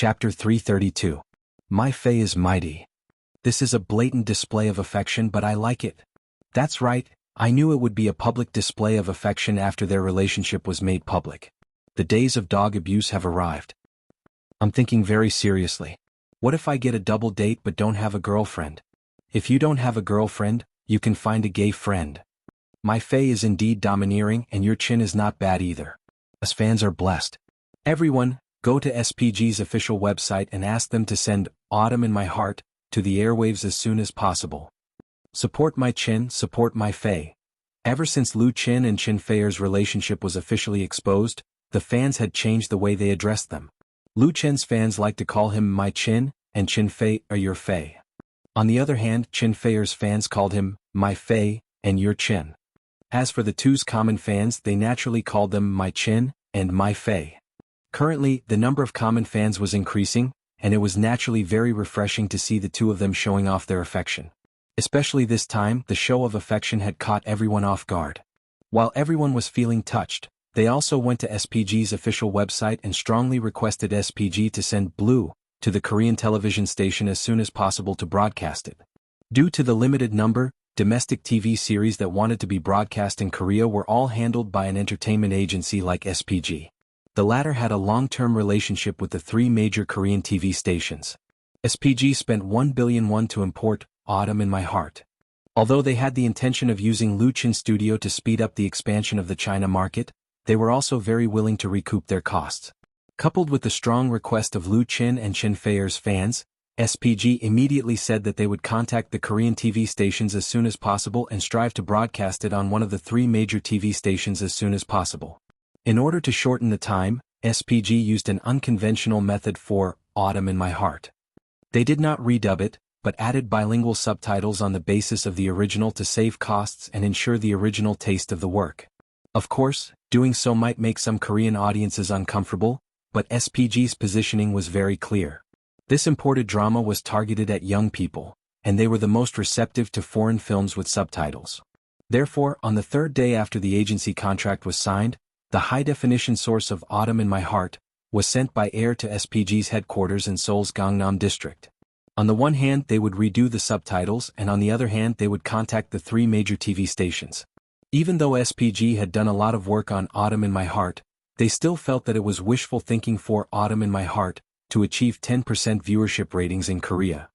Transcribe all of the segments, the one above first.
Chapter 332. My Fae is mighty. This is a blatant display of affection, but I like it. That's right, I knew it would be a public display of affection after their relationship was made public. The days of dog abuse have arrived. I'm thinking very seriously. What if I get a double date but don't have a girlfriend? If you don't have a girlfriend, you can find a gay friend. My Fae is indeed domineering, and your chin is not bad either. Us fans are blessed. Everyone, go to SPG's official website and ask them to send Autumn in My Heart to the airwaves as soon as possible. Support my chin, support my Fae. Ever since Lu Chin and Chin Faer's relationship was officially exposed, the fans had changed the way they addressed them. Lu Chin's fans like to call him my chin, and Chin Fae or your Fae. On the other hand, Chin Faer's fans called him my Fae and your chin. As for the two's common fans, they naturally called them my chin and my Fae. Currently, the number of common fans was increasing, and it was naturally very refreshing to see the two of them showing off their affection. Especially this time, the show of affection had caught everyone off guard. While everyone was feeling touched, they also went to SPG's official website and strongly requested SPG to send Blue to the Korean television station as soon as possible to broadcast it. Due to the limited number, domestic TV series that wanted to be broadcast in Korea were all handled by an entertainment agency like SPG. The latter had a long-term relationship with the three major Korean TV stations. SPG spent 1 billion won to import Autumn in My Heart. Although they had the intention of using Lu Chin Studio to speed up the expansion of the China market, they were also very willing to recoup their costs. Coupled with the strong request of Lu Chin and Chin Faer's fans, SPG immediately said that they would contact the Korean TV stations as soon as possible and strive to broadcast it on one of the three major TV stations as soon as possible. In order to shorten the time, SPG used an unconventional method for Autumn in My Heart. They did not redub it, but added bilingual subtitles on the basis of the original to save costs and ensure the original taste of the work. Of course, doing so might make some Korean audiences uncomfortable, but SPG's positioning was very clear. This imported drama was targeted at young people, and they were the most receptive to foreign films with subtitles. Therefore, on the third day after the agency contract was signed, the high-definition source of Autumn in My Heart was sent by air to SPG's headquarters in Seoul's Gangnam district. On the one hand, they would redo the subtitles, and on the other hand, they would contact the three major TV stations. Even though SPG had done a lot of work on Autumn in My Heart, they still felt that it was wishful thinking for Autumn in My Heart to achieve 10% viewership ratings in Korea.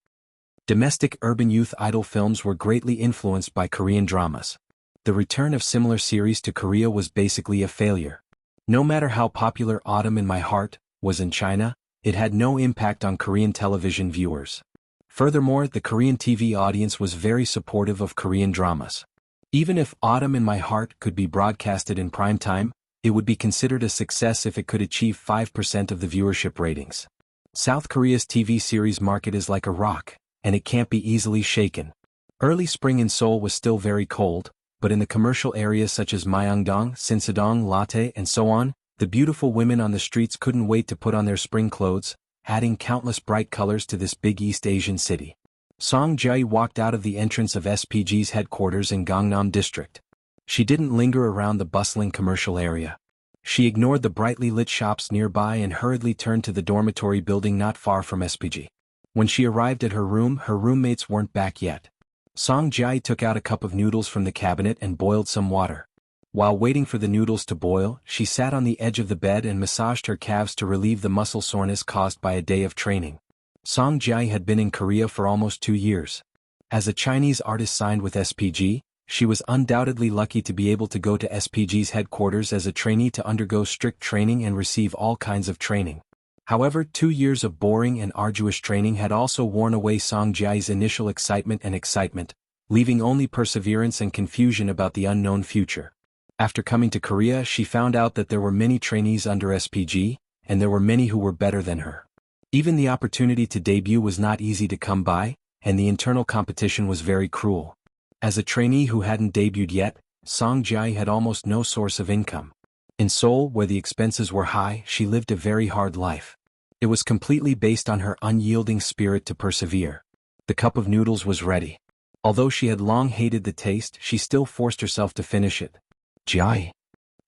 Domestic urban youth idol films were greatly influenced by Korean dramas. The return of similar series to Korea was basically a failure. No matter how popular Autumn in My Heart was in China, it had no impact on Korean television viewers. Furthermore, the Korean TV audience was very supportive of Korean dramas. Even if Autumn in My Heart could be broadcasted in prime time, it would be considered a success if it could achieve 5% of the viewership ratings. South Korea's TV series market is like a rock, and it can't be easily shaken. Early spring in Seoul was still very cold, but in the commercial areas such as Myeongdong, Sinsadong, Lotte, and so on, the beautiful women on the streets couldn't wait to put on their spring clothes, adding countless bright colors to this big East Asian city. Song Jae walked out of the entrance of SPG's headquarters in Gangnam district. She didn't linger around the bustling commercial area. She ignored the brightly lit shops nearby and hurriedly turned to the dormitory building not far from SPG. When she arrived at her room, her roommates weren't back yet. Song Jae took out a cup of noodles from the cabinet and boiled some water. While waiting for the noodles to boil, she sat on the edge of the bed and massaged her calves to relieve the muscle soreness caused by a day of training. Song Jae had been in Korea for almost 2 years. As a Chinese artist signed with SPG, she was undoubtedly lucky to be able to go to SPG's headquarters as a trainee to undergo strict training and receive all kinds of training. However, 2 years of boring and arduous training had also worn away Song Jae's initial excitement, leaving only perseverance and confusion about the unknown future. After coming to Korea, she found out that there were many trainees under SPG, and there were many who were better than her. Even the opportunity to debut was not easy to come by, and the internal competition was very cruel. As a trainee who hadn't debuted yet, Song Jae had almost no source of income. In Seoul, where the expenses were high, she lived a very hard life. It was completely based on her unyielding spirit to persevere. The cup of noodles was ready. Although she had long hated the taste, she still forced herself to finish it. Jae.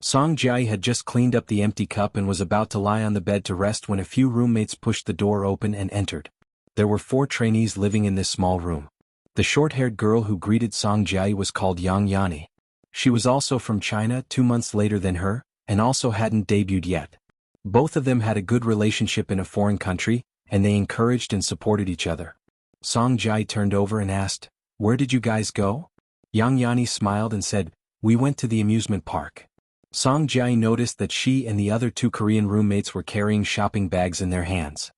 Song Jiai had just cleaned up the empty cup and was about to lie on the bed to rest when a few roommates pushed the door open and entered. There were 4 trainees living in this small room. The short-haired girl who greeted Song Jiai was called Yang Yani. She was also from China 2 months later than her, and also hadn't debuted yet. Both of them had a good relationship in a foreign country, and they encouraged and supported each other. Song Jiai turned over and asked, "Where did you guys go?" Yang Yani smiled and said, "We went to the amusement park." Song Jiai noticed that she and the other 2 Korean roommates were carrying shopping bags in their hands.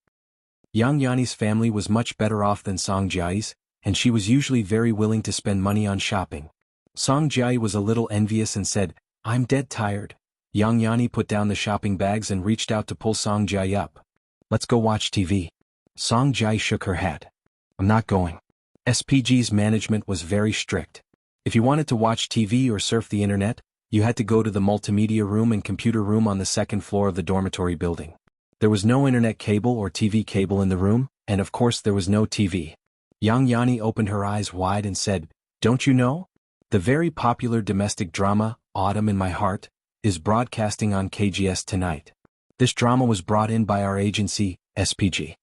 Yang Yani's family was much better off than Song Jiai's, and she was usually very willing to spend money on shopping. Song Jiai was a little envious and said, "I'm dead tired." Yang Yani put down the shopping bags and reached out to pull Song Jiai up. "Let's go watch TV." Song Jiai shook her head. "I'm not going." SPG's management was very strict. If you wanted to watch TV or surf the internet, you had to go to the multimedia room and computer room on the 2nd floor of the dormitory building. There was no internet cable or TV cable in the room, and of course there was no TV. Yang Yani opened her eyes wide and said, "Don't you know? The very popular domestic drama, Autumn in My Heart, is broadcasting on KGS tonight. This drama was brought in by our agency, SPG."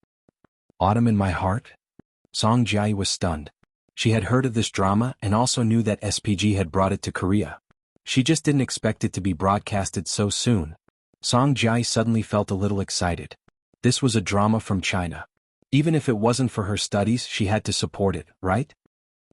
Autumn in My Heart? Song Jiai was stunned. She had heard of this drama and also knew that SPG had brought it to Korea. She just didn't expect it to be broadcasted so soon. Song Jiai suddenly felt a little excited. This was a drama from China. Even if it wasn't for her studies, she had to support it, right?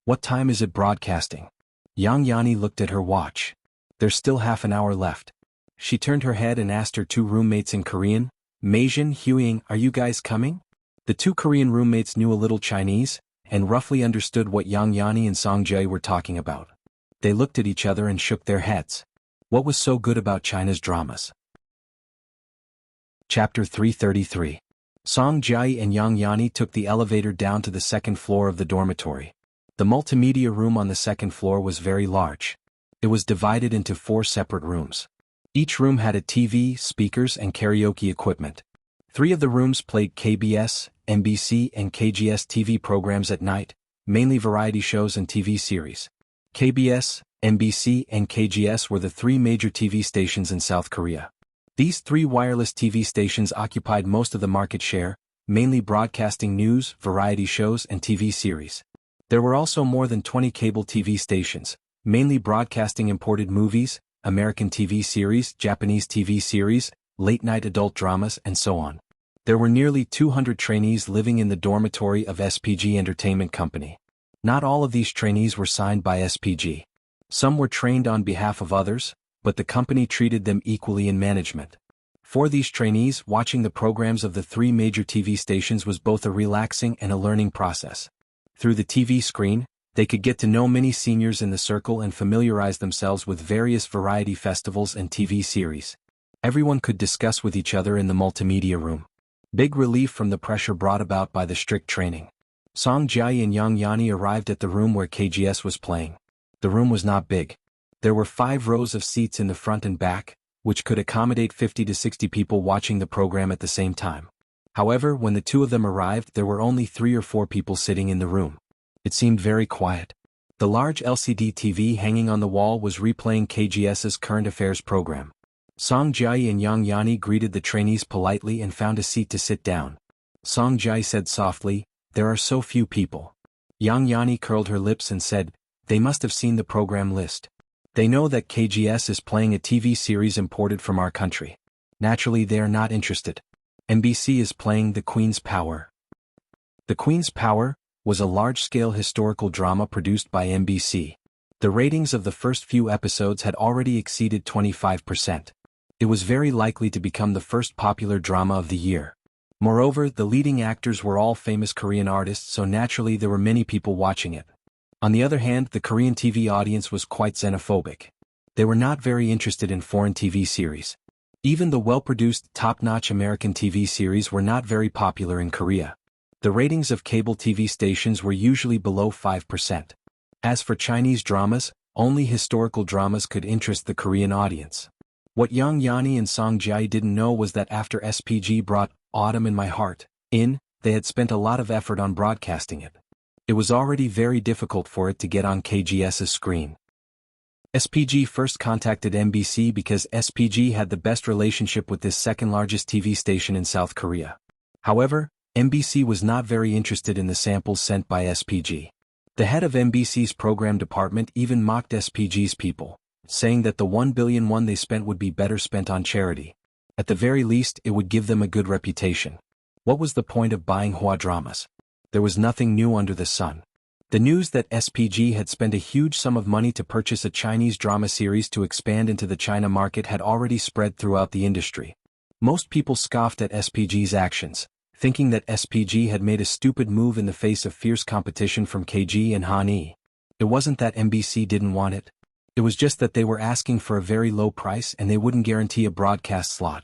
"What time is it broadcasting?" Yang Yani looked at her watch. "There's still half an hour left." She turned her head and asked her 2 roommates in Korean, "Meijin, Huiying, are you guys coming?" The 2 Korean roommates knew a little Chinese, and roughly understood what Yang Yani and Song Jiai were talking about. They looked at each other and shook their heads. What was so good about China's dramas? Chapter 333. Song Jiai and Yang Yani took the elevator down to the 2nd floor of the dormitory. The multimedia room on the 2nd floor was very large. It was divided into 4 separate rooms. Each room had a TV, speakers, and karaoke equipment. 3 of the rooms played KBS, MBC, and KGS TV programs at night, mainly variety shows and TV series. KBS, MBC, and KGS were the 3 major TV stations in South Korea. These 3 wireless TV stations occupied most of the market share, mainly broadcasting news, variety shows, and TV series. There were also more than 20 cable TV stations, mainly broadcasting imported movies, American TV series, Japanese TV series, late-night adult dramas, and so on. There were nearly 200 trainees living in the dormitory of SPG Entertainment Company. Not all of these trainees were signed by SPG. Some were trained on behalf of others, but the company treated them equally in management. For these trainees, watching the programs of the 3 major TV stations was both a relaxing and a learning process. Through the TV screen, they could get to know many seniors in the circle and familiarize themselves with various variety festivals and TV series. Everyone could discuss with each other in the multimedia room. Big relief from the pressure brought about by the strict training. Song Jiai and Yang Yani arrived at the room where KGS was playing. The room was not big. There were 5 rows of seats in the front and back, which could accommodate 50 to 60 people watching the program at the same time. However, when the 2 of them arrived, there were only 3 or 4 people sitting in the room. It seemed very quiet. The large LCD TV hanging on the wall was replaying KGS's current affairs program. Song Jiai and Yang Yani greeted the trainees politely and found a seat to sit down. Song Jiai said softly, "There are so few people." Yang Yani curled her lips and said, "They must have seen the program list. They know that KGS is playing a TV series imported from our country. Naturally, they are not interested. MBC is playing The Queen's Power." The Queen's Power was a large-scale historical drama produced by MBC. The ratings of the first few episodes had already exceeded 25%. It was very likely to become the first popular drama of the year. Moreover, the leading actors were all famous Korean artists, so naturally there were many people watching it. On the other hand, the Korean TV audience was quite xenophobic. They were not very interested in foreign TV series. Even the well-produced, top-notch American TV series were not very popular in Korea. The ratings of cable TV stations were usually below 5%. As for Chinese dramas, only historical dramas could interest the Korean audience. What Yang Yani and Song Jiai didn't know was that after SPG brought Autumn in My Heart in, they had spent a lot of effort on broadcasting it. It was already very difficult for it to get on KGS's screen. SPG first contacted MBC because SPG had the best relationship with this second-largest TV station in South Korea. However, MBC was not very interested in the samples sent by SPG. The head of MBC's program department even mocked SPG's people, saying that the 1 billion won they spent would be better spent on charity. At the very least, it would give them a good reputation. What was the point of buying Hua dramas? There was nothing new under the sun. The news that SPG had spent a huge sum of money to purchase a Chinese drama series to expand into the China market had already spread throughout the industry. Most people scoffed at SPG's actions, thinking that SPG had made a stupid move in the face of fierce competition from KG and Han-E. It wasn't that MBC didn't want it. It was just that they were asking for a very low price and they wouldn't guarantee a broadcast slot.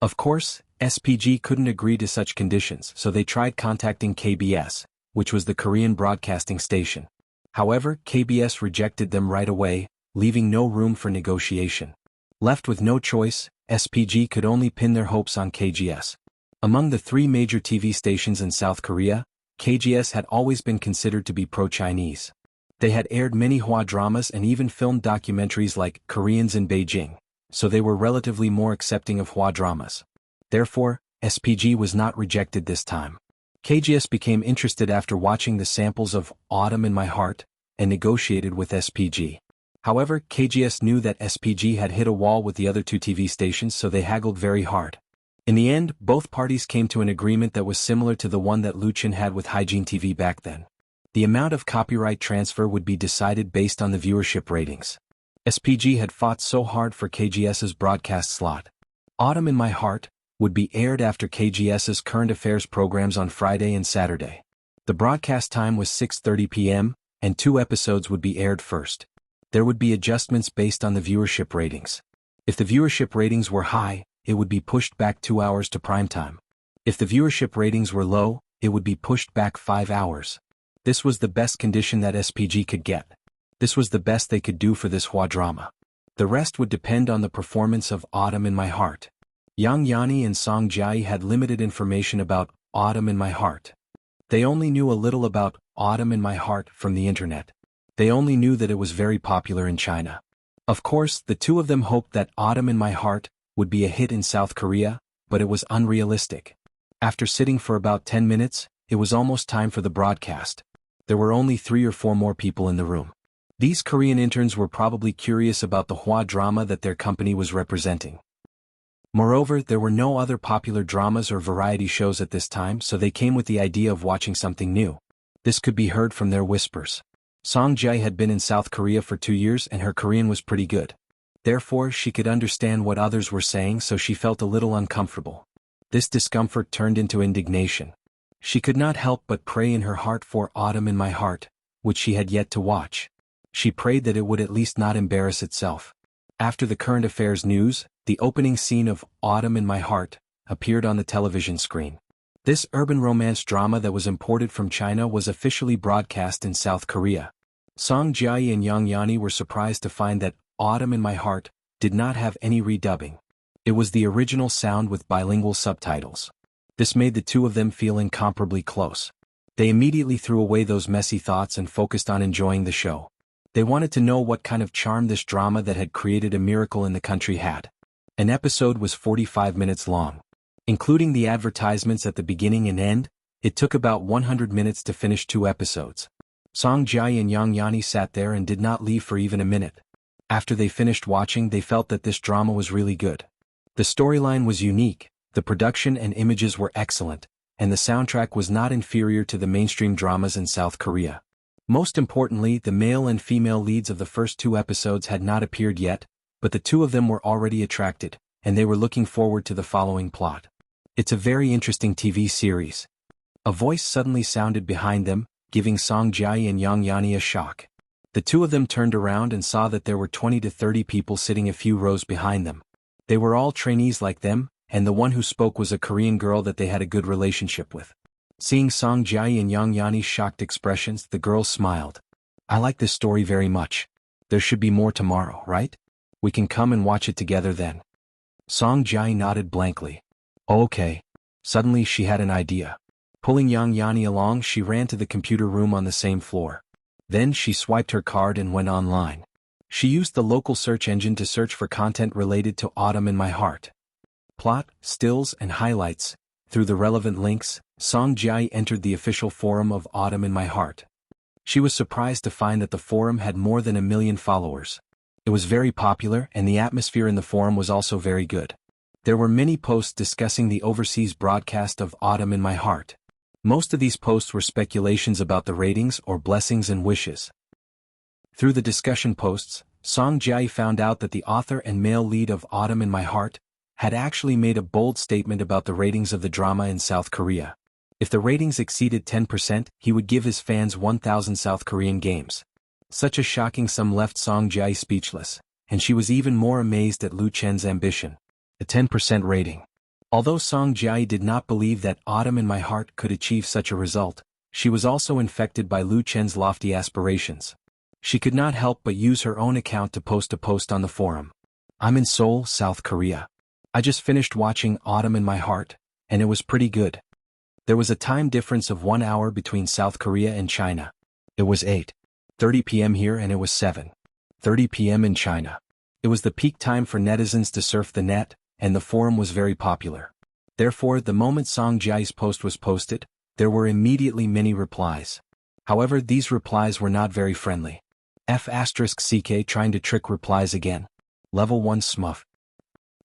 Of course, SPG couldn't agree to such conditions, so they tried contacting KBS, which was the Korean broadcasting station. However, KBS rejected them right away, leaving no room for negotiation. Left with no choice, SPG could only pin their hopes on KGS. Among the three major TV stations in South Korea, KGS had always been considered to be pro-Chinese. They had aired many Hua dramas and even filmed documentaries like Koreans in Beijing, so they were relatively more accepting of Hua dramas. Therefore, SPG was not rejected this time. KGS became interested after watching the samples of Autumn in My Heart and negotiated with SPG. However, KGS knew that SPG had hit a wall with the other two TV stations, so they haggled very hard. In the end, both parties came to an agreement that was similar to the one that Luchin had with Hygiene TV back then. The amount of copyright transfer would be decided based on the viewership ratings. SPG had fought so hard for KGS's broadcast slot. Autumn in My Heart would be aired after KGS's current affairs programs on Friday and Saturday. The broadcast time was 6:30 p.m., and 2 episodes would be aired first. There would be adjustments based on the viewership ratings. If the viewership ratings were high, it would be pushed back 2 hours to primetime. If the viewership ratings were low, it would be pushed back 5 hours. This was the best condition that SPG could get. This was the best they could do for this Hua drama. The rest would depend on the performance of Autumn in My Heart. Yang Yani and Song Jiayi had limited information about Autumn in My Heart. They only knew a little about Autumn in My Heart from the internet. They only knew that it was very popular in China. Of course, the two of them hoped that Autumn in My Heart would be a hit in South Korea, but it was unrealistic. After sitting for about 10 minutes, it was almost time for the broadcast. There were only 3 or 4 more people in the room. These Korean interns were probably curious about the Hua drama that their company was representing. Moreover, there were no other popular dramas or variety shows at this time, so they came with the idea of watching something new. This could be heard from their whispers. Song Jae had been in South Korea for 2 years and her Korean was pretty good. Therefore, she could understand what others were saying, so she felt a little uncomfortable. This discomfort turned into indignation. She could not help but pray in her heart for Autumn in My Heart, which she had yet to watch. She prayed that it would at least not embarrass itself. After the current affairs news, the opening scene of Autumn in My Heart appeared on the television screen. This urban romance drama that was imported from China was officially broadcast in South Korea. Song Jiayi and Yang Yani were surprised to find that Autumn in My Heart did not have any redubbing. It was the original sound with bilingual subtitles. This made the two of them feel incomparably close. They immediately threw away those messy thoughts and focused on enjoying the show. They wanted to know what kind of charm this drama that had created a miracle in the country had. An episode was 45 minutes long. Including the advertisements at the beginning and end, it took about 100 minutes to finish 2 episodes. Song Jiayi and Yang Yani sat there and did not leave for even a minute. After they finished watching, they felt that this drama was really good. The storyline was unique, the production and images were excellent, and the soundtrack was not inferior to the mainstream dramas in South Korea. Most importantly, the male and female leads of the first 2 episodes had not appeared yet, but the two of them were already attracted, and they were looking forward to the following plot. It's a very interesting TV series. A voice suddenly sounded behind them, giving Song Jiayi and Yang Yani a shock. The two of them turned around and saw that there were 20 to 30 people sitting a few rows behind them. They were all trainees like them, and the one who spoke was a Korean girl that they had a good relationship with. Seeing Song Jiayi and Yang Yani's shocked expressions, the girl smiled. I like this story very much. There should be more tomorrow, right? We can come and watch it together then. Song Jiayi nodded blankly. Oh, okay. Suddenly she had an idea. Pulling Yang Yani along, she ran to the computer room on the same floor. Then she swiped her card and went online. She used the local search engine to search for content related to Autumn in My Heart. Plot, stills, and highlights. Through the relevant links, Song Jiai entered the official forum of Autumn in My Heart. She was surprised to find that the forum had more than 1 million followers. It was very popular, and the atmosphere in the forum was also very good. There were many posts discussing the overseas broadcast of Autumn in My Heart. Most of these posts were speculations about the ratings or blessings and wishes. Through the discussion posts, Song Jiai found out that the author and male lead of Autumn in My Heart had actually made a bold statement about the ratings of the drama in South Korea. If the ratings exceeded 10%, he would give his fans 1,000 South Korean games. Such a shocking sum left Song Jiai speechless, and she was even more amazed at Lu Chen's ambition. A 10% rating. Although Song Jiai did not believe that Autumn in My Heart could achieve such a result, she was also infected by Lu Chen's lofty aspirations. She could not help but use her own account to post a post on the forum. I'm in Seoul, South Korea. I just finished watching Autumn in My Heart, and it was pretty good. There was a time difference of 1 hour between South Korea and China. It was 8:30 p.m. here and it was 7:30 p.m. in China. It was the peak time for netizens to surf the net, and the forum was very popular. Therefore, the moment Song Jiai's post was posted, there were immediately many replies. However, these replies were not very friendly. F***ck trying to trick replies again. Level 1 Smuff.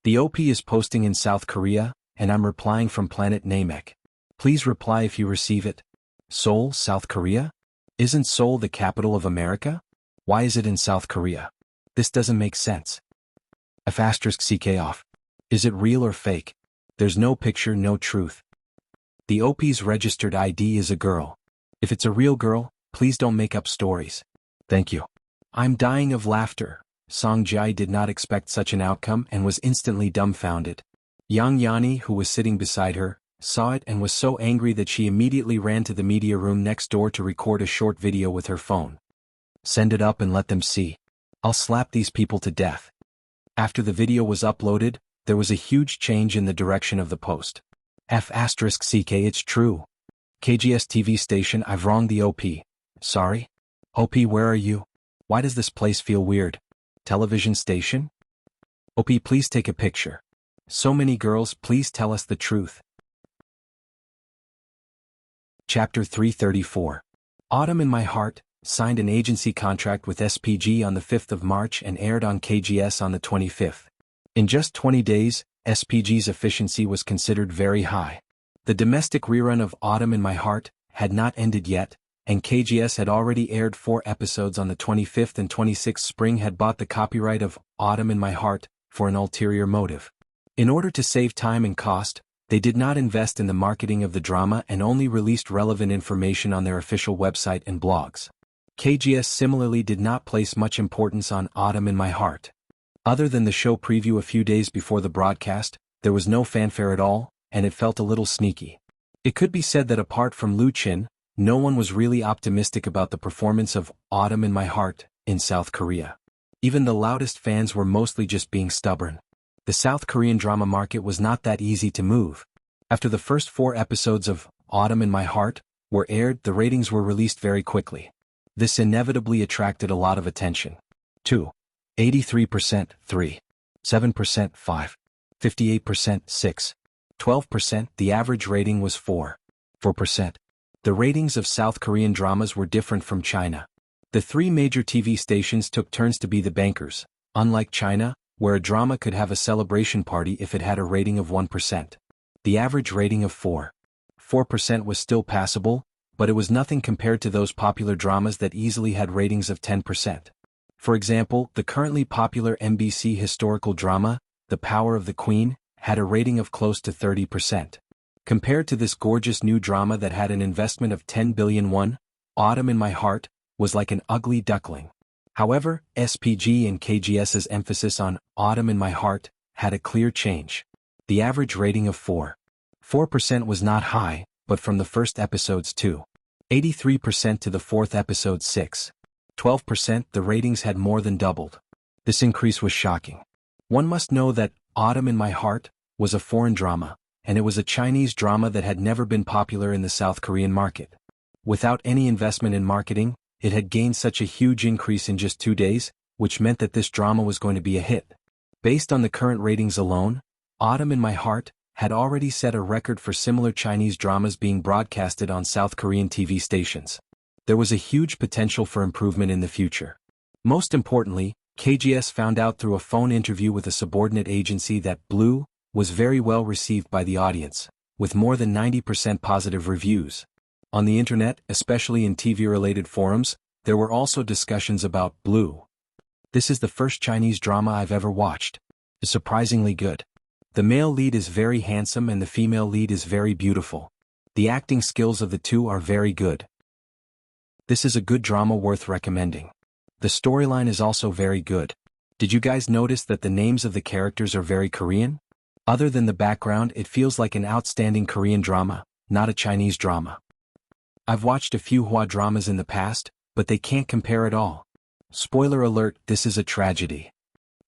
The OP is posting in South Korea, and I'm replying from Planet Namek. Please reply if you receive it. Seoul, South Korea? Isn't Seoul the capital of America? Why is it in South Korea? This doesn't make sense. F***ck off. Is it real or fake? There's no picture, no truth. The OP's registered ID is a girl. If it's a real girl, please don't make up stories. Thank you. I'm dying of laughter. Song Jiai did not expect such an outcome and was instantly dumbfounded. Yang Yani, who was sitting beside her, saw it and was so angry that she immediately ran to the media room next door to record a short video with her phone. Send it up and let them see. I'll slap these people to death. After the video was uploaded, there was a huge change in the direction of the post. F***ck it's true. KGS TV station, I've wronged the OP. Sorry? OP, where are you? Why does this place feel weird? Television station? OP, please take a picture. So many girls, please tell us the truth. Chapter 334. Autumn in My Heart signed an agency contract with SPG on the 5th of March and aired on KGS on the 25th. In just 20 days, SPG's efficiency was considered very high. The domestic rerun of Autumn in My Heart had not ended yet, and KGS had already aired 4 episodes on the 25th and 26th. Spring had bought the copyright of Autumn in My Heart for an ulterior motive. In order to save time and cost, they did not invest in the marketing of the drama and only released relevant information on their official website and blogs. KGS similarly did not place much importance on Autumn in My Heart. Other than the show preview a few days before the broadcast, there was no fanfare at all, and it felt a little sneaky. It could be said that apart from Lu Chen, no one was really optimistic about the performance of Autumn in My Heart in South Korea. Even the loudest fans were mostly just being stubborn. The South Korean drama market was not that easy to move. After the first 4 episodes of Autumn in My Heart were aired, the ratings were released very quickly. This inevitably attracted a lot of attention. 2. 83%, 3. 7%, 5. 58%, 6. 12%, the average rating was 4%. The ratings of South Korean dramas were different from China. The 3 major TV stations took turns to be the bankers, unlike China, where a drama could have a celebration party if it had a rating of 1%. The average rating of 4% was still passable, but it was nothing compared to those popular dramas that easily had ratings of 10%. For example, the currently popular MBC historical drama, The Power of the Queen, had a rating of close to 30%. Compared to this gorgeous new drama that had an investment of 10 billion won, Autumn in My Heart was like an ugly duckling. However, SPG and KGS's emphasis on Autumn in My Heart had a clear change. The average rating of 4% was not high, but from the first episode's 83% to the 4th episode's 12%, the ratings had more than doubled. This increase was shocking. One must know that Autumn in My Heart was a foreign drama, and it was a Chinese drama that had never been popular in the South Korean market. Without any investment in marketing, it had gained such a huge increase in just 2 days, which meant that this drama was going to be a hit. Based on the current ratings alone, Autumn in My Heart had already set a record for similar Chinese dramas being broadcasted on South Korean TV stations. There was a huge potential for improvement in the future. Most importantly, KGS found out through a phone interview with a subordinate agency that Blue was very well received by the audience, with more than 90% positive reviews. On the internet, especially in TV-related forums, there were also discussions about Blue. This is the first Chinese drama I've ever watched. It's surprisingly good. The male lead is very handsome and the female lead is very beautiful. The acting skills of the two are very good. This is a good drama worth recommending. The storyline is also very good. Did you guys notice that the names of the characters are very Korean? Other than the background, it feels like an outstanding Korean drama, not a Chinese drama. I've watched a few Hua dramas in the past, but they can't compare at all. Spoiler alert, this is a tragedy.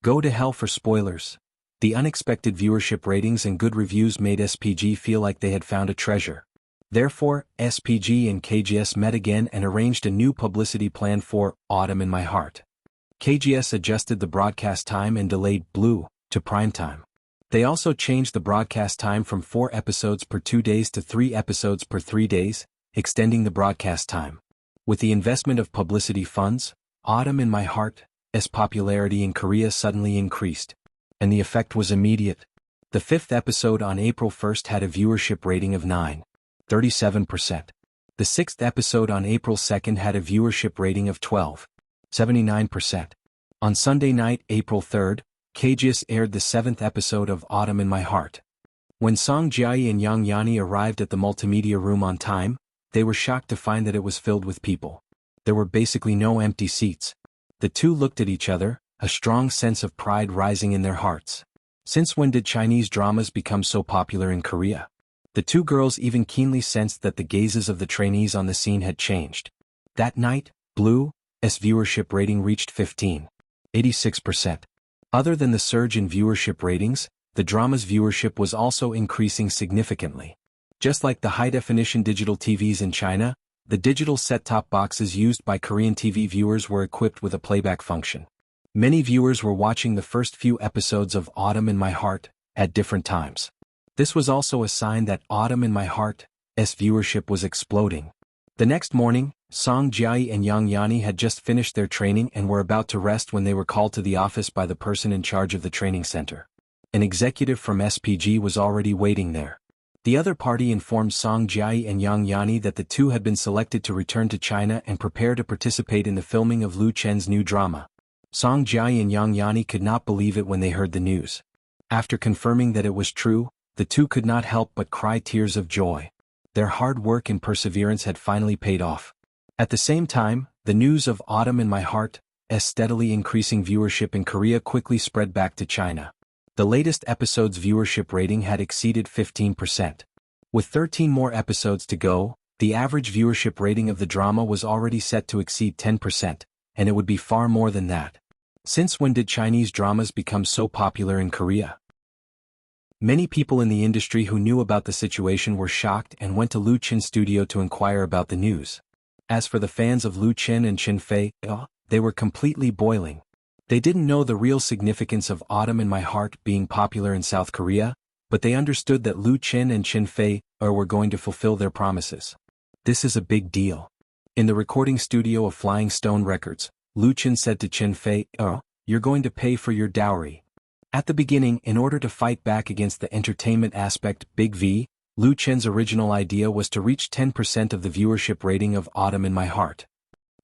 Go to hell for spoilers. The unexpected viewership ratings and good reviews made SPG feel like they had found a treasure. Therefore, SPG and KGS met again and arranged a new publicity plan for Autumn in My Heart. KGS adjusted the broadcast time and delayed Blue to prime time. They also changed the broadcast time from 4 episodes per 2 days to 3 episodes per 3 days, extending the broadcast time. With the investment of publicity funds, Autumn in My Heart's popularity in Korea suddenly increased. And the effect was immediate. The 5th episode on April 1st had a viewership rating of 9.37%. The 6th episode on April 2nd had a viewership rating of 12.79%. On Sunday night, April 3rd, KGS aired the 7th episode of Autumn in My Heart. When Song Jiayi and Yang Yani arrived at the multimedia room on time, they were shocked to find that it was filled with people. There were basically no empty seats. The two looked at each other, a strong sense of pride rising in their hearts. Since when did Chinese dramas become so popular in Korea? The two girls even keenly sensed that the gazes of the trainees on the scene had changed. That night, Blue's viewership rating reached 15.86%. Other than the surge in viewership ratings, the drama's viewership was also increasing significantly. Just like the high-definition digital TVs in China, the digital set-top boxes used by Korean TV viewers were equipped with a playback function. Many viewers were watching the first few episodes of Autumn in My Heart at different times. This was also a sign that Autumn in My Heart's viewership was exploding. The next morning, Song Jiayi and Yang Yani had just finished their training and were about to rest when they were called to the office by the person in charge of the training center. An executive from SPG was already waiting there. The other party informed Song Jiayi and Yang Yani that the two had been selected to return to China and prepare to participate in the filming of Lu Chen's new drama. Song Jiayi and Yang Yani could not believe it when they heard the news. After confirming that it was true, the two could not help but cry tears of joy. Their hard work and perseverance had finally paid off. At the same time, the news of Autumn in My Heart's steadily increasing viewership in Korea quickly spread back to China. The latest episode's viewership rating had exceeded 15%. With 13 more episodes to go, the average viewership rating of the drama was already set to exceed 10%, and it would be far more than that. Since when did Chinese dramas become so popular in Korea? Many people in the industry who knew about the situation were shocked and went to Lu Chen's studio to inquire about the news. As for the fans of Lu Chen and Chin Fei, they were completely boiling. They didn't know the real significance of Autumn in My Heart being popular in South Korea, but they understood that Lu Chen and Chin Fei were going to fulfill their promises. This is a big deal. In the recording studio of Flying Stone Records, Lu Chen said to Chin Fei, "You're going to pay for your dowry." At the beginning, in order to fight back against the entertainment aspect, Big V, Lu Chen's original idea was to reach 10% of the viewership rating of Autumn in My Heart.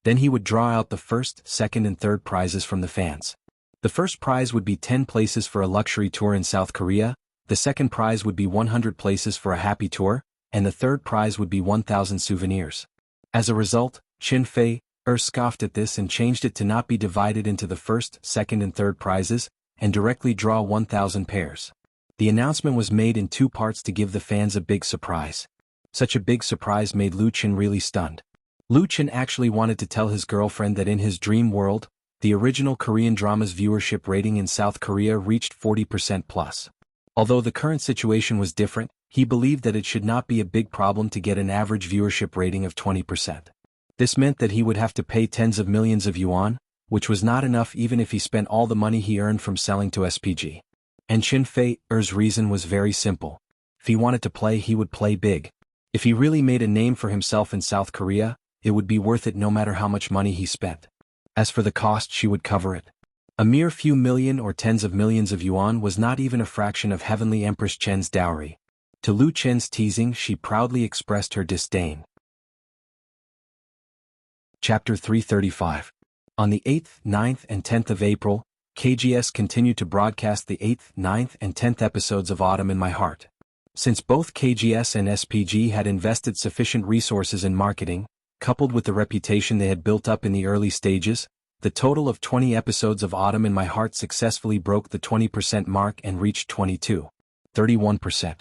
Then he would draw out the first, second and third prizes from the fans. The first prize would be 10 places for a luxury tour in South Korea, the second prize would be 100 places for a happy tour, and the third prize would be 1,000 souvenirs. As a result, Chin Fei scoffed at this and changed it to not be divided into the first, second and third prizes, and directly draw 1,000 pairs. The announcement was made in 2 parts to give the fans a big surprise. Such a big surprise made Lu Chen really stunned. Lu Chen actually wanted to tell his girlfriend that in his dream world, the original Korean drama's viewership rating in South Korea reached 40% plus. Although the current situation was different, he believed that it should not be a big problem to get an average viewership rating of 20%. This meant that he would have to pay tens of millions of yuan, which was not enough even if he spent all the money he earned from selling to SPG. And Chin Feier's reason was very simple. If he wanted to play, he would play big. If he really made a name for himself in South Korea, it would be worth it no matter how much money he spent. As for the cost, she would cover it. A mere few million or tens of millions of yuan was not even a fraction of Heavenly Empress Chen's dowry. To Lu Chen's teasing, she proudly expressed her disdain. Chapter 335. On the 8th, 9th and 10th of April, KGS continued to broadcast the 8th, 9th and 10th episodes of Autumn in My Heart. Since both KGS and SPG had invested sufficient resources in marketing, coupled with the reputation they had built up in the early stages, the total of 20 episodes of Autumn in My Heart successfully broke the 20% mark and reached 31%.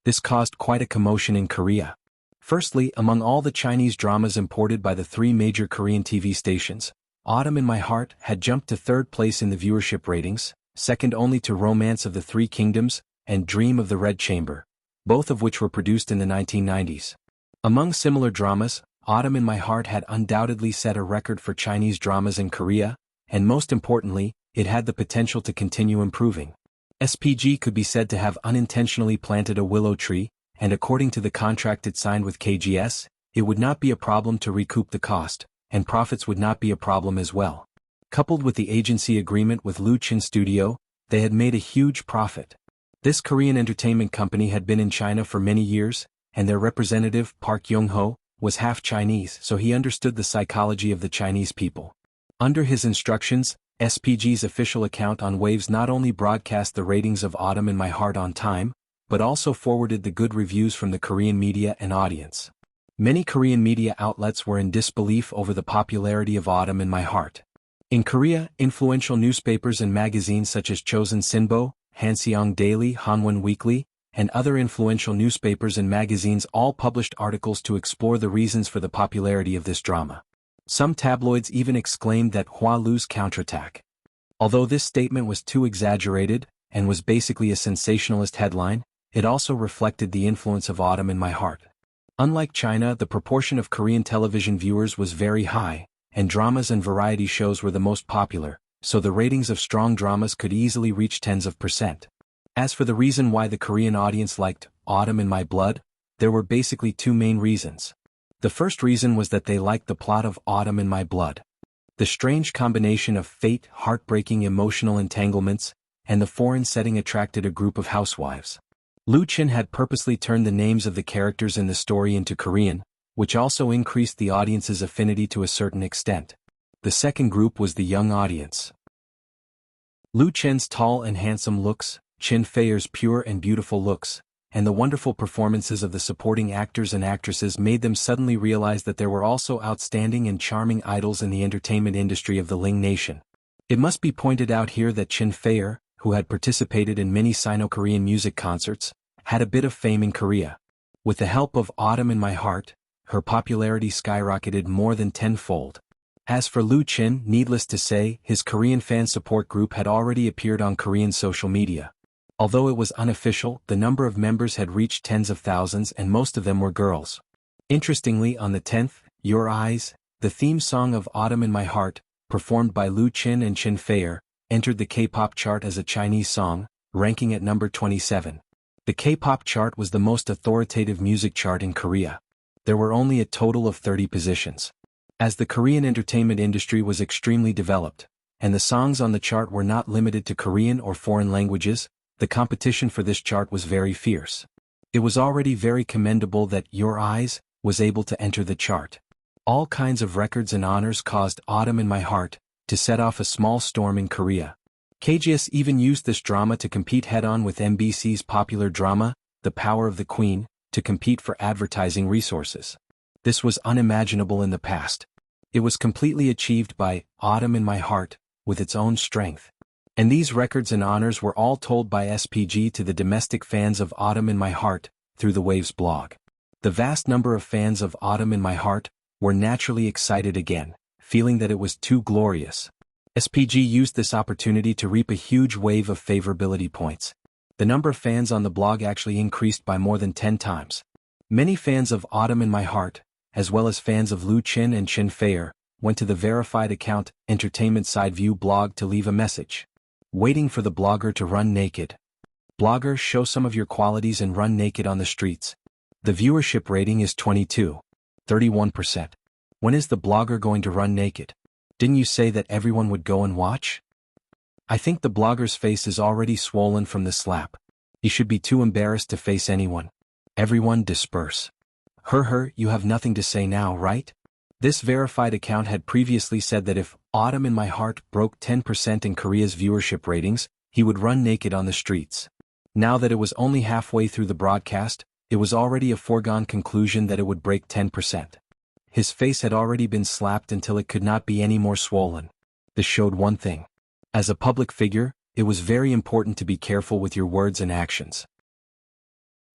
This caused quite a commotion in Korea. Firstly, among all the Chinese dramas imported by the three major Korean TV stations, Autumn in My Heart had jumped to third place in the viewership ratings, second only to Romance of the Three Kingdoms and Dream of the Red Chamber, both of which were produced in the 1990s. Among similar dramas, Autumn in My Heart had undoubtedly set a record for Chinese dramas in Korea, and most importantly, it had the potential to continue improving. SPG could be said to have unintentionally planted a willow tree, and according to the contract it signed with KGS, it would not be a problem to recoup the cost, and profits would not be a problem as well. Coupled with the agency agreement with Lu Chin Studio, they had made a huge profit. This Korean entertainment company had been in China for many years, and their representative, Park Young-ho, was half Chinese, so he understood the psychology of the Chinese people. Under his instructions, SPG's official account on Waves not only broadcast the ratings of Autumn in My Heart on time, but also forwarded the good reviews from the Korean media and audience. Many Korean media outlets were in disbelief over the popularity of Autumn in My Heart. In Korea, influential newspapers and magazines such as Chosun Sinbo, Hanseong Daily, Hanwon Weekly, and other influential newspapers and magazines all published articles to explore the reasons for the popularity of this drama. Some tabloids even exclaimed that Hua Lu's counterattack. Although this statement was too exaggerated, and was basically a sensationalist headline, it also reflected the influence of Autumn in My Heart. Unlike China, the proportion of Korean television viewers was very high, and dramas and variety shows were the most popular, so the ratings of strong dramas could easily reach tens of percent. As for the reason why the Korean audience liked Autumn in My Blood, there were basically two main reasons. The first reason was that they liked the plot of Autumn in My Blood. The strange combination of fate, heartbreaking emotional entanglements, and the foreign setting attracted a group of housewives. Lu Chin had purposely turned the names of the characters in the story into Korean, which also increased the audience's affinity to a certain extent. The second group was the young audience. Lu Chen's tall and handsome looks, Chin Feier's pure and beautiful looks, and the wonderful performances of the supporting actors and actresses made them suddenly realize that there were also outstanding and charming idols in the entertainment industry of the Ling Nation. It must be pointed out here that Chin Feier, who had participated in many Sino-Korean music concerts, had a bit of fame in Korea. With the help of Autumn in My Heart, her popularity skyrocketed more than tenfold. As for Lu Chin, needless to say, his Korean fan support group had already appeared on Korean social media. Although it was unofficial, the number of members had reached tens of thousands and most of them were girls. Interestingly, on the 10th, Your Eyes, the theme song of Autumn in My Heart, performed by Lu Chin and Chin Feier, entered the K-pop chart as a Chinese song, ranking at number 27. The K-pop chart was the most authoritative music chart in Korea. There were only a total of 30 positions. As the Korean entertainment industry was extremely developed, and the songs on the chart were not limited to Korean or foreign languages, the competition for this chart was very fierce. It was already very commendable that Your Eyes was able to enter the chart. All kinds of records and honors caused Autumn in My Heart to set off a small storm in Korea. KGS even used this drama to compete head-on with MBC's popular drama, The Power of the Queen, to compete for advertising resources. This was unimaginable in the past. It was completely achieved by Autumn in My Heart, with its own strength. And these records and honors were all told by SPG to the domestic fans of Autumn in My Heart, through the Waves blog. The vast number of fans of Autumn in My Heart were naturally excited again, feeling that it was too glorious. SPG used this opportunity to reap a huge wave of favorability points. The number of fans on the blog actually increased by more than 10 times. Many fans of Autumn in My Heart, as well as fans of Lu Chin and Chin Feier, went to the verified account Entertainment Side View blog to leave a message. Waiting for the blogger to run naked. Blogger, show some of your qualities and run naked on the streets. The viewership rating is 31%. When is the blogger going to run naked? Didn't you say that everyone would go and watch? I think the blogger's face is already swollen from the slap. He should be too embarrassed to face anyone. Everyone disperse. You have nothing to say now, right? This verified account had previously said that if Autumn in My Heart broke 10% in Korea's viewership ratings, he would run naked on the streets. Now that it was only halfway through the broadcast, it was already a foregone conclusion that it would break 10%. His face had already been slapped until it could not be any more swollen. This showed one thing. As a public figure, it was very important to be careful with your words and actions.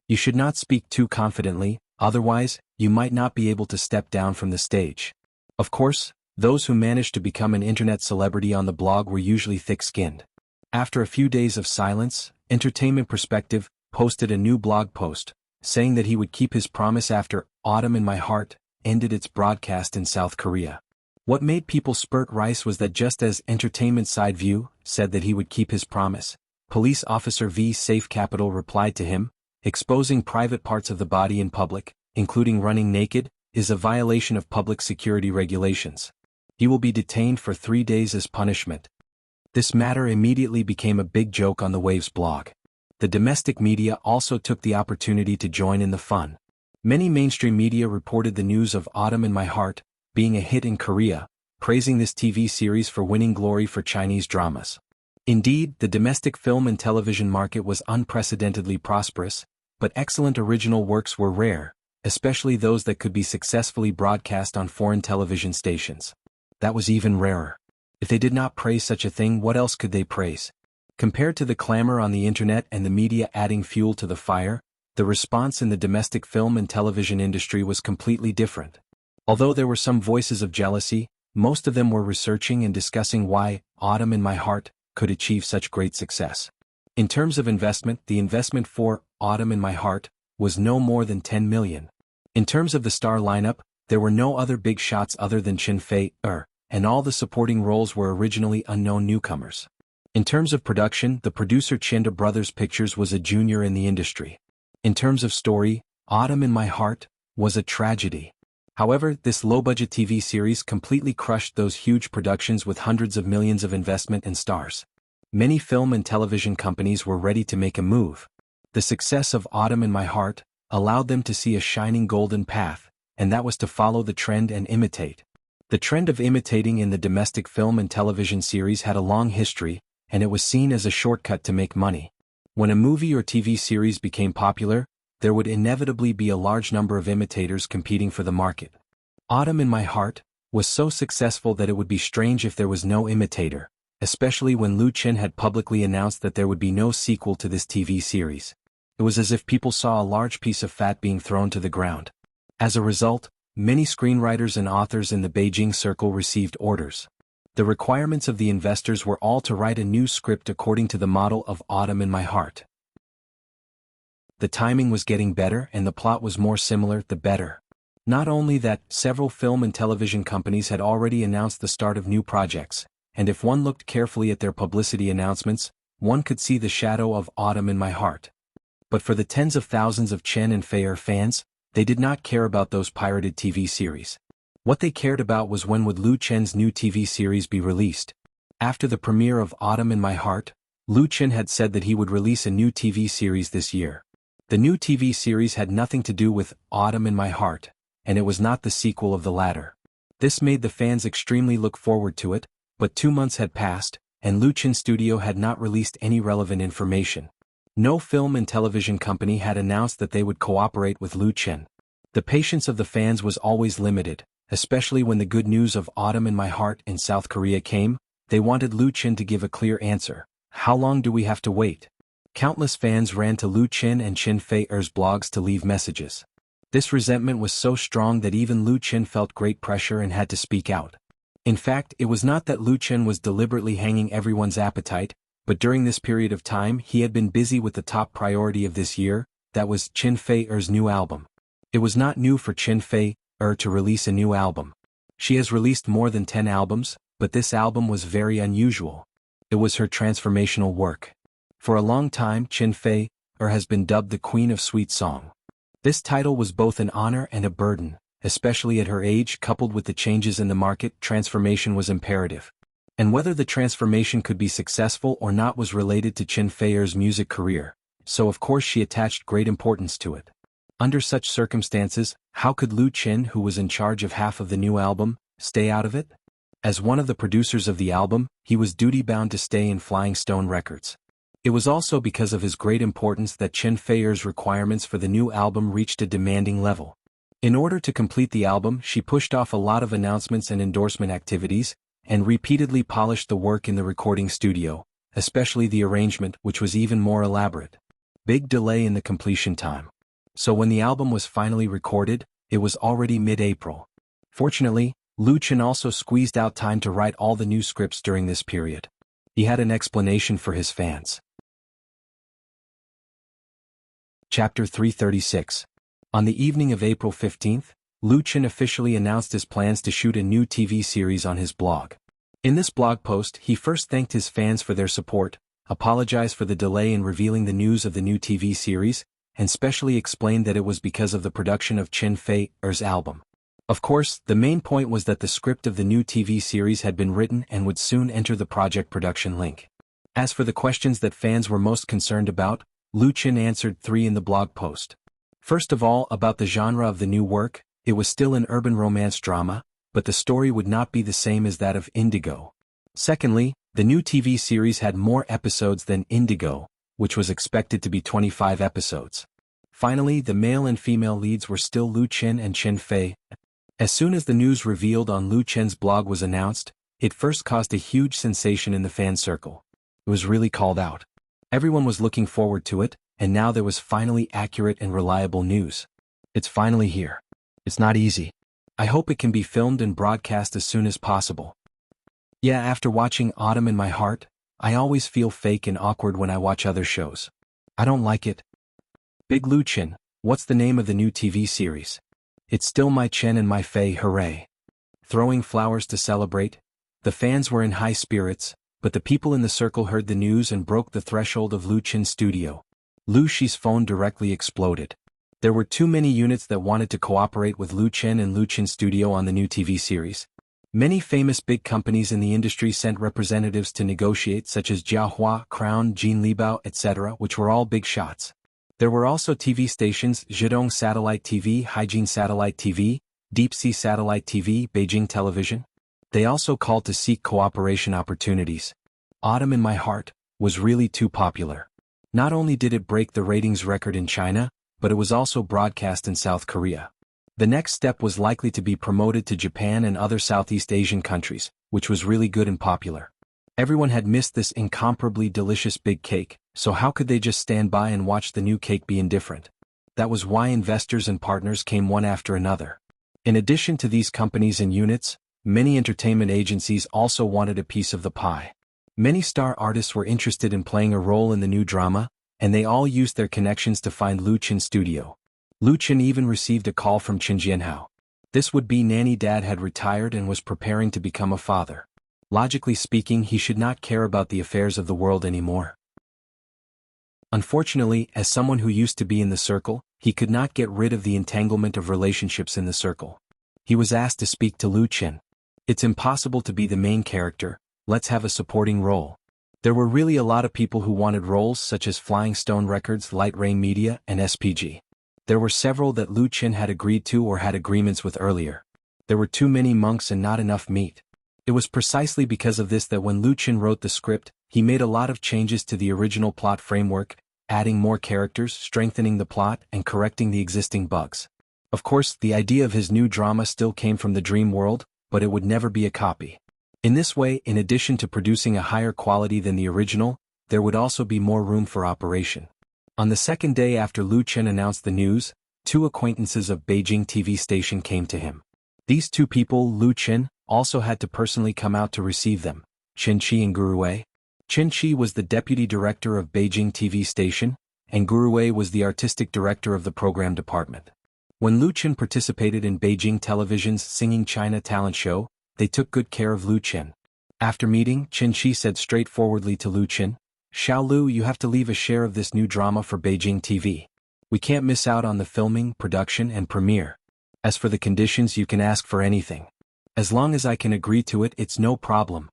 You should not speak too confidently, otherwise, you might not be able to step down from the stage. Of course, those who managed to become an internet celebrity on the blog were usually thick-skinned. After a few days of silence, Entertainment Perspective posted a new blog post, saying that he would keep his promise after Autumn in My Heart ended its broadcast in South Korea. What made people spurt rice was that just as Entertainment Side View said that he would keep his promise, police officer V. Safe Capital replied to him, exposing private parts of the body in public, including running naked, is a violation of public security regulations. He will be detained for 3 days as punishment. This matter immediately became a big joke on the Waves blog. The domestic media also took the opportunity to join in the fun. Many mainstream media reported the news of Autumn in My Heart being a hit in Korea, praising this TV series for winning glory for Chinese dramas. Indeed, the domestic film and television market was unprecedentedly prosperous, but excellent original works were rare, especially those that could be successfully broadcast on foreign television stations. That was even rarer. If they did not praise such a thing, what else could they praise? Compared to the clamor on the internet and the media adding fuel to the fire, the response in the domestic film and television industry was completely different. Although there were some voices of jealousy, most of them were researching and discussing why Autumn in My Heart could achieve such great success. In terms of investment, the investment for Autumn in My Heart was no more than 10 million. In terms of the star lineup, there were no other big shots other than Chin Fei-er, and all the supporting roles were originally unknown newcomers. In terms of production, the producer Chinda Brothers Pictures was a junior in the industry. In terms of story, Autumn in My Heart was a tragedy. However, this low-budget TV series completely crushed those huge productions with hundreds of millions of investment and stars. Many film and television companies were ready to make a move. The success of Autumn in My Heart allowed them to see a shining golden path, and that was to follow the trend and imitate. The trend of imitating in the domestic film and television series had a long history, and it was seen as a shortcut to make money. When a movie or TV series became popular, there would inevitably be a large number of imitators competing for the market. Autumn in My Heart was so successful that it would be strange if there was no imitator, especially when Lu Chen had publicly announced that there would be no sequel to this TV series. It was as if people saw a large piece of fat being thrown to the ground. As a result, many screenwriters and authors in the Beijing circle received orders. The requirements of the investors were all to write a new script according to the model of Autumn in My Heart. The timing was getting better and the plot was more similar, the better. Not only that, several film and television companies had already announced the start of new projects, and if one looked carefully at their publicity announcements, one could see the shadow of Autumn in My Heart. But for the tens of thousands of Chen and Fei-er fans, they did not care about those pirated TV series. What they cared about was when would Lu Chen's new TV series be released. After the premiere of Autumn in My Heart, Lu Chen had said that he would release a new TV series this year. The new TV series had nothing to do with Autumn in My Heart, and it was not the sequel of the latter. This made the fans extremely look forward to it, but 2 months had passed, and Lu Chen Studio had not released any relevant information. No film and television company had announced that they would cooperate with Lu Chen. The patience of the fans was always limited, especially when the good news of Autumn in My Heart in South Korea came. They wanted Lu Chen to give a clear answer. How long do we have to wait? Countless fans ran to Lu Chen and Chin Fei-er's blogs to leave messages. This resentment was so strong that even Lu Chen felt great pressure and had to speak out. In fact, it was not that Lu Chen was deliberately hanging everyone's appetite, but during this period of time he had been busy with the top priority of this year, that was Chin Fei-er's new album. It was not new for Chin Fei-er to release a new album. She has released more than 10 albums, but this album was very unusual. It was her transformational work. For a long time, Qin Fei has been dubbed the Queen of Sweet Song. This title was both an honor and a burden, especially at her age. Coupled with the changes in the market, transformation was imperative. And whether the transformation could be successful or not was related to Qin Fei's music career, so of course she attached great importance to it. Under such circumstances, how could Lu Qin, who was in charge of half of the new album, stay out of it? As one of the producers of the album, he was duty-bound to stay in Flying Stone Records. It was also because of his great importance that Qin Fei's requirements for the new album reached a demanding level. In order to complete the album, she pushed off a lot of announcements and endorsement activities, and repeatedly polished the work in the recording studio, especially the arrangement, which was even more elaborate. Big delay in the completion time. So when the album was finally recorded, it was already mid-April. Fortunately, Lu Qin also squeezed out time to write all the new scripts during this period. He had an explanation for his fans. Chapter 336. On the evening of April 15th, Lu Qin officially announced his plans to shoot a new TV series on his blog. In this blog post, he first thanked his fans for their support, apologized for the delay in revealing the news of the new TV series, and specially explained that it was because of the production of Qin Fei's album. Of course, the main point was that the script of the new TV series had been written and would soon enter the project production link. As for the questions that fans were most concerned about, Lu Qin answered 3 in the blog post. First of all, about the genre of the new work, it was still an urban romance drama, but the story would not be the same as that of Indigo. Secondly, the new TV series had more episodes than Indigo, which was expected to be 25 episodes. Finally, the male and female leads were still Lu Qin and Qin Fei. As soon as the news revealed on Lu Qin's blog was announced, it first caused a huge sensation in the fan circle. It was really called out. Everyone was looking forward to it, and now there was finally accurate and reliable news. It's finally here. It's not easy. I hope it can be filmed and broadcast as soon as possible. Yeah, after watching Autumn in My Heart, I always feel fake and awkward when I watch other shows. I don't like it. Big Lu Qin, what's the name of the new TV series? It's still My Chen and My Fei, hooray. Throwing flowers to celebrate. The fans were in high spirits, but the people in the circle heard the news and broke the threshold of Lu Qin's studio. Lu Xi's phone directly exploded. There were too many units that wanted to cooperate with Lu Qin and Lu Qin's studio on the new TV series. Many famous big companies in the industry sent representatives to negotiate, such as Jiahua, Crown, Jin Libao, etc., which were all big shots. There were also TV stations, Zhidong Satellite TV, Haijin Satellite TV, Deep Sea Satellite TV, Beijing Television. They also called to seek cooperation opportunities. Autumn in My Heart was really too popular. Not only did it break the ratings record in China, but it was also broadcast in South Korea. The next step was likely to be promoted to Japan and other Southeast Asian countries, which was really good and popular. Everyone had missed this incomparably delicious big cake, so how could they just stand by and watch the new cake be indifferent? That was why investors and partners came one after another. In addition to these companies and units, many entertainment agencies also wanted a piece of the pie. Many star artists were interested in playing a role in the new drama, and they all used their connections to find Lu Qin's studio. Lu Qin even received a call from Qin Jianhao. This would-be nanny dad had retired and was preparing to become a father. Logically speaking, he should not care about the affairs of the world anymore. Unfortunately, as someone who used to be in the circle, he could not get rid of the entanglement of relationships in the circle. He was asked to speak to Lu Qin. It's impossible to be the main character, let's have a supporting role. There were really a lot of people who wanted roles such as Flying Stone Records, Light Rain Media, and SPG. There were several that Lu Qin had agreed to or had agreements with earlier. There were too many monks and not enough meat. It was precisely because of this that when Lu Qin wrote the script, he made a lot of changes to the original plot framework, adding more characters, strengthening the plot, and correcting the existing bugs. Of course, the idea of his new drama still came from the dream world, but it would never be a copy. In this way, in addition to producing a higher quality than the original, there would also be more room for operation. On the second day after Lu Qin announced the news, 2 acquaintances of Beijing TV station came to him. These 2 people, Lu Qin, also had to personally come out to receive them, Qin Qi and Guru Wei. Qin Qi was the deputy director of Beijing TV station, and Guru Wei was the artistic director of the program department. When Lu Chen participated in Beijing Television's Singing China talent show, they took good care of Lu Chen. After meeting, Chen Shi said straightforwardly to Lu Chen, "Xiao Lu, you have to leave a share of this new drama for Beijing TV. We can't miss out on the filming, production and premiere. As for the conditions, you can ask for anything. As long as I can agree to it, it's no problem."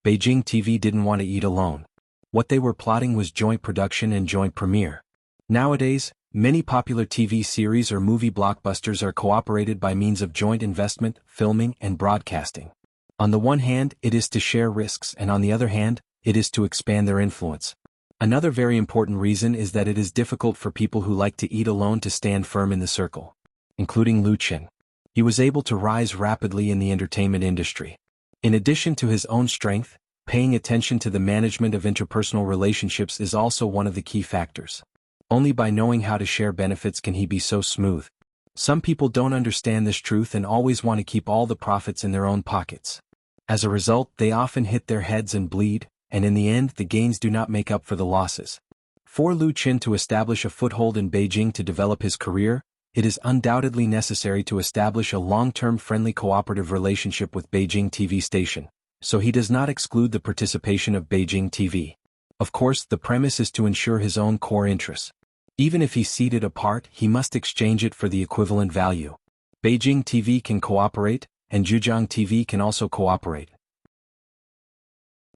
Beijing TV didn't want to eat alone. What they were plotting was joint production and joint premiere. Nowadays, many popular TV series or movie blockbusters are cooperated by means of joint investment, filming and broadcasting. On the one hand, it is to share risks, and on the other hand, it is to expand their influence. Another very important reason is that it is difficult for people who like to eat alone to stand firm in the circle, including Lu Chen. He was able to rise rapidly in the entertainment industry. In addition to his own strength, paying attention to the management of interpersonal relationships is also one of the key factors. Only by knowing how to share benefits can he be so smooth. Some people don't understand this truth and always want to keep all the profits in their own pockets. As a result, they often hit their heads and bleed, and in the end the gains do not make up for the losses. For Lu Chen to establish a foothold in Beijing to develop his career, it is undoubtedly necessary to establish a long-term friendly cooperative relationship with Beijing TV station, so he does not exclude the participation of Beijing TV. Of course, the premise is to ensure his own core interests. Even if he's seated apart, he must exchange it for the equivalent value. Beijing TV can cooperate, and Zhejiang TV can also cooperate.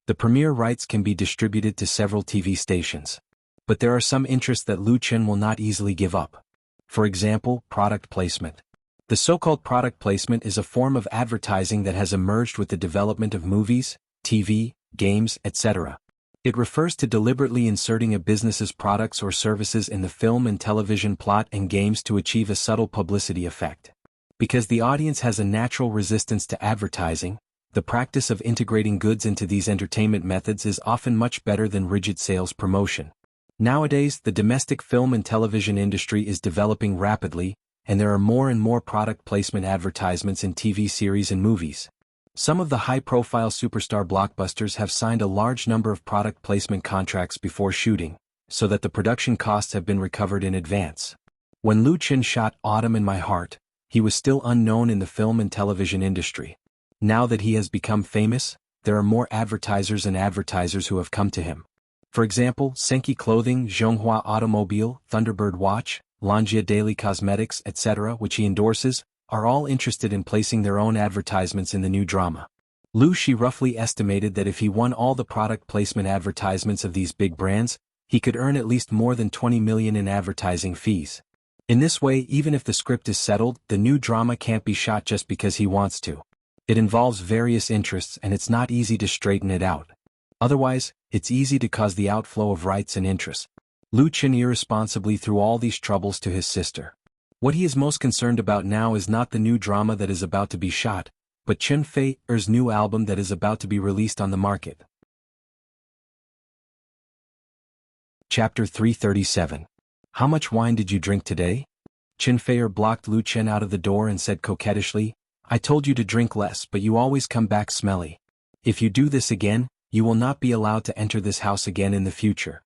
The premiere rights can be distributed to several TV stations. But there are some interests that Lu Chen will not easily give up. For example, product placement. The so-called product placement is a form of advertising that has emerged with the development of movies, TV, games, etc. It refers to deliberately inserting a business's products or services in the film and television plot and games to achieve a subtle publicity effect. Because the audience has a natural resistance to advertising, the practice of integrating goods into these entertainment methods is often much better than rigid sales promotion. Nowadays, the domestic film and television industry is developing rapidly, and there are more and more product placement advertisements in TV series and movies. Some of the high-profile superstar blockbusters have signed a large number of product placement contracts before shooting, so that the production costs have been recovered in advance. When Lu Chen shot Autumn in My Heart, he was still unknown in the film and television industry. Now that he has become famous, there are more advertisers who have come to him. For example, Senki Clothing, Zhonghua Automobile, Thunderbird Watch, Lanjia Daily Cosmetics, etc., which he endorses, are all interested in placing their own advertisements in the new drama. Lu Shi roughly estimated that if he won all the product placement advertisements of these big brands, he could earn at least more than 20 million in advertising fees. In this way, even if the script is settled, the new drama can't be shot just because he wants to. It involves various interests and it's not easy to straighten it out. Otherwise, it's easy to cause the outflow of rights and interests. Lu Chen irresponsibly threw all these troubles to his sister. What he is most concerned about now is not the new drama that is about to be shot, but Chen Fei's new album that is about to be released on the market. Chapter 337. How much wine did you drink today? Chen Fei blocked Lu Chen out of the door and said coquettishly, "I told you to drink less, but you always come back smelly. If you do this again, you will not be allowed to enter this house again in the future."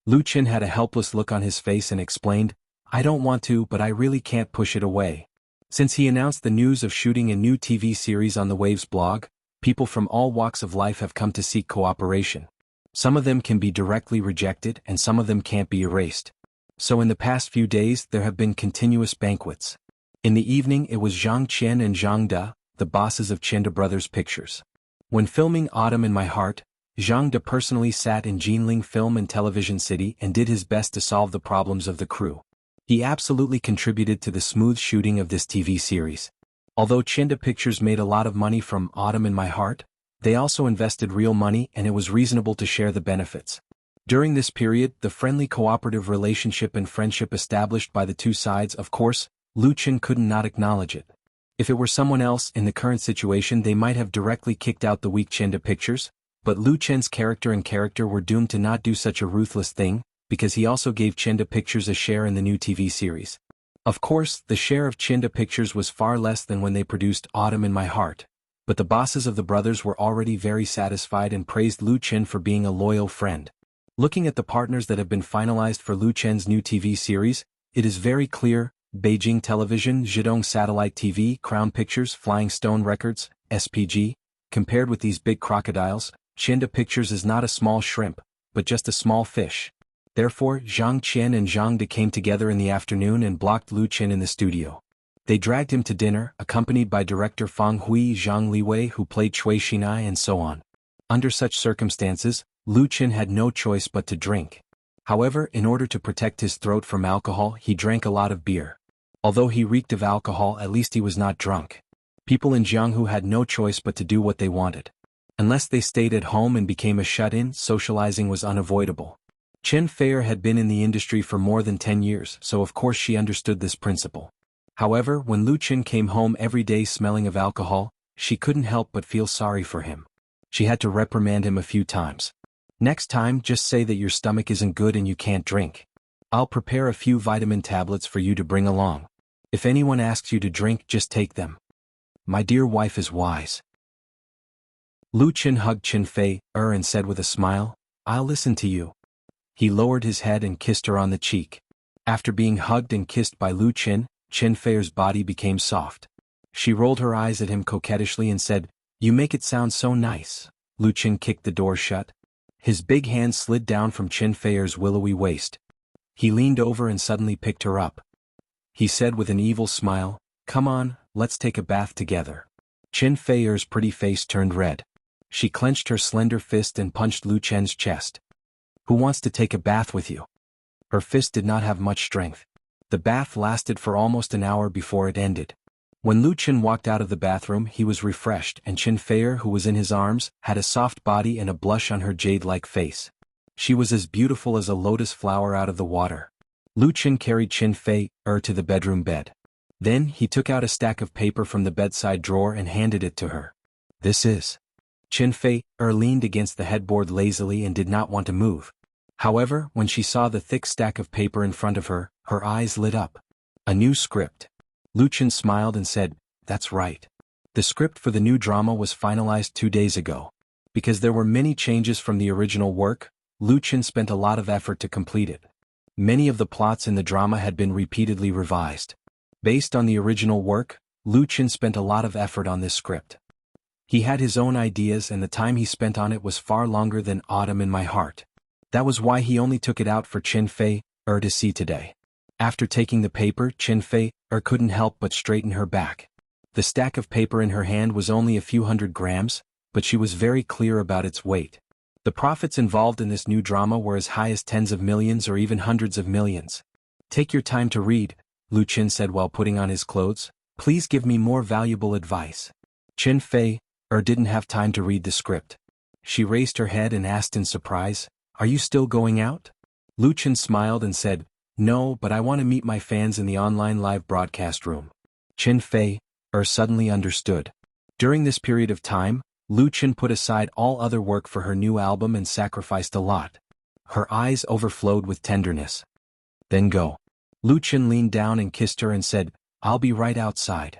Lu Chen had a helpless look on his face and explained, "I don't want to, but I really can't push it away." Since he announced the news of shooting a new TV series on the Waves blog, people from all walks of life have come to seek cooperation. Some of them can be directly rejected and some of them can't be erased. So in the past few days there have been continuous banquets. In the evening it was Zhang Qian and Zhang De, the bosses of Chenda Brothers Pictures. When filming Autumn in My Heart, Zhang De personally sat in Jinling Film and Television City and did his best to solve the problems of the crew. He absolutely contributed to the smooth shooting of this TV series. Although Chenda Pictures made a lot of money from Autumn in My Heart, they also invested real money and it was reasonable to share the benefits. During this period, the friendly cooperative relationship and friendship established by the two sides, of course, Lu Chen couldn't not acknowledge it. If it were someone else in the current situation, they might have directly kicked out the weak Chenda Pictures, but Lu Chen's character were doomed to not do such a ruthless thing, because he also gave Chenda Pictures a share in the new TV series. Of course, the share of Chenda Pictures was far less than when they produced Autumn in My Heart, but the bosses of the brothers were already very satisfied and praised Lu Chen for being a loyal friend. Looking at the partners that have been finalized for Lu Chen's new TV series, it is very clear, Beijing Television, Zhidong Satellite TV, Crown Pictures, Flying Stone Records, SPG. Compared with these big crocodiles, Chinda Pictures is not a small shrimp, but just a small fish. Therefore, Zhang Qian and Zhang De came together in the afternoon and blocked Lu Qin in the studio. They dragged him to dinner, accompanied by director Fang Hui, Zhang Liwei who played Cui Xinai and so on. Under such circumstances, Lu Qin had no choice but to drink. However, in order to protect his throat from alcohol, he drank a lot of beer. Although he reeked of alcohol, at least he was not drunk. People in Jianghu had no choice but to do what they wanted. Unless they stayed at home and became a shut-in, socializing was unavoidable. Chen Feier had been in the industry for more than 10 years, so of course she understood this principle. However, when Lu Qin came home every day smelling of alcohol, she couldn't help but feel sorry for him. She had to reprimand him a few times. Next time, just say that your stomach isn't good and you can't drink. I'll prepare a few vitamin tablets for you to bring along. If anyone asks you to drink, just take them. My dear wife is wise. Lu Qin hugged Chen Feier and said with a smile, I'll listen to you. He lowered his head and kissed her on the cheek. After being hugged and kissed by Lu Qin, Chen Feier's body became soft. She rolled her eyes at him coquettishly and said, You make it sound so nice. Lu Qin kicked the door shut. His big hand slid down from Chen Feier's willowy waist. He leaned over and suddenly picked her up. He said with an evil smile, Come on, let's take a bath together. Chen Feier's pretty face turned red. She clenched her slender fist and punched Lu Qin's chest. Who wants to take a bath with you? Her fist did not have much strength. The bath lasted for almost an hour before it ended. When Lu Qin walked out of the bathroom, he was refreshed, and Chen Feier, who was in his arms, had a soft body and a blush on her jade-like face. She was as beautiful as a lotus flower out of the water. Lu Qin carried Chen Feier to the bedroom bed. Then, he took out a stack of paper from the bedside drawer and handed it to her. This is. Chen Feier leaned against the headboard lazily and did not want to move. However, when she saw the thick stack of paper in front of her, her eyes lit up. A new script. Lu Qin smiled and said, That's right. The script for the new drama was finalized 2 days ago. Because there were many changes from the original work, Lu Qin spent a lot of effort to complete it. Many of the plots in the drama had been repeatedly revised. Based on the original work, Lu Qin spent a lot of effort on this script. He had his own ideas and the time he spent on it was far longer than Autumn in My Heart. That was why he only took it out for Chen Feier to see today. After taking the paper, Chen Feier couldn't help but straighten her back. The stack of paper in her hand was only a few hundred grams, but she was very clear about its weight. The profits involved in this new drama were as high as tens of millions or even hundreds of millions. Take your time to read, Lu Qin said while putting on his clothes. Please give me more valuable advice. Chen Feier didn't have time to read the script. She raised her head and asked in surprise, Are you still going out? Lu Qin smiled and said, No, but I want to meet my fans in the online live broadcast room. Chen Feier suddenly understood. During this period of time, Lu Qin put aside all other work for her new album and sacrificed a lot. Her eyes overflowed with tenderness. Then go. Lu Qin leaned down and kissed her and said, I'll be right outside.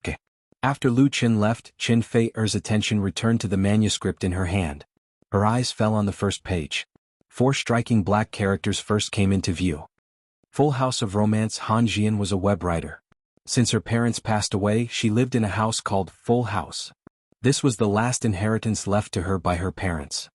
Okay. After Lu Qin left, Chen Feier's attention returned to the manuscript in her hand. Her eyes fell on the first page. 4 striking black characters first came into view. Full House of Romance. Han Jian was a web writer. Since her parents passed away, she lived in a house called Full House. This was the last inheritance left to her by her parents.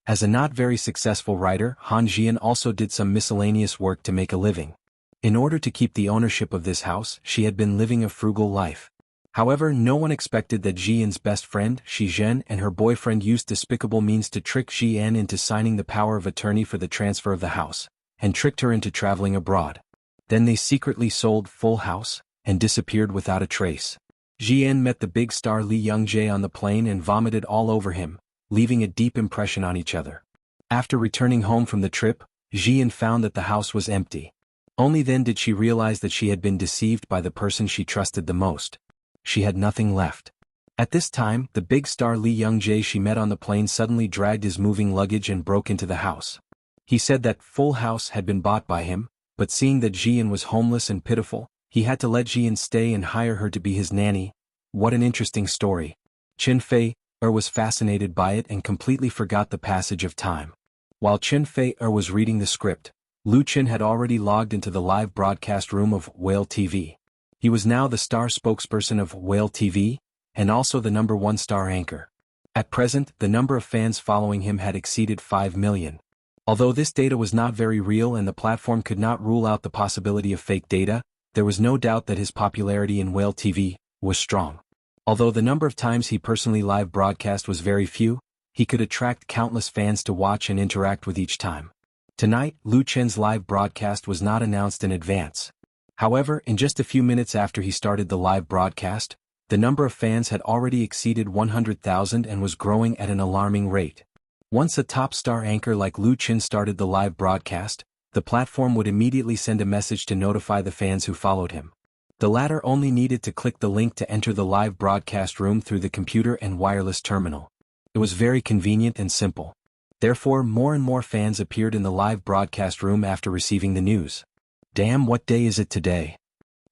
As a not very successful writer, Han Jian also did some miscellaneous work to make a living. In order to keep the ownership of this house, she had been living a frugal life. However, no one expected that Jian's best friend, Shi Zhen, and her boyfriend used despicable means to trick Jian into signing the power of attorney for the transfer of the house, and tricked her into traveling abroad. Then they secretly sold Full House, and disappeared without a trace. Jian met the big star Li Youngjae on the plane and vomited all over him, leaving a deep impression on each other. After returning home from the trip, Jian found that the house was empty. Only then did she realize that she had been deceived by the person she trusted the most. She had nothing left. At this time, the big star Li Youngjae she met on the plane suddenly dragged his moving luggage and broke into the house. He said that Full House had been bought by him, but seeing that Jian was homeless and pitiful, he had to let Jian stay and hire her to be his nanny. What an interesting story. Chen Feier was fascinated by it and completely forgot the passage of time. While Chen Feier was reading the script, Lu Chen had already logged into the live broadcast room of Whale TV. He was now the star spokesperson of Whale TV, and also the #1 star anchor. At present, the number of fans following him had exceeded 5 million. Although this data was not very real and the platform could not rule out the possibility of fake data, there was no doubt that his popularity in Whale TV was strong. Although the number of times he personally live broadcast was very few, he could attract countless fans to watch and interact with each time. Tonight, Lu Chen's live broadcast was not announced in advance. However, in just a few minutes after he started the live broadcast, the number of fans had already exceeded 100,000 and was growing at an alarming rate. Once a top star anchor like Lu Chen started the live broadcast, the platform would immediately send a message to notify the fans who followed him. The latter only needed to click the link to enter the live broadcast room through the computer and wireless terminal. It was very convenient and simple. Therefore, more and more fans appeared in the live broadcast room after receiving the news. Damn, what day is it today?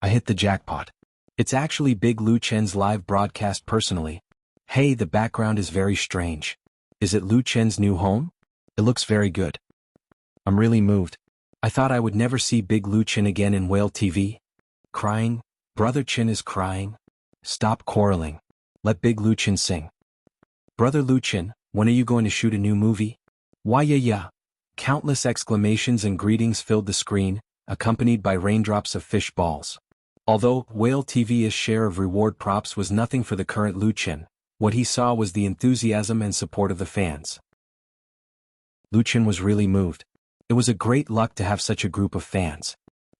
I hit the jackpot. It's actually Big Lu Chen's live broadcast personally. Hey, the background is very strange. Is it Lu Chen's new home? It looks very good. I'm really moved. I thought I would never see Big Lu Chen again in Whale TV. Crying? Brother Chen is crying? Stop quarreling. Let Big Lu Chen sing. Brother Lu Chen, when are you going to shoot a new movie? Why yeah. Countless exclamations and greetings filled the screen, accompanied by raindrops of fish balls. Although Whale TV's share of reward props was nothing for the current Lu Chen, what he saw was the enthusiasm and support of the fans. Lu Chen was really moved. It was a great luck to have such a group of fans.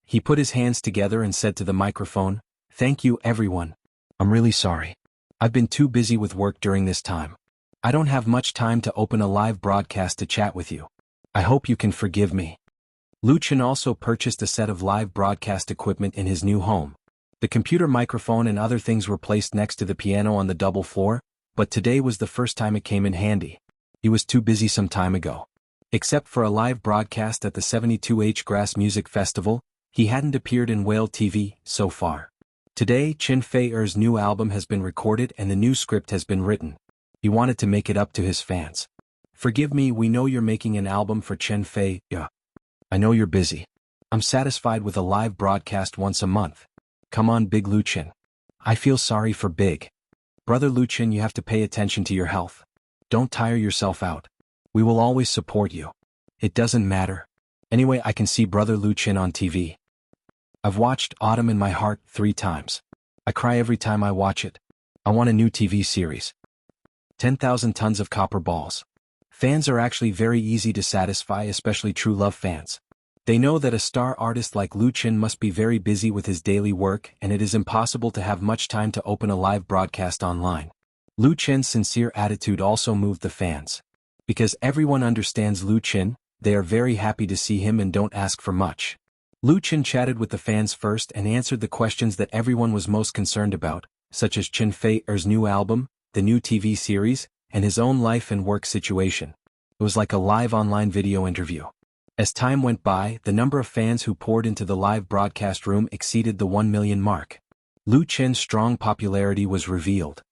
He put his hands together and said to the microphone, "Thank you everyone. I'm really sorry. I've been too busy with work during this time. I don't have much time to open a live broadcast to chat with you. I hope you can forgive me." Lu Chen also purchased a set of live broadcast equipment in his new home. The computer, microphone and other things were placed next to the piano on the double floor, but today was the first time it came in handy. He was too busy some time ago. Except for a live broadcast at the 72H Grass Music Festival, he hadn't appeared in Whale TV so far. Today, Chen Fei-er's new album has been recorded and the new script has been written. He wanted to make it up to his fans. "Forgive me, we know you're making an album for Chen Fei. I know you're busy. I'm satisfied with a live broadcast once a month. Come on, Big Lu Chen. I feel sorry for Big. Brother Lu Chen, you have to pay attention to your health. Don't tire yourself out. We will always support you. It doesn't matter. Anyway, I can see Brother Lu Chen on TV. I've watched Autumn in My Heart 3 times. I cry every time I watch it. I want a new TV series. 10,000 tons of copper balls." Fans are actually very easy to satisfy, especially true love fans. They know that a star artist like Lu Chen must be very busy with his daily work and it is impossible to have much time to open a live broadcast online. Lu Chen's sincere attitude also moved the fans. Because everyone understands Lu Chen, they are very happy to see him and don't ask for much. Lu Chen chatted with the fans first and answered the questions that everyone was most concerned about, such as Chen Fei-er's new album, the new TV series, and his own life and work situation. It was like a live online video interview. As time went by, the number of fans who poured into the live broadcast room exceeded the 1 million mark. Lu Chen's strong popularity was revealed.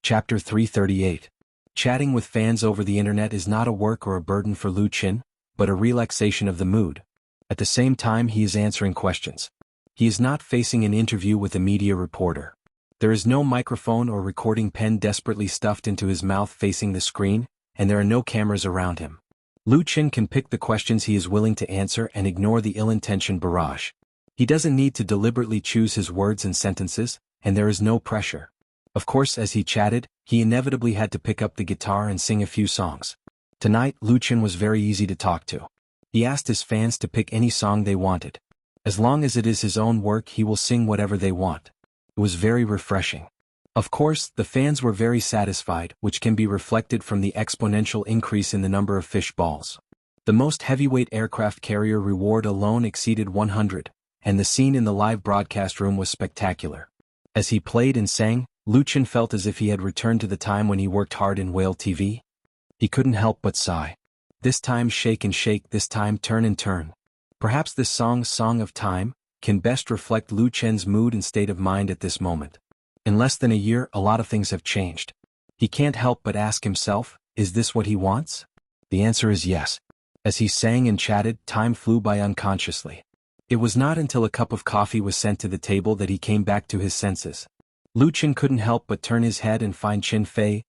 Chapter 338. Chatting with fans over the internet is not a work or a burden for Lu Chen, but a relaxation of the mood. At the same time, he is answering questions. He is not facing an interview with a media reporter. There is no microphone or recording pen desperately stuffed into his mouth facing the screen, and there are no cameras around him. Lu Chen can pick the questions he is willing to answer and ignore the ill-intentioned barrage. He doesn't need to deliberately choose his words and sentences, and there is no pressure. Of course, as he chatted, he inevitably had to pick up the guitar and sing a few songs. Tonight, Lu Chen was very easy to talk to. He asked his fans to pick any song they wanted. As long as it is his own work, he will sing whatever they want. It was very refreshing. Of course, the fans were very satisfied, which can be reflected from the exponential increase in the number of fish balls. The most heavyweight aircraft carrier reward alone exceeded 100, and the scene in the live broadcast room was spectacular. As he played and sang, Lu Chen felt as if he had returned to the time when he worked hard in Whale TV. He couldn't help but sigh. This time shake and shake, this time turn and turn. Perhaps this song, Song of Time, can best reflect Lu Chen's mood and state of mind at this moment. In less than a year, a lot of things have changed. He can't help but ask himself, is this what he wants? The answer is yes. As he sang and chatted, time flew by unconsciously. It was not until a cup of coffee was sent to the table that he came back to his senses. Lu Chen couldn't help but turn his head and find Chen Fei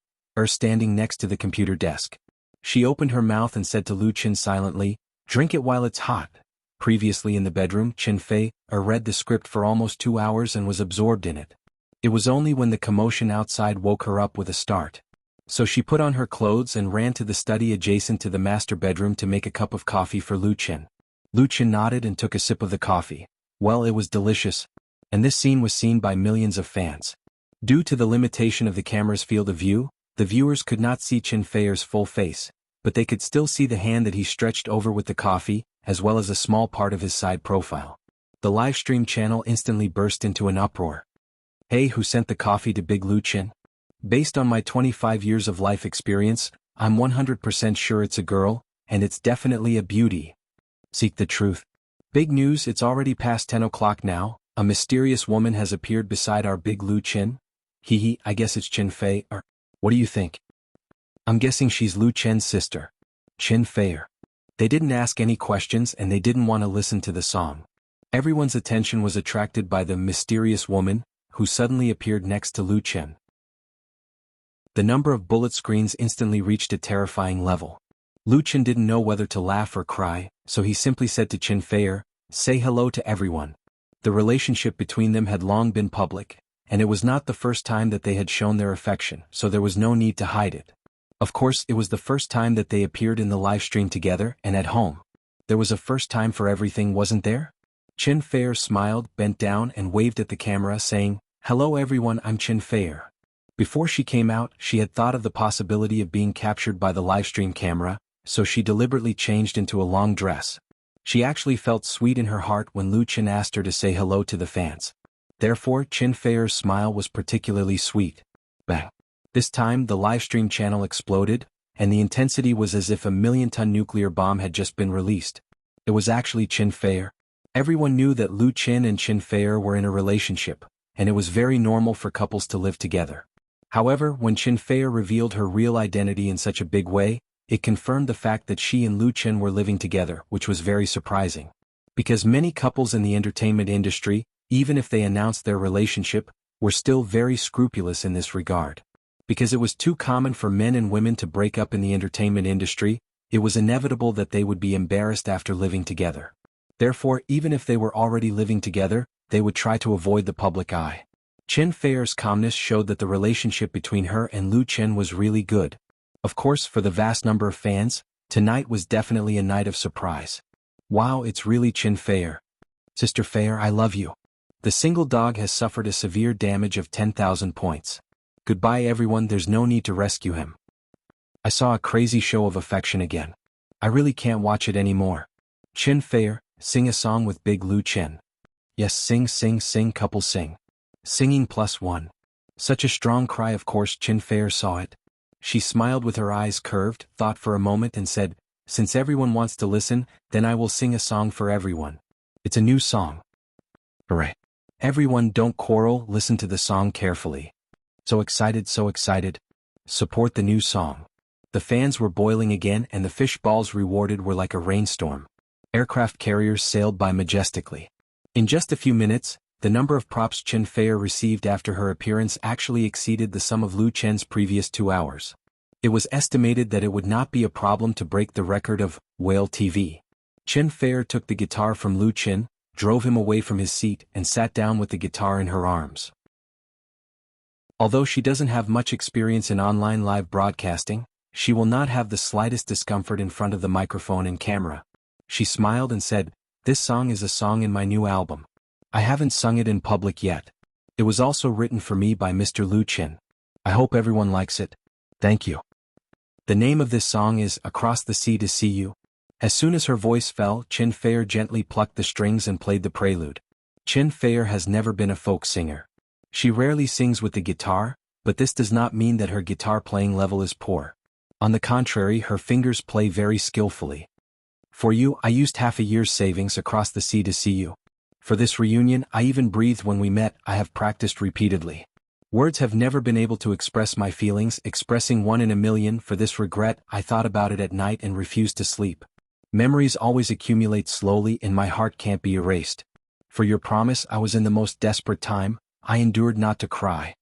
standing next to the computer desk. She opened her mouth and said to Lu Chen silently, "Drink it while it's hot." Previously in the bedroom, Chen Fei read the script for almost 2 hours and was absorbed in it. It was only when the commotion outside woke her up with a start. So she put on her clothes and ran to the study adjacent to the master bedroom to make a cup of coffee for Lu Chen. Lu Chen nodded and took a sip of the coffee. Well, it was delicious. And this scene was seen by millions of fans. Due to the limitation of the camera's field of view, the viewers could not see Chen Fei's full face, but they could still see the hand that he stretched over with the coffee, as well as a small part of his side profile. The livestream channel instantly burst into an uproar. "Hey, who sent the coffee to Big Lu Chen? Based on my 25 years of life experience, I'm 100% sure it's a girl, and it's definitely a beauty. Seek the truth. Big news, it's already past 10 o'clock now. A mysterious woman has appeared beside our Big Lu Chen. I guess it's Chen Fei, or what do you think? I'm guessing she's Lu Chen's sister. Chen Fei." They didn't ask any questions and they didn't want to listen to the song. Everyone's attention was attracted by the mysterious woman, who suddenly appeared next to Lu Chen. The number of bullet screens instantly reached a terrifying level. Lu Chen didn't know whether to laugh or cry, so he simply said to Chen Fei, "Say hello to everyone." The relationship between them had long been public, and it was not the first time that they had shown their affection, so there was no need to hide it. Of course, it was the first time that they appeared in the live stream together and at home. There was a first time for everything, wasn't there? Chen Fei smiled, bent down and waved at the camera saying, "Hello everyone, I'm Chen Fei." Before she came out, she had thought of the possibility of being captured by the livestream camera, so she deliberately changed into a long dress. She actually felt sweet in her heart when Lu Chen asked her to say hello to the fans. Therefore, Chen Fei's smile was particularly sweet. Bang! This time, the livestream channel exploded, and the intensity was as if a million-ton nuclear bomb had just been released. It was actually Chen Fei. Everyone knew that Lu Chen and Chen Fei were in a relationship, and it was very normal for couples to live together. However, when Chen Fei revealed her real identity in such a big way, it confirmed the fact that she and Lu Chen were living together, which was very surprising. Because many couples in the entertainment industry, even if they announced their relationship, were still very scrupulous in this regard. Because it was too common for men and women to break up in the entertainment industry, it was inevitable that they would be embarrassed after living together. Therefore, even if they were already living together, they would try to avoid the public eye. Chen Fei's calmness showed that the relationship between her and Lu Chen was really good. Of course, for the vast number of fans, tonight was definitely a night of surprise. Wow, it's really Chen Fei. Sister Fei, I love you. The single dog has suffered a severe damage of 10,000 points. Goodbye everyone, there's no need to rescue him. I saw a crazy show of affection again. I really can't watch it anymore. Chen Fei, sing a song with Big Lu Chen. Yes, sing, sing, sing, couple sing. Singing +1. Such a strong cry, of course Chen Fei saw it. She smiled with her eyes curved, thought for a moment and said, "Since everyone wants to listen, then I will sing a song for everyone. It's a new song." Hooray. Everyone don't quarrel, listen to the song carefully. So excited, so excited. Support the new song. The fans were boiling again and the fish balls rewarded were like a rainstorm. Aircraft carriers sailed by majestically. In just a few minutes, the number of props Chen Fei received after her appearance actually exceeded the sum of Lu Chen's previous 2 hours. It was estimated that it would not be a problem to break the record of Whale TV. Chen Fei took the guitar from Lu Chen, drove him away from his seat and sat down with the guitar in her arms. Although she doesn't have much experience in online live broadcasting, she will not have the slightest discomfort in front of the microphone and camera. She smiled and said, "This song is a song in my new album. I haven't sung it in public yet. It was also written for me by Mr. Lu Chen. I hope everyone likes it. Thank you." The name of this song is Across the Sea to See You. As soon as her voice fell, Chen Fei gently plucked the strings and played the prelude. Chen Fei has never been a folk singer. She rarely sings with the guitar, but this does not mean that her guitar playing level is poor. On the contrary, her fingers play very skillfully. For you, I used half a year's savings across the sea to see you. For this reunion, I even breathed when we met, I have practiced repeatedly. Words have never been able to express my feelings, expressing one in a million. For this regret, I thought about it at night and refused to sleep. Memories always accumulate slowly and my heart can't be erased. For your promise I was in the most desperate time, I endured not to cry.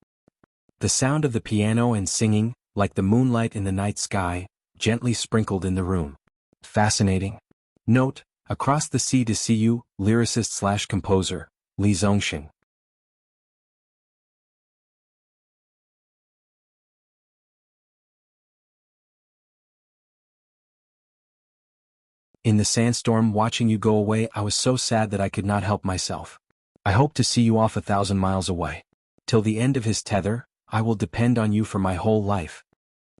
The sound of the piano and singing, like the moonlight in the night sky, gently sprinkled in the room. Fascinating. Note, Across the Sea to See You, lyricist/composer, Li Zongxing. In the sandstorm watching you go away, I was so sad that I could not help myself. I hope to see you off 1,000 miles away. Till the end of his tether, I will depend on you for my whole life.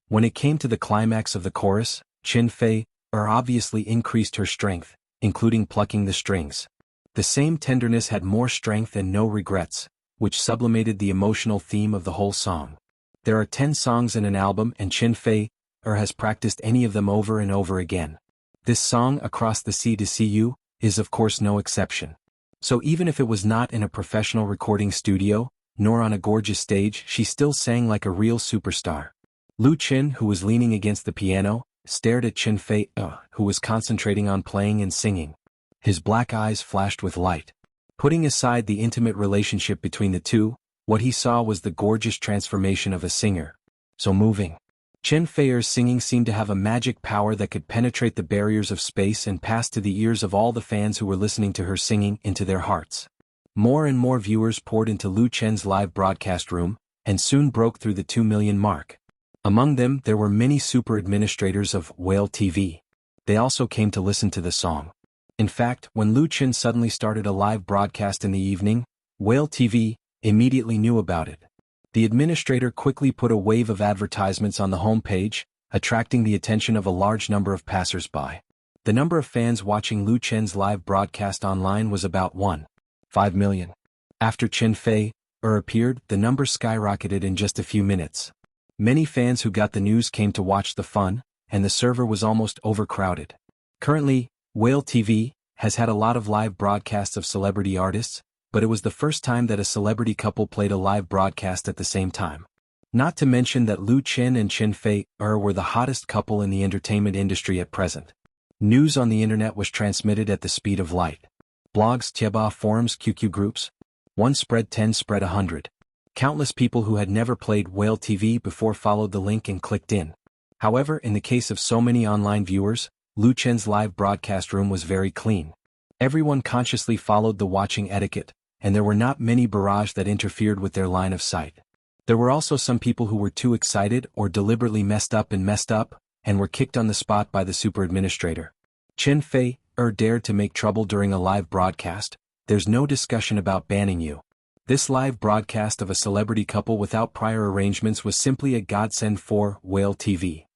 When it came to the climax of the chorus, Qin Fei obviously increased her strength, including plucking the strings. The same tenderness had more strength and no regrets, which sublimated the emotional theme of the whole song. There are 10 songs in an album and Qin Fei has practiced any of them over and over again. This song, Across the Sea to See You, is of course no exception. So even if it was not in a professional recording studio, nor on a gorgeous stage, she still sang like a real superstar. Lu Qin, who was leaning against the piano, stared at Qin Fei, who was concentrating on playing and singing. His black eyes flashed with light. Putting aside the intimate relationship between the two, what he saw was the gorgeous transformation of a singer. So moving. Qin Fei's singing seemed to have a magic power that could penetrate the barriers of space and pass to the ears of all the fans who were listening to her singing into their hearts. More and more viewers poured into Lu Chen's live broadcast room, and soon broke through the 2 million mark. Among them there were many super administrators of Whale TV. They also came to listen to the song. In fact, when Lu Chen suddenly started a live broadcast in the evening, Whale TV immediately knew about it. The administrator quickly put a wave of advertisements on the homepage, attracting the attention of a large number of passers-by. The number of fans watching Lu Chen's live broadcast online was about 1.5 million. After Qin Fei appeared, the number skyrocketed in just a few minutes. Many fans who got the news came to watch the fun, and the server was almost overcrowded. Currently, Whale TV has had a lot of live broadcasts of celebrity artists, but it was the first time that a celebrity couple played a live broadcast at the same time. Not to mention that Lu Qin and Qin Fei were the hottest couple in the entertainment industry at present. News on the internet was transmitted at the speed of light. Blogs, Tieba forums, QQ groups. 1 spread 10 spread 100. Countless people who had never played Whale TV before followed the link and clicked in. However, in the case of so many online viewers, Lu Chen's live broadcast room was very clean. Everyone consciously followed the watching etiquette, and there were not many barrage that interfered with their line of sight. There were also some people who were too excited or deliberately messed up, and were kicked on the spot by the super administrator. Qin Fei dared to make trouble during a live broadcast. There's no discussion about banning you. This live broadcast of a celebrity couple without prior arrangements was simply a godsend for Whale TV.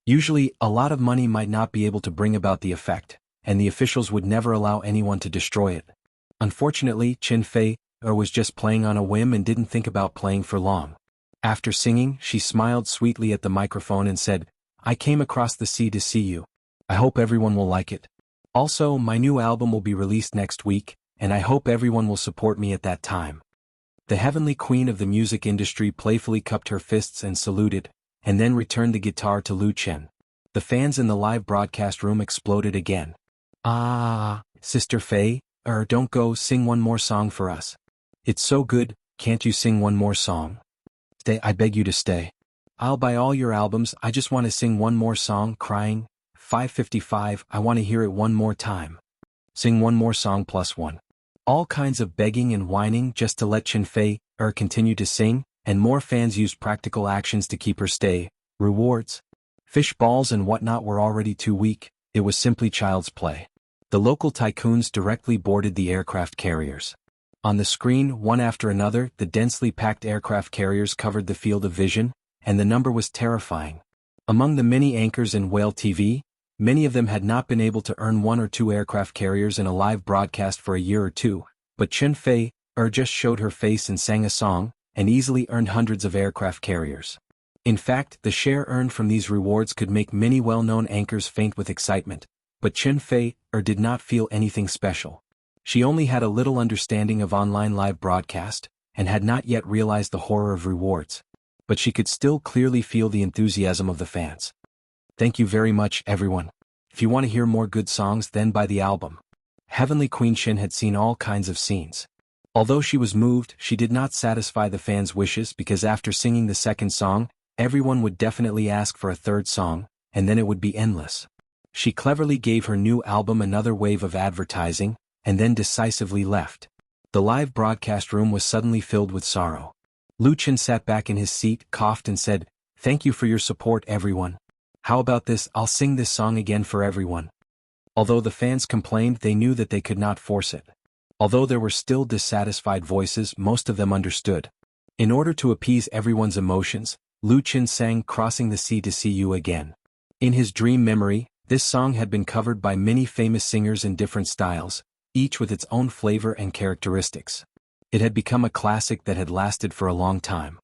Usually, a lot of money might not be able to bring about the effect, and the officials would never allow anyone to destroy it. Unfortunately, Qin Fei was just playing on a whim and didn't think about playing for long. After singing, she smiled sweetly at the microphone and said, "I came across the sea to see you. I hope everyone will like it. Also, my new album will be released next week, and I hope everyone will support me at that time." The heavenly queen of the music industry playfully cupped her fists and saluted, and then returned the guitar to Lu Chen. The fans in the live broadcast room exploded again. "Ah, Sister Fei, don't go, sing one more song for us. It's so good, can't you sing one more song? Stay, I beg you to stay. I'll buy all your albums, I just want to sing one more song." Crying. 555, "I want to hear it one more time. Sing one more song +1. All kinds of begging and whining just to let Qin Fei continue to sing, and more fans used practical actions to keep her stay. Rewards, fish balls and whatnot were already too weak, it was simply child's play. The local tycoons directly boarded the aircraft carriers. On the screen, one after another, the densely packed aircraft carriers covered the field of vision, and the number was terrifying. Among the many anchors in Whale TV, many of them had not been able to earn 1 or 2 aircraft carriers in a live broadcast for a year or two, but Qin Fei just showed her face and sang a song, and easily earned hundreds of aircraft carriers. In fact, the share earned from these rewards could make many well-known anchors faint with excitement, but Qin Fei did not feel anything special. She only had a little understanding of online live broadcast, and had not yet realized the horror of rewards. But she could still clearly feel the enthusiasm of the fans. Thank you very much, everyone. If you want to hear more good songs, then buy the album. Heavenly Queen Xin had seen all kinds of scenes. Although she was moved, she did not satisfy the fans' wishes because after singing the second song, everyone would definitely ask for a third song, and then it would be endless. She cleverly gave her new album another wave of advertising, and then decisively left. The live broadcast room was suddenly filled with sorrow. Lu Chen sat back in his seat, coughed and said, "Thank you for your support, everyone. How about this? I'll sing this song again for everyone." Although the fans complained, they knew that they could not force it. Although there were still dissatisfied voices, most of them understood. In order to appease everyone's emotions, Lu Chen sang "Crossing the Sea to See You Again." In his dream memory, this song had been covered by many famous singers in different styles, each with its own flavor and characteristics. It had become a classic that had lasted for a long time.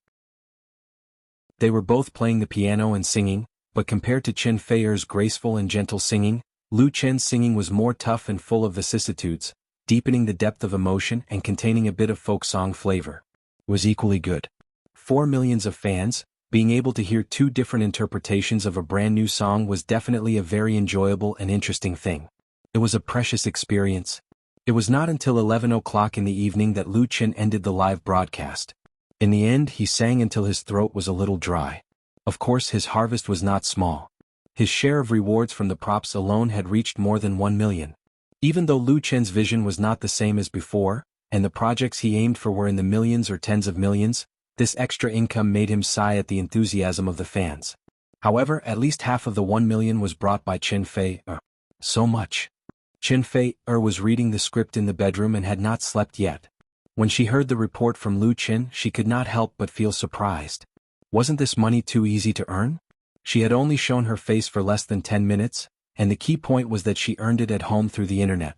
They were both playing the piano and singing, but compared to Chen Feier's graceful and gentle singing, Lu Chen's singing was more tough and full of vicissitudes, deepening the depth of emotion and containing a bit of folk song flavor. It was equally good. 4 million of fans, being able to hear two different interpretations of a brand new song was definitely a very enjoyable and interesting thing. It was a precious experience. It was not until 11 o'clock in the evening that Lu Chen ended the live broadcast. In the end, he sang until his throat was a little dry. Of course, his harvest was not small. His share of rewards from the props alone had reached more than 1 million. Even though Lu Chen's vision was not the same as before, and the projects he aimed for were in the millions or tens of millions, this extra income made him sigh at the enthusiasm of the fans. However, at least half of the 1 million was brought by Chen Feier. So much. Chen Feier was reading the script in the bedroom and had not slept yet. When she heard the report from Lu Chen, she could not help but feel surprised. Wasn't this money too easy to earn? She had only shown her face for less than 10 minutes, and the key point was that she earned it at home through the internet.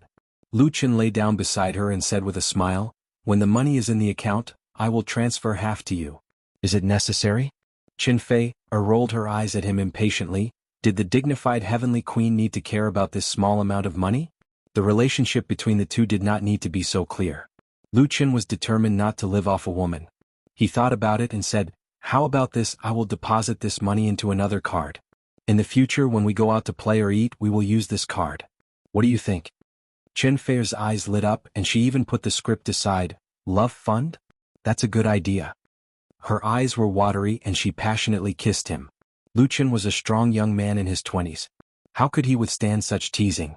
Lu Chen lay down beside her and said with a smile, "When the money is in the account, I will transfer half to you. Is it necessary?" Chen Feier rolled her eyes at him impatiently. Did the dignified heavenly queen need to care about this small amount of money? The relationship between the two did not need to be so clear. Lu Chen was determined not to live off a woman. He thought about it and said, "How about this? I will deposit this money into another card. In the future when we go out to play or eat, we will use this card. What do you think?" Chen Feier's eyes lit up and she even put the script aside. "Love fund? That's a good idea." Her eyes were watery and she passionately kissed him. Lu Chen was a strong young man in his 20s. How could he withstand such teasing?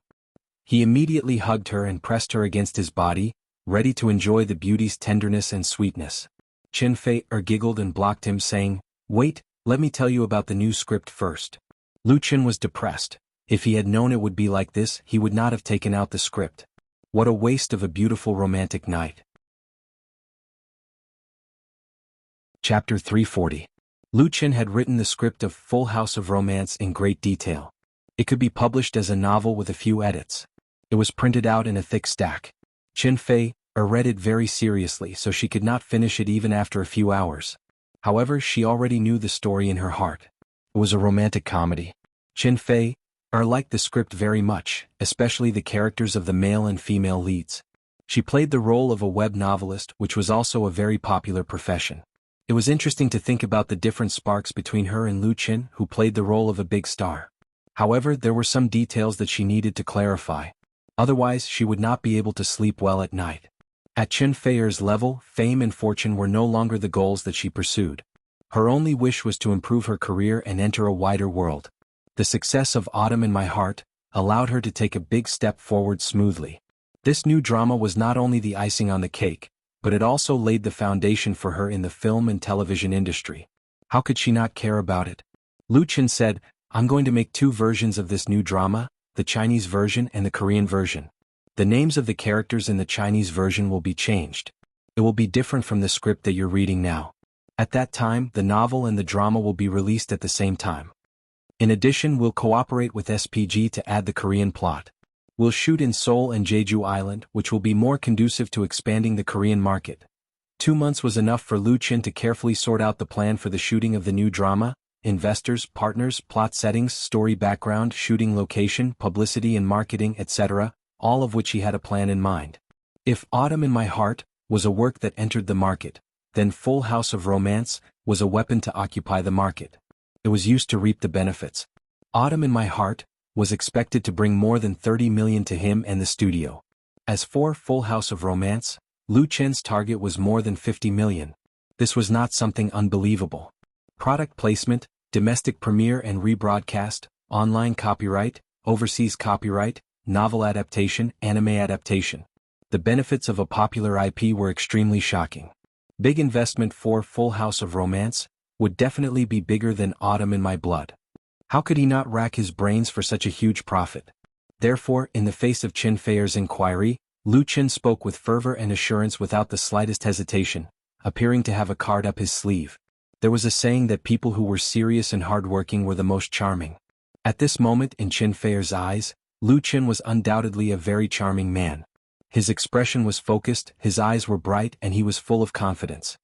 He immediately hugged her and pressed her against his body, ready to enjoy the beauty's tenderness and sweetness. Chen Feier giggled and blocked him, saying, "Wait, let me tell you about the new script first." Lu Chen was depressed. If he had known it would be like this, he would not have taken out the script. What a waste of a beautiful romantic night. Chapter 340. Lu Chen had written the script of Full House of Romance in great detail. It could be published as a novel with a few edits. It was printed out in a thick stack. Chen Feier read it very seriously, so she could not finish it even after a few hours. However, she already knew the story in her heart. It was a romantic comedy. Chen Feier liked the script very much, especially the characters of the male and female leads. She played the role of a web novelist, which was also a very popular profession. It was interesting to think about the different sparks between her and Lu Chen, who played the role of a big star. However, there were some details that she needed to clarify. Otherwise, she would not be able to sleep well at night. At Chen Feier's level, fame and fortune were no longer the goals that she pursued. Her only wish was to improve her career and enter a wider world. The success of Autumn in My Heart allowed her to take a big step forward smoothly. This new drama was not only the icing on the cake, but it also laid the foundation for her in the film and television industry. How could she not care about it? Lu Chen said, "I'm going to make 2 versions of this new drama, the Chinese version and the Korean version. The names of the characters in the Chinese version will be changed. It will be different from the script that you're reading now. At that time, the novel and the drama will be released at the same time. In addition, we'll cooperate with SPG to add the Korean plot. We'll shoot in Seoul and Jeju Island, which will be more conducive to expanding the Korean market." 2 months was enough for Lu Chen to carefully sort out the plan for the shooting of the new drama: investors, partners, plot settings, story background, shooting location, publicity and marketing, etc., all of which he had a plan in mind. If Autumn in My Heart was a work that entered the market. Then Full House of Romance was a weapon to occupy the market. It was used to reap the benefits. Autumn in My Heart was expected to bring more than 30 million to him and the studio. As for Full House of Romance, Lu Chen's target was more than 50 million. This was not something unbelievable. Product placement, domestic premiere and rebroadcast, online copyright, overseas copyright, novel adaptation, anime adaptation. The benefits of a popular IP were extremely shocking. Big investment for Full House of Romance would definitely be bigger than Autumn in My Blood. How could he not rack his brains for such a huge profit? Therefore, in the face of Chen Feier's inquiry, Lu Chen spoke with fervor and assurance without the slightest hesitation, appearing to have a card up his sleeve. There was a saying that people who were serious and hardworking were the most charming. At this moment in Chen Feier's eyes, Lu Chen was undoubtedly a very charming man. His expression was focused, his eyes were bright, and he was full of confidence.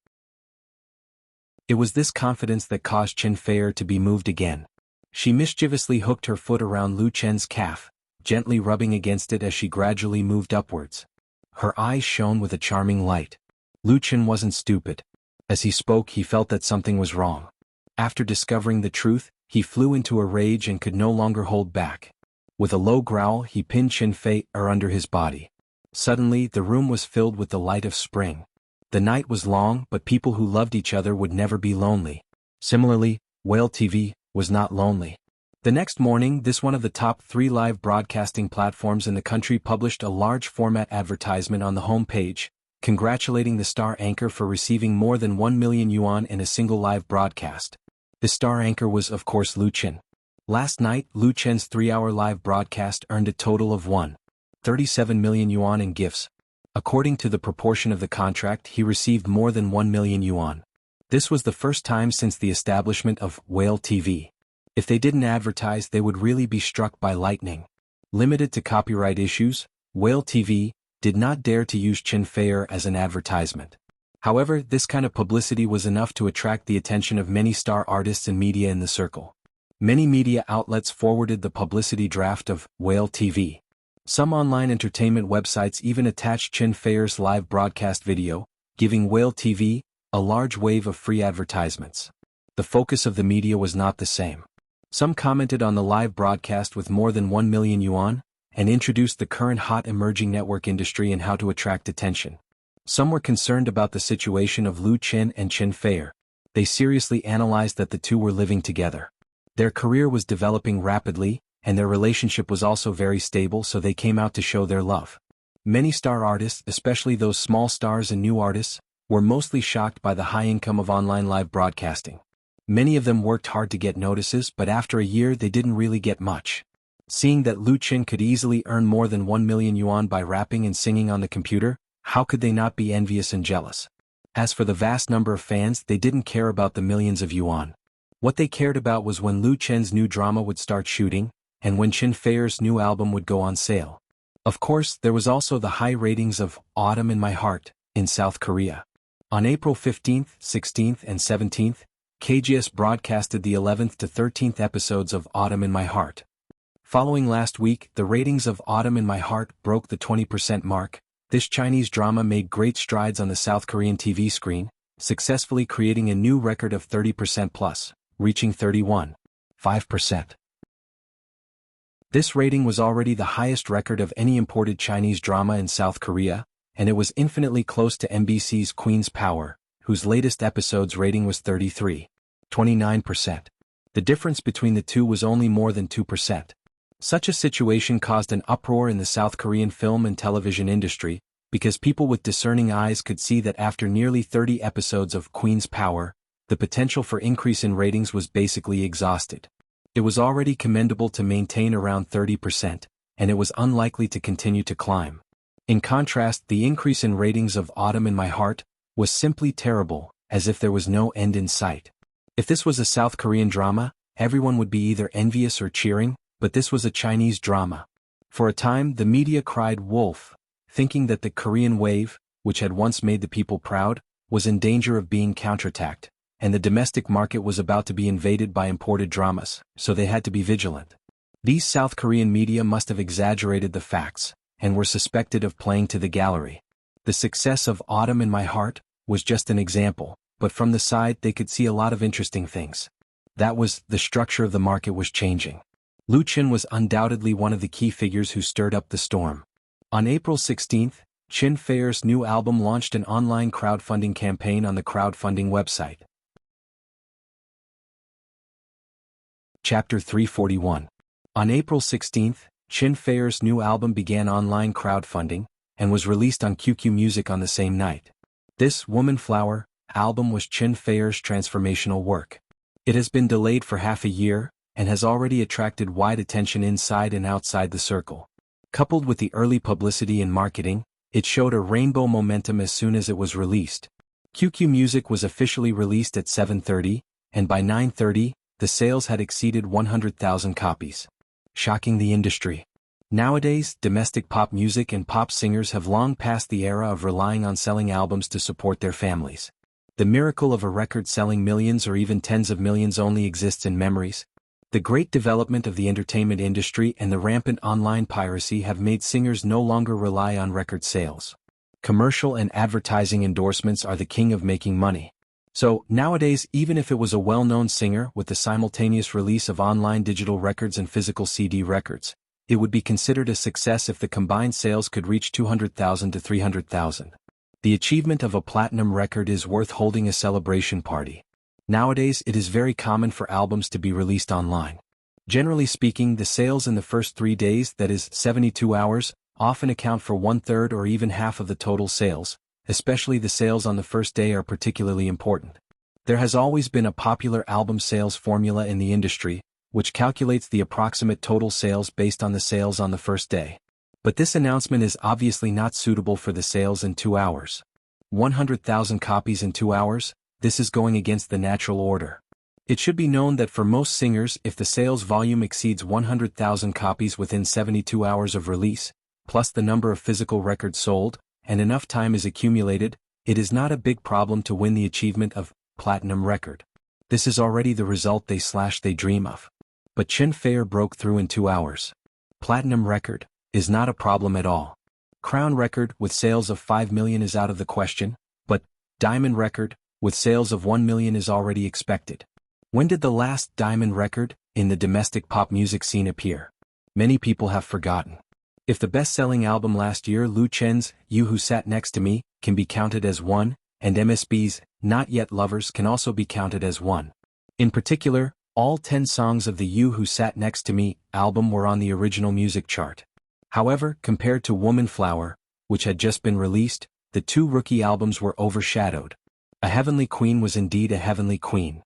It was this confidence that caused Chen Feier to be moved again. She mischievously hooked her foot around Lu Chen's calf, gently rubbing against it as she gradually moved upwards. Her eyes shone with a charming light. Lu Chen wasn't stupid. As he spoke, he felt that something was wrong. After discovering the truth, he flew into a rage and could no longer hold back. With a low growl, he pinned Chen Feier under his body. Suddenly, the room was filled with the light of spring. The night was long, but people who loved each other would never be lonely. Similarly, Whale TV was not lonely. The next morning, one of the top 3 live broadcasting platforms in the country published a large-format advertisement on the home page, congratulating the star anchor for receiving more than 1 million yuan in a single live broadcast. The star anchor was, of course, Lu Chen. Last night, Lu Chen's 3-hour live broadcast earned a total of 1.37 million yuan in gifts. According to the proportion of the contract, he received more than 1 million yuan. This was the first time since the establishment of Whale TV. If they didn't advertise, they would really be struck by lightning. Limited to copyright issues, Whale TV did not dare to use Chen Feier as an advertisement. However, this kind of publicity was enough to attract the attention of many star artists and media in the circle. Many media outlets forwarded the publicity draft of Whale TV. Some online entertainment websites even attached Chen Feier's live broadcast video, giving Whale TV a large wave of free advertisements. The focus of the media was not the same. Some commented on the live broadcast with more than 1 million yuan, and introduced the current hot emerging network industry and how to attract attention. Some were concerned about the situation of Lu Chen and Chen Feier. They seriously analyzed that the two were living together. Their career was developing rapidly, and their relationship was also very stable, so they came out to show their love. Many star artists, especially those small stars and new artists, were mostly shocked by the high income of online live broadcasting. Many of them worked hard to get notices, but after a year they didn't really get much. Seeing that Lu Chen could easily earn more than 1 million yuan by rapping and singing on the computer, how could they not be envious and jealous? As for the vast number of fans, they didn't care about the millions of yuan. What they cared about was when Lu Chen's new drama would start shooting, and when Chen Feier's new album would go on sale. Of course, there was also the high ratings of Autumn in My Heart in South Korea. On April 15th, 16th, and 17th, KGS broadcasted the 11th to 13th episodes of Autumn in My Heart. Following last week, the ratings of Autumn in My Heart broke the 20% mark. This Chinese drama made great strides on the South Korean TV screen, successfully creating a new record of 30% plus, reaching 31.5%. This rating was already the highest record of any imported Chinese drama in South Korea, and it was infinitely close to MBC's Queen's Power, whose latest episode's rating was 33.29%. The difference between the two was only more than 2%. Such a situation caused an uproar in the South Korean film and television industry, because people with discerning eyes could see that after nearly 30 episodes of Queen's Power, the potential for increase in ratings was basically exhausted. It was already commendable to maintain around 30%, and it was unlikely to continue to climb. In contrast, the increase in ratings of Autumn in My Heart was simply terrible, as if there was no end in sight. If this was a South Korean drama, everyone would be either envious or cheering, but this was a Chinese drama. For a time, the media cried wolf, thinking that the Korean wave, which had once made the people proud, was in danger of being counterattacked, and the domestic market was about to be invaded by imported dramas, so they had to be vigilant. These South Korean media must have exaggerated the facts, and were suspected of playing to the gallery. The success of Autumn in My Heart was just an example, but from the side they could see a lot of interesting things. That was, the structure of the market was changing. Lu Qin was undoubtedly one of the key figures who stirred up the storm. On April 16, Qin Feier's new album launched an online crowdfunding campaign on the crowdfunding website. Chapter 341. On April 16, Qin Feier's new album began online crowdfunding, and was released on QQ Music on the same night. This Woman Flower album was Qin Feier's transformational work. It has been delayed for half a year, and has already attracted wide attention inside and outside the circle. Coupled with the early publicity and marketing, it showed a rainbow momentum as soon as it was released. QQ Music was officially released at 7:30, and by 9:30, the sales had exceeded 100,000 copies. Shocking the industry. Nowadays, domestic pop music and pop singers have long passed the era of relying on selling albums to support their families. The miracle of a record selling millions or even tens of millions only exists in memories. The great development of the entertainment industry and the rampant online piracy have made singers no longer rely on record sales. Commercial and advertising endorsements are the king of making money. So, nowadays, even if it was a well-known singer with the simultaneous release of online digital records and physical CD records, it would be considered a success if the combined sales could reach 200,000 to 300,000. The achievement of a platinum record is worth holding a celebration party. Nowadays, it is very common for albums to be released online. Generally speaking, the sales in the first 3 days, that is, 72 hours, often account for 1/3 or even half of the total sales. Especially the sales on the first day are particularly important. There has always been a popular album sales formula in the industry, which calculates the approximate total sales based on the sales on the first day. But this announcement is obviously not suitable for the sales in 2 hours. 100,000 copies in 2 hours? This is going against the natural order. It should be known that for most singers, if the sales volume exceeds 100,000 copies within 72 hours of release, plus the number of physical records sold, and enough time is accumulated, it is not a big problem to win the achievement of platinum record. This is already the result they dream of. But Qin Feier broke through in 2 hours. Platinum record is not a problem at all. Crown record with sales of 5 million is out of the question, but diamond record with sales of 1 million is already expected. When did the last diamond record in the domestic pop music scene appear? Many people have forgotten. If the best-selling album last year, Lu Chen's You Who Sat Next to Me, can be counted as one, and MSB's Not Yet Lovers can also be counted as one. In particular, all 10 songs of the You Who Sat Next to Me album were on the original music chart. However, compared to Woman Flower, which had just been released, the 2 rookie albums were overshadowed. A Heavenly Queen was indeed a heavenly queen.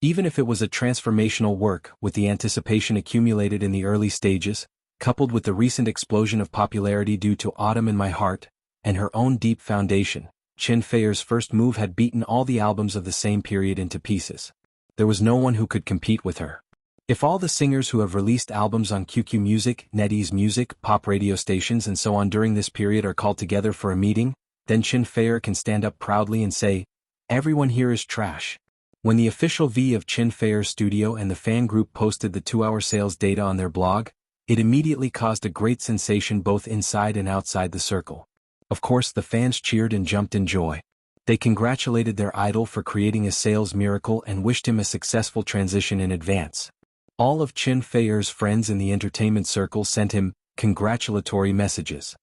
Even if it was a transformational work, with the anticipation accumulated in the early stages, coupled with the recent explosion of popularity due to Autumn in My Heart, and her own deep foundation, Qin Feier's first move had beaten all the albums of the same period into pieces. There was no one who could compete with her. If all the singers who have released albums on QQ Music, NetEase Music, pop radio stations and so on during this period are called together for a meeting, then Qin Feier can stand up proudly and say, "Everyone here is trash." When the official V of Qin Feier's studio and the fan group posted the 2-hour sales data on their blog, it immediately caused a great sensation both inside and outside the circle. Of course, the fans cheered and jumped in joy. They congratulated their idol for creating a sales miracle and wished him a successful transition in advance. All of Qin Feier's friends in the entertainment circle sent him congratulatory messages.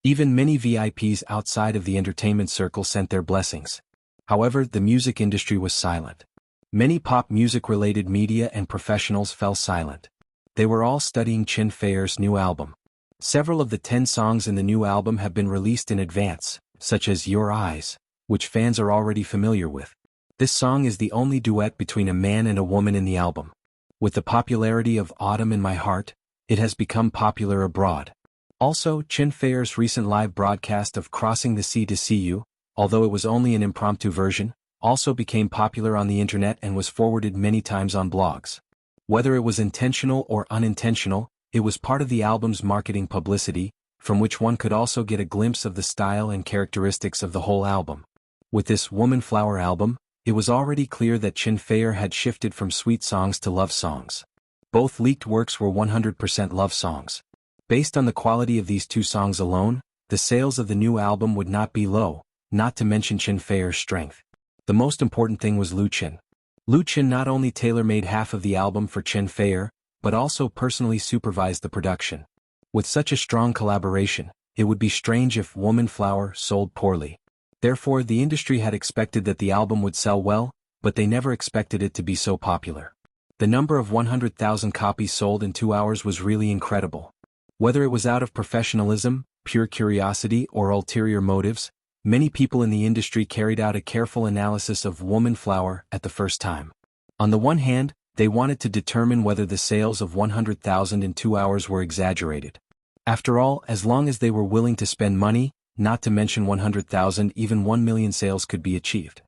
Even many VIPs outside of the entertainment circle sent their blessings. However, the music industry was silent. Many pop music-related media and professionals fell silent. They were all studying Qin Feier's new album. Several of the 10 songs in the new album have been released in advance, such as Your Eyes, which fans are already familiar with. This song is the only duet between a man and a woman in the album. With the popularity of Autumn in My Heart, it has become popular abroad. Also, Qin Feier's recent live broadcast of Crossing the Sea to See You, although it was only an impromptu version, also became popular on the internet and was forwarded many times on blogs. Whether it was intentional or unintentional, it was part of the album's marketing publicity, from which one could also get a glimpse of the style and characteristics of the whole album. With this Woman Flower album, it was already clear that Qin Feier had shifted from sweet songs to love songs. Both leaked works were 100% love songs. Based on the quality of these 2 songs alone, the sales of the new album would not be low, not to mention Chen Feier's strength. The most important thing was Lu Chen. Lu Chen not only tailor-made half of the album for Chen Feier, but also personally supervised the production. With such a strong collaboration, it would be strange if Woman Flower sold poorly. Therefore, the industry had expected that the album would sell well, but they never expected it to be so popular. The number of 100,000 copies sold in 2 hours was really incredible. Whether it was out of professionalism, pure curiosity, or ulterior motives, many people in the industry carried out a careful analysis of Woman Flower at the first time. On the one hand, they wanted to determine whether the sales of 100,000 in 2 hours were exaggerated. After all, as long as they were willing to spend money, not to mention 100,000, even 1 million sales could be achieved.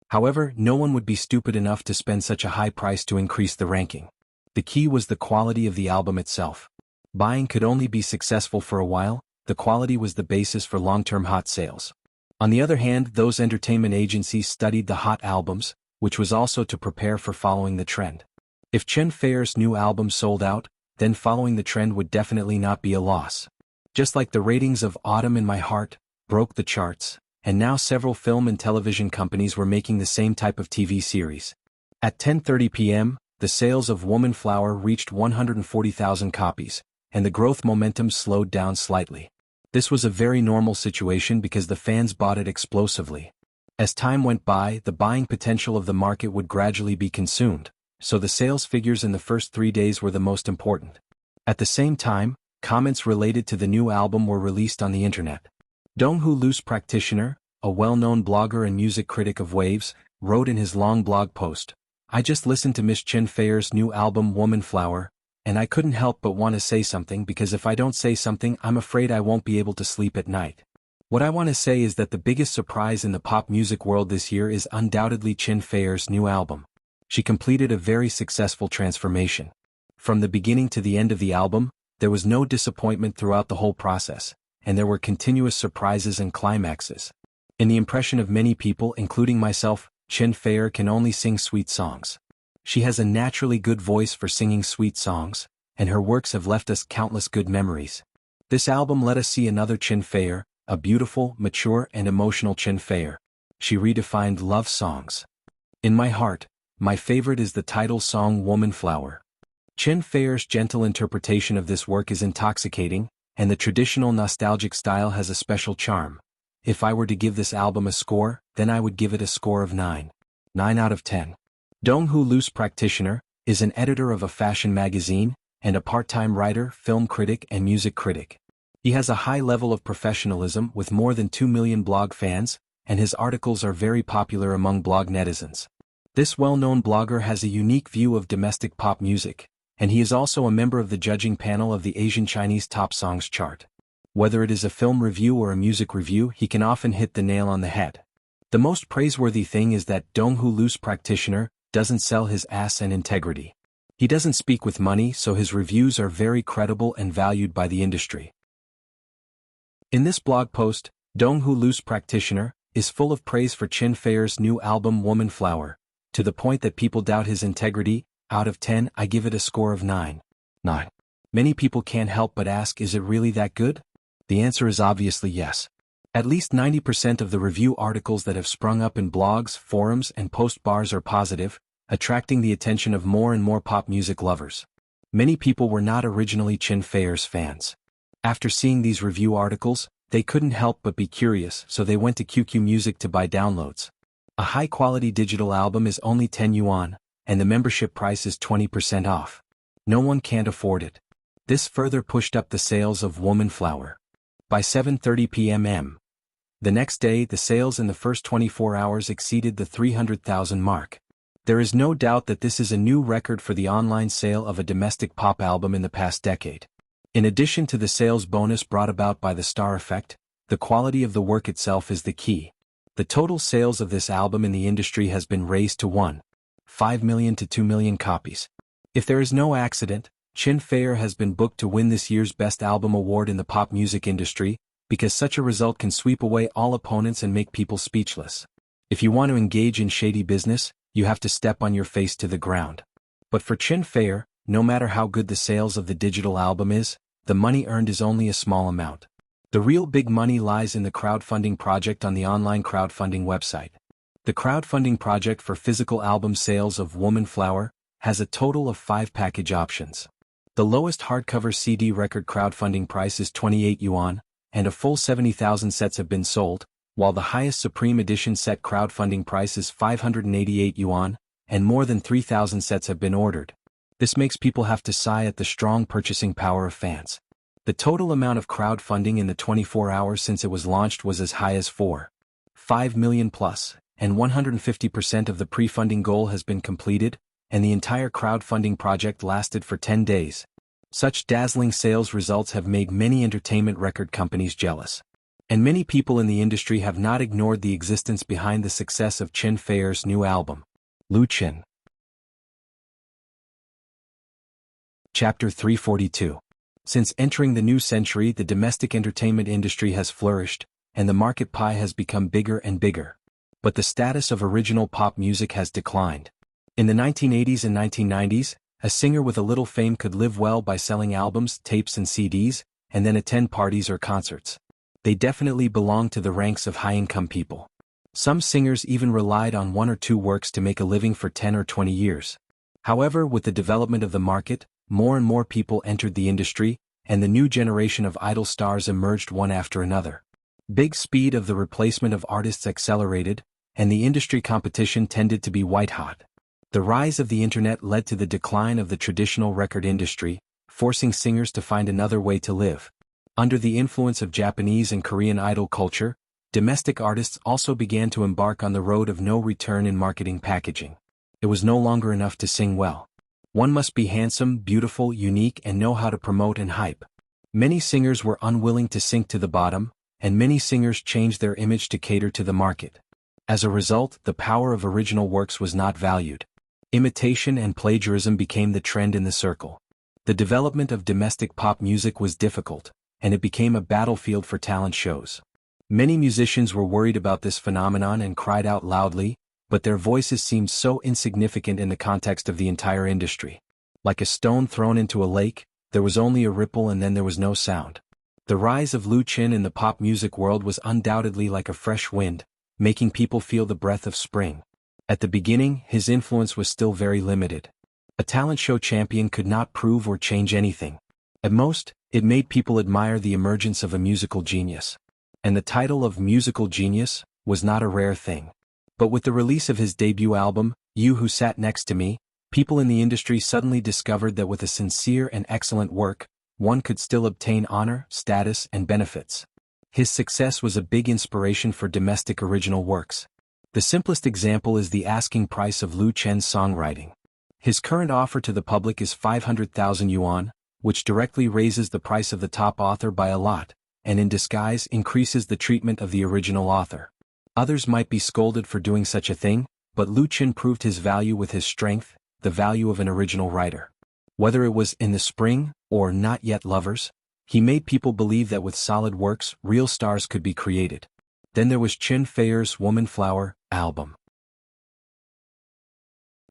However, no one would be stupid enough to spend such a high price to increase the ranking. The key was the quality of the album itself. Buying could only be successful for a while, the quality was the basis for long-term hot sales. On the other hand, those entertainment agencies studied the hot albums, which was also to prepare for following the trend. If Chen Feier's new album sold out, then following the trend would definitely not be a loss. Just like the ratings of Autumn in My Heart broke the charts, and now several film and television companies were making the same type of TV series. At 10:30 p.m., the sales of Woman Flower reached 140,000 copies, and the growth momentum slowed down slightly. This was a very normal situation because the fans bought it explosively. As time went by, the buying potential of the market would gradually be consumed, so the sales figures in the first 3 days were the most important. At the same time, comments related to the new album were released on the internet. Donghu Lu's practitioner, a well-known blogger and music critic of Waves, wrote in his long blog post, "I just listened to Miss Chen Feier's new album Woman Flower, and I couldn't help but want to say something because if I don't say something I'm afraid I won't be able to sleep at night. What I want to say is that the biggest surprise in the pop music world this year is undoubtedly Chen Feier's new album. She completed a very successful transformation. From the beginning to the end of the album, there was no disappointment throughout the whole process, and there were continuous surprises and climaxes. In the impression of many people, including myself, Chen Feier can only sing sweet songs. She has a naturally good voice for singing sweet songs, and her works have left us countless good memories. This album let us see another Chen Feier, a beautiful, mature and emotional Chen Feier. She redefined love songs. In my heart, my favorite is the title song Woman Flower. Chen Feier's gentle interpretation of this work is intoxicating, and the traditional nostalgic style has a special charm. If I were to give this album a score, then I would give it a score of 9. 9 out of 10. Donghu Lu's practitioner is an editor of a fashion magazine, and a part-time writer, film critic and music critic. He has a high level of professionalism with more than 2 million blog fans, and his articles are very popular among blog netizens. This well-known blogger has a unique view of domestic pop music, and he is also a member of the judging panel of the Asian Chinese Top Songs chart. Whether it is a film review or a music review, he can often hit the nail on the head. The most praiseworthy thing is that Donghu Lu's practitioner doesn't sell his ass and integrity. He doesn't speak with money, so his reviews are very credible and valued by the industry. In this blog post, Donghu Lu's practitioner is full of praise for Chen Feier's new album Woman Flower, to the point that people doubt his integrity. Out of 10, I give it a score of 9. 9. Many people can't help but ask, is it really that good? The answer is obviously yes. At least 90% of the review articles that have sprung up in blogs, forums, and post bars are positive, attracting the attention of more and more pop music lovers. Many people were not originally Chen Feier's fans. After seeing these review articles, they couldn't help but be curious, so they went to QQ Music to buy downloads. A high-quality digital album is only 10 yuan, and the membership price is 20% off. No one can't afford it. This further pushed up the sales of Woman Flower. By 7:30 p.m. the next day, the sales in the first 24 hours exceeded the 300,000 mark. There is no doubt that this is a new record for the online sale of a domestic pop album in the past decade. In addition to the sales bonus brought about by the star effect, the quality of the work itself is the key. The total sales of this album in the industry has been raised to 1.5 million to 2 million copies. If there is no accident, Chen Feier has been booked to win this year's Best Album award in the pop music industry, because such a result can sweep away all opponents and make people speechless. If you want to engage in shady business, you have to step on your face to the ground. But for Chen Feier, no matter how good the sales of the digital album is, the money earned is only a small amount. The real big money lies in the crowdfunding project on the online crowdfunding website. The crowdfunding project for physical album sales of Woman Flower has a total of 5 package options. The lowest hardcover CD record crowdfunding price is 28 yuan, and a full 70,000 sets have been sold, while the highest Supreme Edition set crowdfunding price is 588 yuan, and more than 3,000 sets have been ordered. This makes people have to sigh at the strong purchasing power of fans. The total amount of crowdfunding in the 24 hours since it was launched was as high as 4.5 million plus, and 150% of the pre-funding goal has been completed, and the entire crowdfunding project lasted for 10 days. Such dazzling sales results have made many entertainment record companies jealous. And many people in the industry have not ignored the existence behind the success of Chen Feier's new album, Lu Chen. Chapter 342. Since entering the new century, the domestic entertainment industry has flourished, and the market pie has become bigger and bigger. But the status of original pop music has declined. In the 1980s and 1990s, a singer with a little fame could live well by selling albums, tapes and CDs, and then attend parties or concerts. They definitely belong to the ranks of high-income people. Some singers even relied on 1 or 2 works to make a living for 10 or 20 years. However, with the development of the market, more and more people entered the industry, and the new generation of idol stars emerged one after another. Big speed of the replacement of artists accelerated, and the industry competition tended to be white-hot. The rise of the internet led to the decline of the traditional record industry, forcing singers to find another way to live. Under the influence of Japanese and Korean idol culture, domestic artists also began to embark on the road of no return in marketing packaging. It was no longer enough to sing well. One must be handsome, beautiful, unique and know how to promote and hype. Many singers were unwilling to sink to the bottom, and many singers changed their image to cater to the market. As a result, the power of original works was not valued. Imitation and plagiarism became the trend in the circle. The development of domestic pop music was difficult, and it became a battlefield for talent shows. Many musicians were worried about this phenomenon and cried out loudly, but their voices seemed so insignificant in the context of the entire industry. Like a stone thrown into a lake, there was only a ripple and then there was no sound. The rise of Lu Chen in the pop music world was undoubtedly like a fresh wind, making people feel the breath of spring. At the beginning, his influence was still very limited. A talent show champion could not prove or change anything. At most, it made people admire the emergence of a musical genius. And the title of musical genius was not a rare thing. But with the release of his debut album, You Who Sat Next to Me, people in the industry suddenly discovered that with a sincere and excellent work, one could still obtain honor, status, and benefits. His success was a big inspiration for domestic original works. The simplest example is the asking price of Lu Chen's songwriting. His current offer to the public is 500,000 yuan, which directly raises the price of the top author by a lot, and in disguise increases the treatment of the original author. Others might be scolded for doing such a thing, but Lu Chen proved his value with his strength, the value of an original writer. Whether it was In the Spring, or Not Yet Lovers, he made people believe that with solid works, real stars could be created. Then there was Chen Feier's Woman Flower album.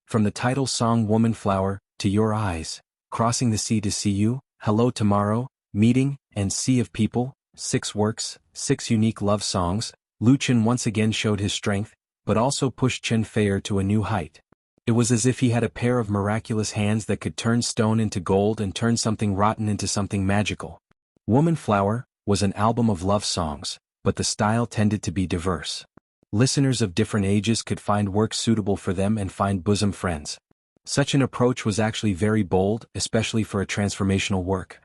From the title song Woman Flower, to Your Eyes, Crossing the Sea to See You, Hello Tomorrow, Meeting, and Sea of People, 6 works, 6 unique love songs, Lu Chen once again showed his strength, but also pushed Chen Feier to a new height. It was as if he had a pair of miraculous hands that could turn stone into gold and turn something rotten into something magical. Woman Flower was an album of love songs, but the style tended to be diverse. Listeners of different ages could find works suitable for them and find bosom friends. Such an approach was actually very bold, especially for a transformational work.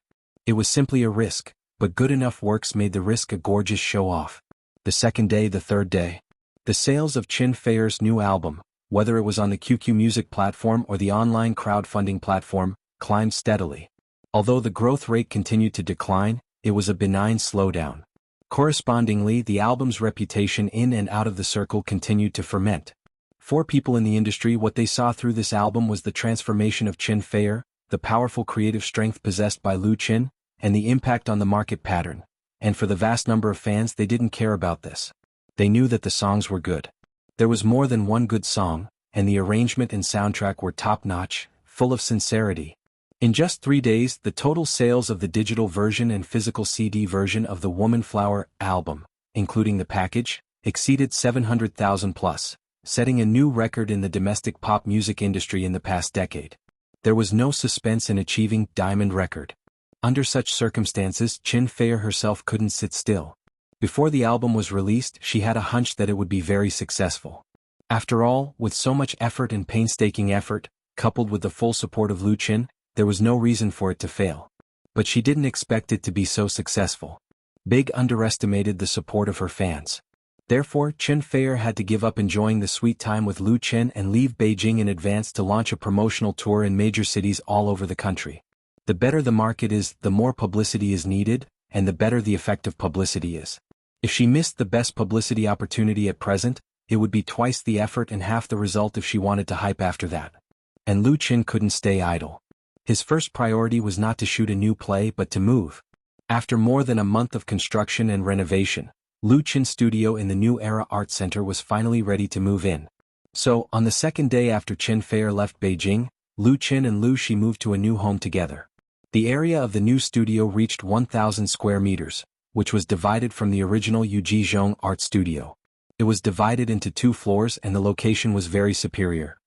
It was simply a risk, but good enough works made the risk a gorgeous show-off. The second day, the third day. The sales of Chen Feier's new album, whether it was on the QQ Music platform or the online crowdfunding platform, climbed steadily. Although the growth rate continued to decline, it was a benign slowdown. Correspondingly, the album's reputation in and out of the circle continued to ferment. For people in the industry, what they saw through this album was the transformation of Chen Feier, the powerful creative strength possessed by Lu Chen, and the impact on the market pattern. And for the vast number of fans, they didn't care about this. They knew that the songs were good. There was more than one good song, and the arrangement and soundtrack were top-notch, full of sincerity. In just 3 days, the total sales of the digital version and physical CD version of the Woman Flower album, including the package, exceeded 700,000 plus, setting a new record in the domestic pop music industry in the past decade. There was no suspense in achieving diamond record. Under such circumstances, Chin Fei herself couldn't sit still. Before the album was released, she had a hunch that it would be very successful. After all, with so much effort and painstaking effort, coupled with the full support of Lu Qin, there was no reason for it to fail. But she didn't expect it to be so successful. Big underestimated the support of her fans. Therefore, Chin Fei had to give up enjoying the sweet time with Lu Qin and leave Beijing in advance to launch a promotional tour in major cities all over the country. The better the market is, the more publicity is needed, and the better the effect of publicity is. If she missed the best publicity opportunity at present, it would be twice the effort and half the result if she wanted to hype after that. And Lu Qin couldn't stay idle. His first priority was not to shoot a new play but to move. After more than a month of construction and renovation, Lu Qin's studio in the New Era Art Center was finally ready to move in. So, on the second day after Chin Fei left Beijing, Lu Qin and Lu Shi moved to a new home together. The area of the new studio reached 1,000 square meters, which was divided from the original Yujizhong art studio. It was divided into 2 floors and the location was very superior.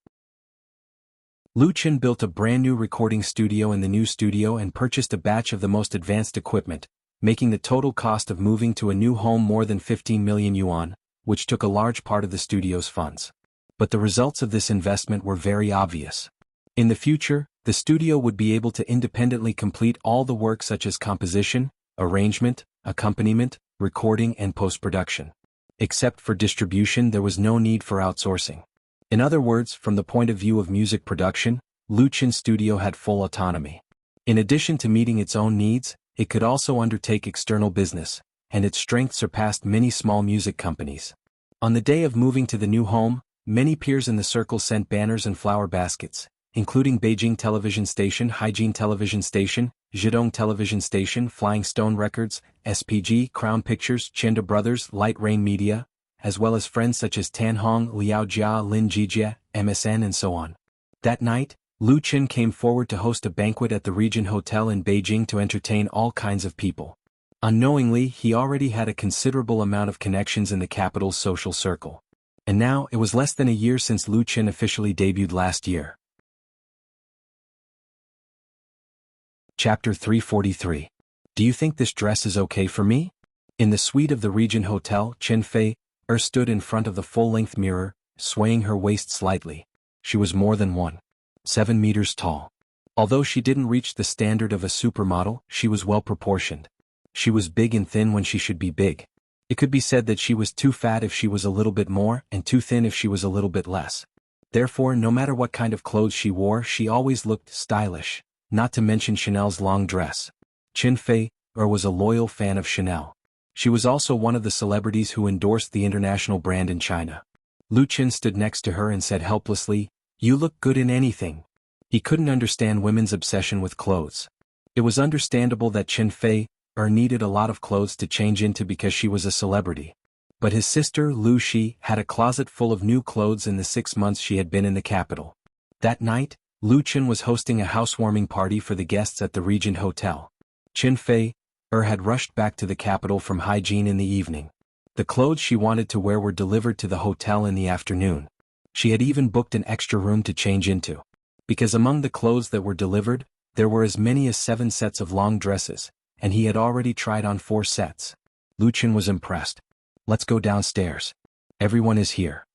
Lu Qin built a brand new recording studio in the new studio and purchased a batch of the most advanced equipment, making the total cost of moving to a new home more than 15 million yuan, which took a large part of the studio's funds. But the results of this investment were very obvious. In the future, the studio would be able to independently complete all the work such as composition, arrangement, accompaniment, recording and post-production. Except for distribution, there was no need for outsourcing. In other words, from the point of view of music production, Lu Qin's studio had full autonomy. In addition to meeting its own needs, it could also undertake external business, and its strength surpassed many small music companies. On the day of moving to the new home, many peers in the circle sent banners and flower baskets, including Beijing Television Station, Haijin Television Station, Zhidong Television Station, Flying Stone Records, SPG, Crown Pictures, Chenda Brothers, Light Rain Media, as well as friends such as Tan Hong, Liao Jia, Lin Jijie, MSN and so on. That night, Lu Qin came forward to host a banquet at the Regent Hotel in Beijing to entertain all kinds of people. Unknowingly, he already had a considerable amount of connections in the capital's social circle. And now, it was less than a year since Lu Qin officially debuted last year. Chapter 343. Do you think this dress is okay for me? In the suite of the Regent Hotel, Chin Fei stood in front of the full-length mirror, swaying her waist slightly. She was more than 1.7 meters tall. Although she didn't reach the standard of a supermodel, she was well proportioned. She was big and thin when she should be big. It could be said that she was too fat if she was a little bit more and too thin if she was a little bit less. Therefore, no matter what kind of clothes she wore, she always looked stylish, not to mention Chanel's long dress. Chin Fei was a loyal fan of Chanel. She was also one of the celebrities who endorsed the international brand in China. Lu Qin stood next to her and said helplessly, "You look good in anything." He couldn't understand women's obsession with clothes. It was understandable that Chin Fei needed a lot of clothes to change into because she was a celebrity. But his sister, Lu Shi, had a closet full of new clothes in the 6 months she had been in the capital. That night, Lu Qin was hosting a housewarming party for the guests at the Regent Hotel. Chin Fei had rushed back to the capital from Haijin in the evening. The clothes she wanted to wear were delivered to the hotel in the afternoon. She had even booked an extra room to change into. Because among the clothes that were delivered, there were as many as 7 sets of long dresses, and he had already tried on 4 sets. Lu Qin was impressed. "Let's go downstairs. Everyone is here."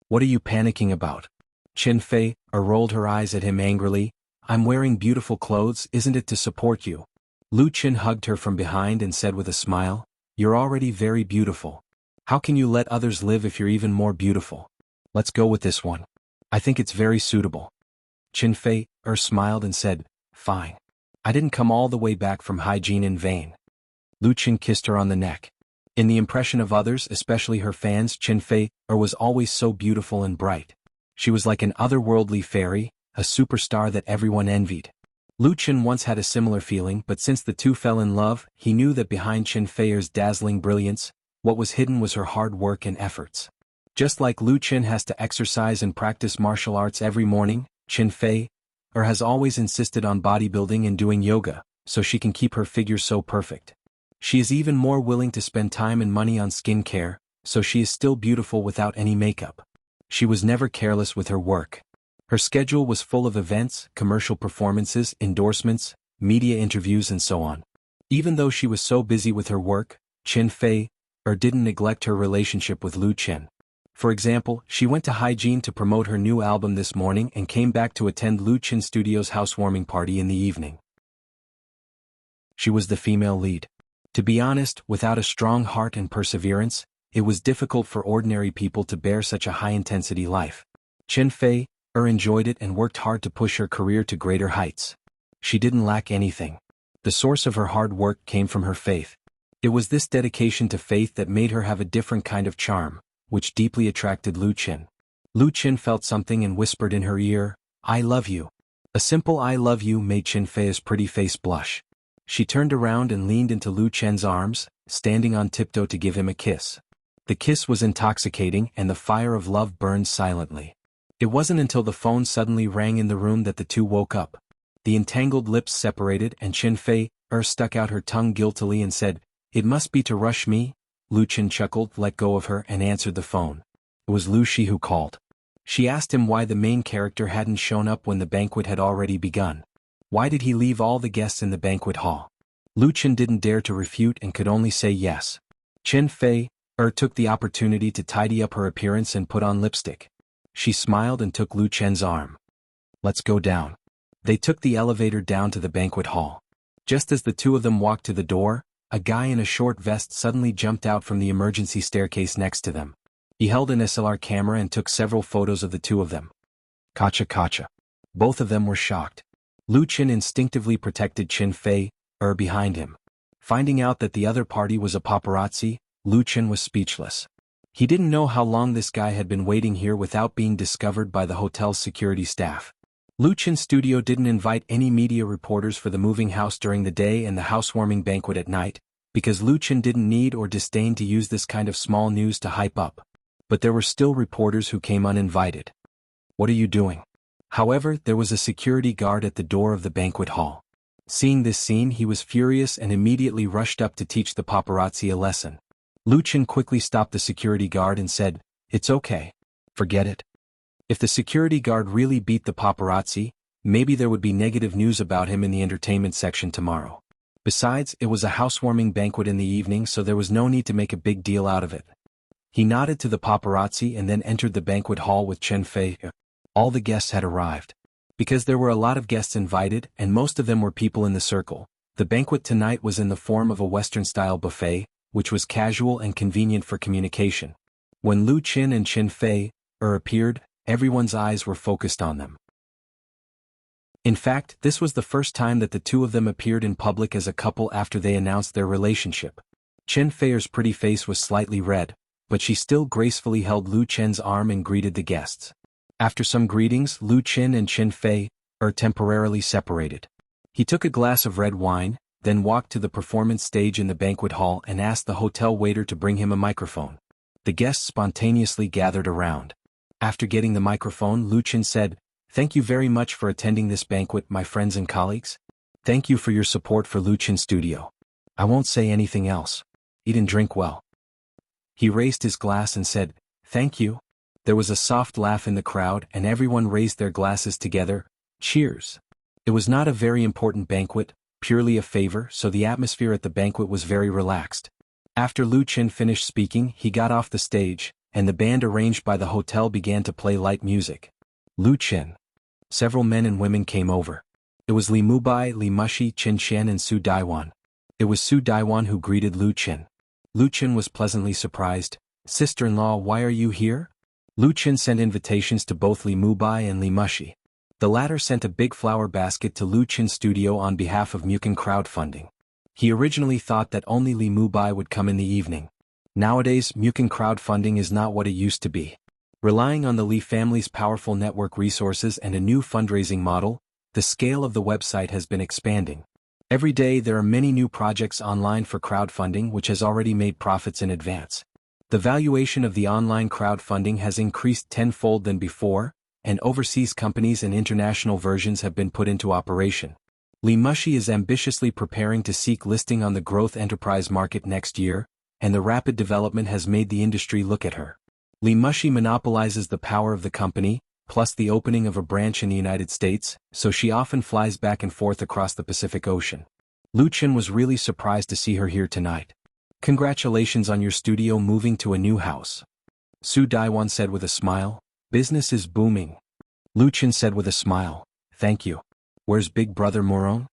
"What are you panicking about?" Chin Fei rolled her eyes at him angrily. "I'm wearing beautiful clothes, isn't it to support you?" Lu Qin hugged her from behind and said with a smile, "You're already very beautiful. How can you let others live if you're even more beautiful? Let's go with this one. I think it's very suitable." Chin Fei smiled and said, "Fine. I didn't come all the way back from Haijin in vain." Lu Qin kissed her on the neck. In the impression of others, especially her fans, Chin Fei was always so beautiful and bright. She was like an otherworldly fairy, a superstar that everyone envied. Lu Qin once had a similar feeling, but since the two fell in love, he knew that behind Chin Fei's dazzling brilliance, what was hidden was her hard work and efforts. Just like Lu Qin has to exercise and practice martial arts every morning, Chin Fei has always insisted on bodybuilding and doing yoga, so she can keep her figure so perfect. She is even more willing to spend time and money on skincare, so she is still beautiful without any makeup. She was never careless with her work. Her schedule was full of events, commercial performances, endorsements, media interviews and so on. Even though she was so busy with her work, Chen Fei didn't neglect her relationship with Lu Chen. For example, she went to Hygiene to promote her new album this morning and came back to attend Lu Chen Studios' housewarming party in the evening. She was the female lead. To be honest, without a strong heart and perseverance, it was difficult for ordinary people to bear such a high-intensity life. Chen Fei enjoyed it and worked hard to push her career to greater heights. She didn't lack anything. The source of her hard work came from her faith. It was this dedication to faith that made her have a different kind of charm, which deeply attracted Lu Chen. Lu Chen felt something and whispered in her ear, "I love you." A simple "I love you" made Chen Fei's pretty face blush. She turned around and leaned into Lu Chen's arms, standing on tiptoe to give him a kiss. The kiss was intoxicating and the fire of love burned silently. It wasn't until the phone suddenly rang in the room that the two woke up. The entangled lips separated and Chen Fei stuck out her tongue guiltily and said, "It must be to rush me." Lu Chen chuckled, let go of her and answered the phone. It was Lu Shi who called. She asked him why the main character hadn't shown up when the banquet had already begun. Why did he leave all the guests in the banquet hall? Lu Chen didn't dare to refute and could only say yes. Chen Fei took the opportunity to tidy up her appearance and put on lipstick. She smiled and took Lu Chen's arm. "Let's go down." They took the elevator down to the banquet hall. Just as the two of them walked to the door, a guy in a short vest suddenly jumped out from the emergency staircase next to them. He held an SLR camera and took several photos of the two of them. Kacha kacha. Both of them were shocked. Lu Chen instinctively protected Chen Fei behind him. Finding out that the other party was a paparazzi, Lu Chen was speechless. He didn't know how long this guy had been waiting here without being discovered by the hotel's security staff. Lu Chen's studio didn't invite any media reporters for the moving house during the day and the housewarming banquet at night, because Lu Chen didn't need or disdain to use this kind of small news to hype up. But there were still reporters who came uninvited. "What are you doing?" However, there was a security guard at the door of the banquet hall. Seeing this scene, he was furious and immediately rushed up to teach the paparazzi a lesson. Lu Chen quickly stopped the security guard and said, "It's okay. Forget it." If the security guard really beat the paparazzi, maybe there would be negative news about him in the entertainment section tomorrow. Besides, it was a housewarming banquet in the evening, so there was no need to make a big deal out of it. He nodded to the paparazzi and then entered the banquet hall with Chen Fei. All the guests had arrived. Because there were a lot of guests invited, and most of them were people in the circle, the banquet tonight was in the form of a Western-style buffet, which was casual and convenient for communication. When Lu Chen and Chen Fei appeared, everyone's eyes were focused on them. In fact, this was the first time that the two of them appeared in public as a couple after they announced their relationship. Chen Fei's pretty face was slightly red, but she still gracefully held Lu Chen's arm and greeted the guests. After some greetings, Lu Chen and Chen Fei temporarily separated. He took a glass of red wine, then walked to the performance stage in the banquet hall and asked the hotel waiter to bring him a microphone. The guests spontaneously gathered around. After getting the microphone, Lu Chen said, "Thank you very much for attending this banquet, my friends and colleagues. Thank you for your support for Lu Chen Studio. I won't say anything else. Eat and drink well." He raised his glass and said, "Thank you." There was a soft laugh in the crowd and everyone raised their glasses together. Cheers. It was not a very important banquet, purely a favor, so the atmosphere at the banquet was very relaxed. After Lu Chen finished speaking, he got off the stage, and the band arranged by the hotel began to play light music. Lu Chen. Several men and women came over. It was Li Mubai, Li Mushi, Chen Xian and Su Daiwan. It was Su Daiwan who greeted Lu Chen. Lu Chen was pleasantly surprised. "Sister-in-law, why are you here?" Lu Chen sent invitations to both Li Mubai and Li Mushi. The latter sent a big flower basket to Lu Chen's studio on behalf of Mukin crowdfunding. He originally thought that only Li Mubai would come in the evening. Nowadays, Mukin crowdfunding is not what it used to be. Relying on the Li family's powerful network resources and a new fundraising model, the scale of the website has been expanding. Every day there are many new projects online for crowdfunding which has already made profits in advance. The valuation of the online crowdfunding has increased tenfold than before, and overseas companies and international versions have been put into operation. Li Mushi is ambitiously preparing to seek listing on the growth enterprise market next year, and the rapid development has made the industry look at her. Li Mushi monopolizes the power of the company, plus the opening of a branch in the United States, so she often flies back and forth across the Pacific Ocean. Lu Chen was really surprised to see her here tonight. Congratulations on your studio moving to a new house. Su Daiwan said with a smile. Business is booming. Lu Chen said with a smile. Thank you. Where's big brother Morong?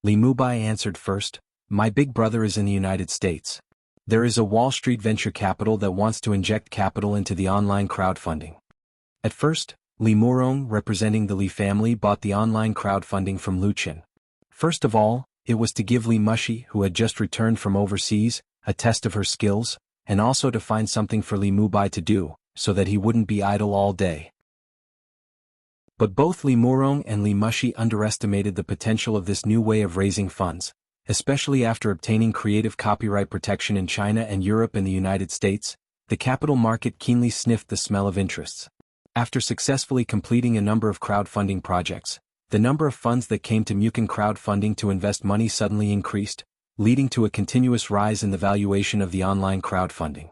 Li Mubai answered first. My big brother is in the United States. There is a Wall Street venture capital that wants to inject capital into the online crowdfunding. At first, Li Morong, representing the Li family, bought the online crowdfunding from Lu Chen. First of all, it was to give Li Mushi, who had just returned from overseas, a test of her skills, and also to find something for Li Mubai to do, so that he wouldn't be idle all day. But both Li Morong and Li Mushi underestimated the potential of this new way of raising funds, especially after obtaining creative copyright protection in China and Europe and the United States. The capital market keenly sniffed the smell of interests. After successfully completing a number of crowdfunding projects, the number of funds that came to Mukin crowdfunding to invest money suddenly increased, leading to a continuous rise in the valuation of the online crowdfunding.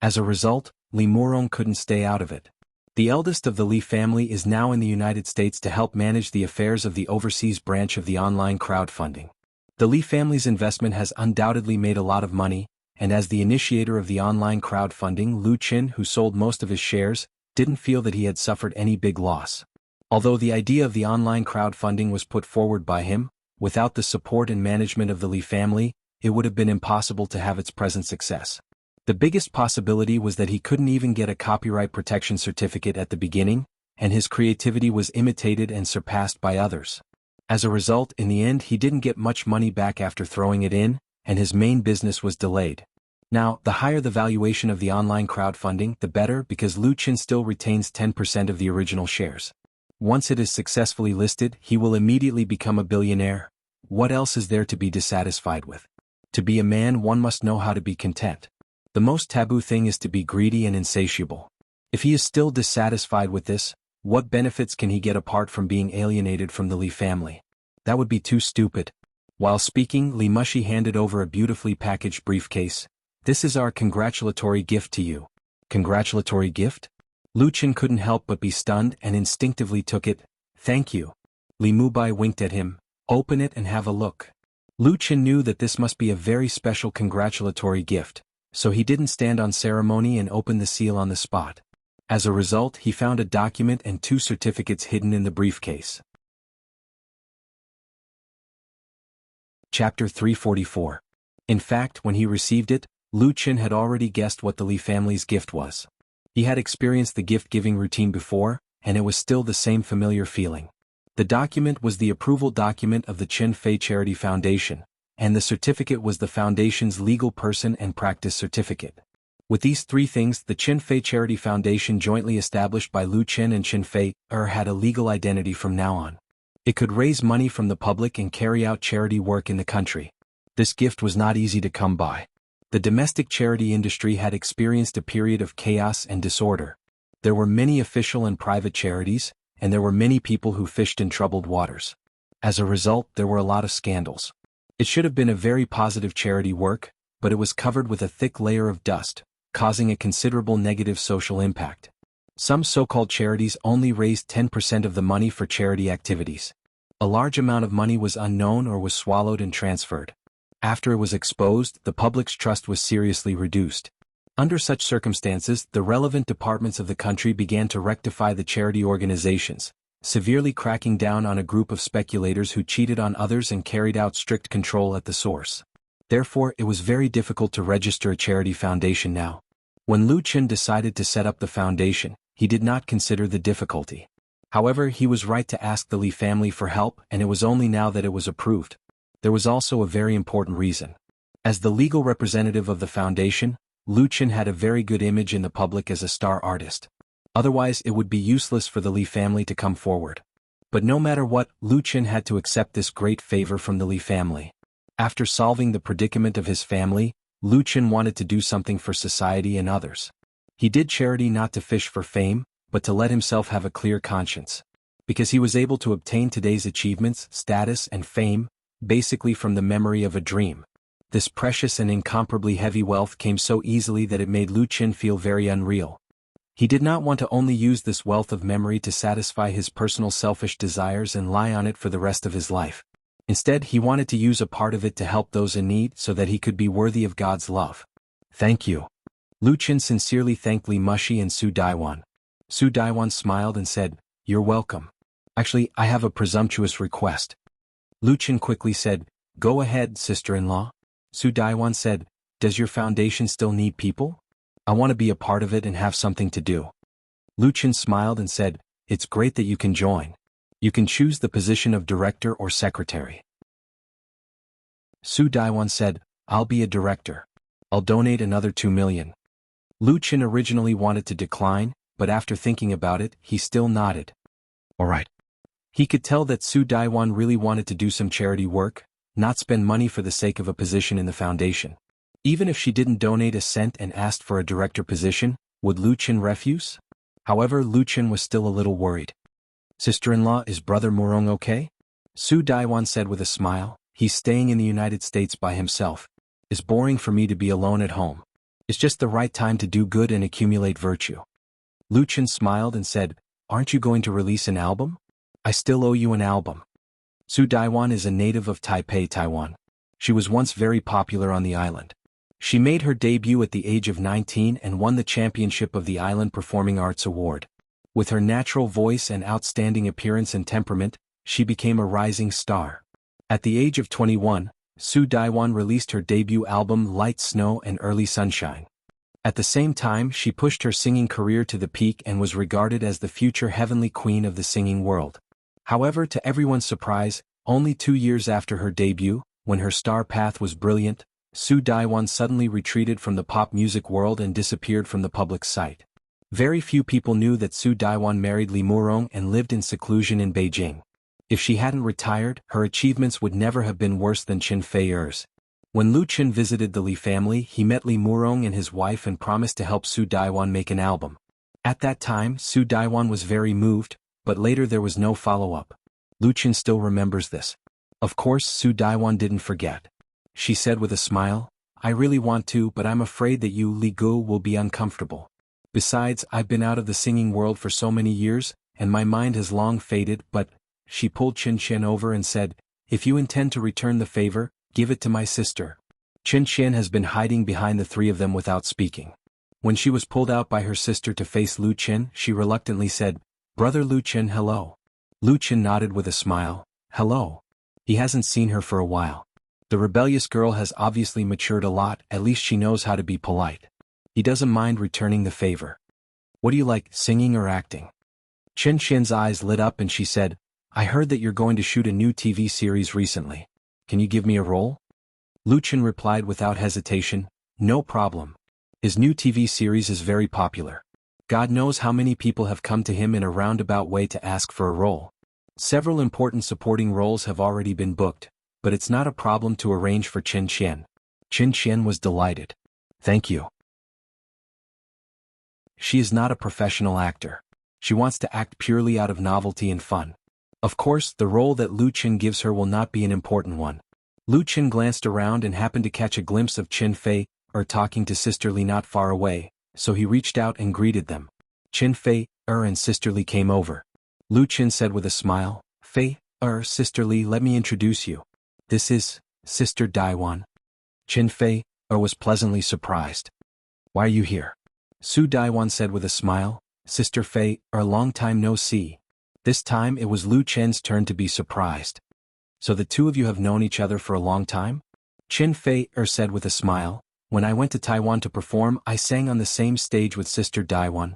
As a result, Li Morong couldn't stay out of it. The eldest of the Li family is now in the United States to help manage the affairs of the overseas branch of the online crowdfunding. The Li family's investment has undoubtedly made a lot of money, and as the initiator of the online crowdfunding, Lu Chen, who sold most of his shares, didn't feel that he had suffered any big loss. Although the idea of the online crowdfunding was put forward by him, without the support and management of the Li family, it would have been impossible to have its present success. The biggest possibility was that he couldn't even get a copyright protection certificate at the beginning, and his creativity was imitated and surpassed by others. As a result, in the end he didn't get much money back after throwing it in, and his main business was delayed. Now, the higher the valuation of the online crowdfunding, the better, because Lu Chen still retains 10% of the original shares. Once it is successfully listed, he will immediately become a billionaire. What else is there to be dissatisfied with? To be a man, one must know how to be content. The most taboo thing is to be greedy and insatiable. If he is still dissatisfied with this, what benefits can he get apart from being alienated from the Li family? That would be too stupid. While speaking, Li Mushi handed over a beautifully packaged briefcase. This is our congratulatory gift to you. Congratulatory gift? Lu Chen couldn't help but be stunned and instinctively took it. Thank you. Li Mubai winked at him. Open it and have a look. Lu Chen knew that this must be a very special congratulatory gift, so he didn't stand on ceremony and open the seal on the spot. As a result, he found a document and 2 certificates hidden in the briefcase. Chapter 344. In fact, when he received it, Lu Chen had already guessed what the Li family's gift was. He had experienced the gift-giving routine before, and it was still the same familiar feeling. The document was the approval document of the Chen Fei Charity Foundation, and the certificate was the foundation's legal person and practice certificate. With these 3 things, the Chen Fei Charity Foundation, jointly established by Lu Chen and Chen Fei, had a legal identity from now on. It could raise money from the public and carry out charity work in the country. This gift was not easy to come by. The domestic charity industry had experienced a period of chaos and disorder. There were many official and private charities, and there were many people who fished in troubled waters. As a result, there were a lot of scandals. It should have been a very positive charity work, but it was covered with a thick layer of dust, causing a considerable negative social impact. Some so-called charities only raised 10% of the money for charity activities. A large amount of money was unknown or was swallowed and transferred. After it was exposed, the public's trust was seriously reduced. Under such circumstances, the relevant departments of the country began to rectify the charity organizations, severely cracking down on a group of speculators who cheated on others and carried out strict control at the source. Therefore, it was very difficult to register a charity foundation now. When Lu Chen decided to set up the foundation, he did not consider the difficulty. However, he was right to ask the Li family for help, and it was only now that it was approved. There was also a very important reason. As the legal representative of the foundation, Lu Chen had a very good image in the public as a star artist. Otherwise, it would be useless for the Li family to come forward. But no matter what, Lu Chen had to accept this great favor from the Li family. After solving the predicament of his family, Lu Chen wanted to do something for society and others. He did charity not to fish for fame, but to let himself have a clear conscience. Because he was able to obtain today's achievements, status, and fame, basically from the memory of a dream. This precious and incomparably heavy wealth came so easily that it made Lu Qin feel very unreal. He did not want to only use this wealth of memory to satisfy his personal selfish desires and lie on it for the rest of his life. Instead, he wanted to use a part of it to help those in need so that he could be worthy of God's love. Thank you. Lu Qin sincerely thanked Li Mushi and Su Daiwan. Su Daiwan smiled and said, "You're welcome. Actually, I have a presumptuous request." Lu Qin quickly said, "Go ahead, sister-in-law." Su Daiwan said, "Does your foundation still need people? I want to be a part of it and have something to do." Lu Qin smiled and said, "It's great that you can join. You can choose the position of director or secretary." Su Daiwan said, "I'll be a director. I'll donate another 2 million. Lu Qin originally wanted to decline, but after thinking about it, he still nodded. All right. He could tell that Su Daiwan really wanted to do some charity work, not spend money for the sake of a position in the foundation. Even if she didn't donate a cent and asked for a director position, would Lu Qin refuse? However, Lu Qin was still a little worried. "Sister-in-law, is Brother Murong okay?" Su Daiwan said with a smile, "He's staying in the United States by himself. It's boring for me to be alone at home. It's just the right time to do good and accumulate virtue." Lu Qin smiled and said, "Aren't you going to release an album? I still owe you an album." Su Daiwan is a native of Taipei, Taiwan. She was once very popular on the island. She made her debut at the age of 19 and won the championship of the Island Performing Arts Award. With her natural voice and outstanding appearance and temperament, she became a rising star. At the age of 21, Su Daiwan released her debut album Light Snow and Early Sunshine. At the same time, she pushed her singing career to the peak and was regarded as the future heavenly queen of the singing world. However, to everyone's surprise, only 2 years after her debut, when her star path was brilliant, Su Daiwan suddenly retreated from the pop music world and disappeared from the public sight. Very few people knew that Su Daiwan married Li Murong and lived in seclusion in Beijing. If she hadn't retired, her achievements would never have been worse than Qin Fei's. When Lu Qin visited the Li family, he met Li Murong and his wife and promised to help Su Daiwan make an album. At that time, Su Daiwan was very moved, but later there was no follow-up. Lu Qin still remembers this. Of course, Su Daiwan didn't forget. She said with a smile, "I really want to, but I'm afraid that you, Li Gu, will be uncomfortable. Besides, I've been out of the singing world for so many years, and my mind has long faded, but..." She pulled Qin Qian over and said, "If you intend to return the favor, give it to my sister." Qin Qian has been hiding behind the three of them without speaking. When she was pulled out by her sister to face Lu Qin, she reluctantly said, "Brother Lu Qin, hello." Lu Qin nodded with a smile, "Hello." He hasn't seen her for a while. The rebellious girl has obviously matured a lot, at least she knows how to be polite. He doesn't mind returning the favor. "What do you like, singing or acting?" Qin Qian's eyes lit up and she said, "I heard that you're going to shoot a new TV series recently. Can you give me a role?" Lu Qin replied without hesitation, "No problem. His new TV series is very popular. God knows how many people have come to him in a roundabout way to ask for a role. Several important supporting roles have already been booked, but it's not a problem to arrange for Qin Qian." Qin Qian was delighted. "Thank you." She is not a professional actor. She wants to act purely out of novelty and fun. Of course, the role that Lu Qin gives her will not be an important one. Lu Qin glanced around and happened to catch a glimpse of Qin Fei talking to Sister Li not far away, so he reached out and greeted them. Qin Fei and Sister Li came over. Lu Qin said with a smile, "Fei, Sister Li, let me introduce you. This is Sister Daiwan." Qin Fei was pleasantly surprised. "Why are you here?" Su Daiwan said with a smile, "Sister Fei, long time no see." This time it was Lu Qin's turn to be surprised. "So the two of you have known each other for a long time?" Qin Fei said with a smile, "When I went to Taiwan to perform, I sang on the same stage with Sister Daiwan.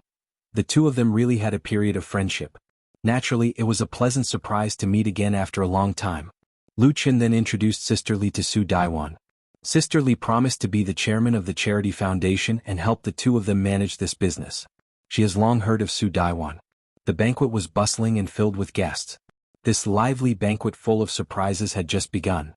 The two of them really had a period of friendship. Naturally, it was a pleasant surprise to meet again after a long time." Lu Qin then introduced Sister Li to Su Daiwan. Sister Li promised to be the chairman of the charity foundation and help the two of them manage this business. She has long heard of Su Daiwan. The banquet was bustling and filled with guests. This lively banquet full of surprises had just begun.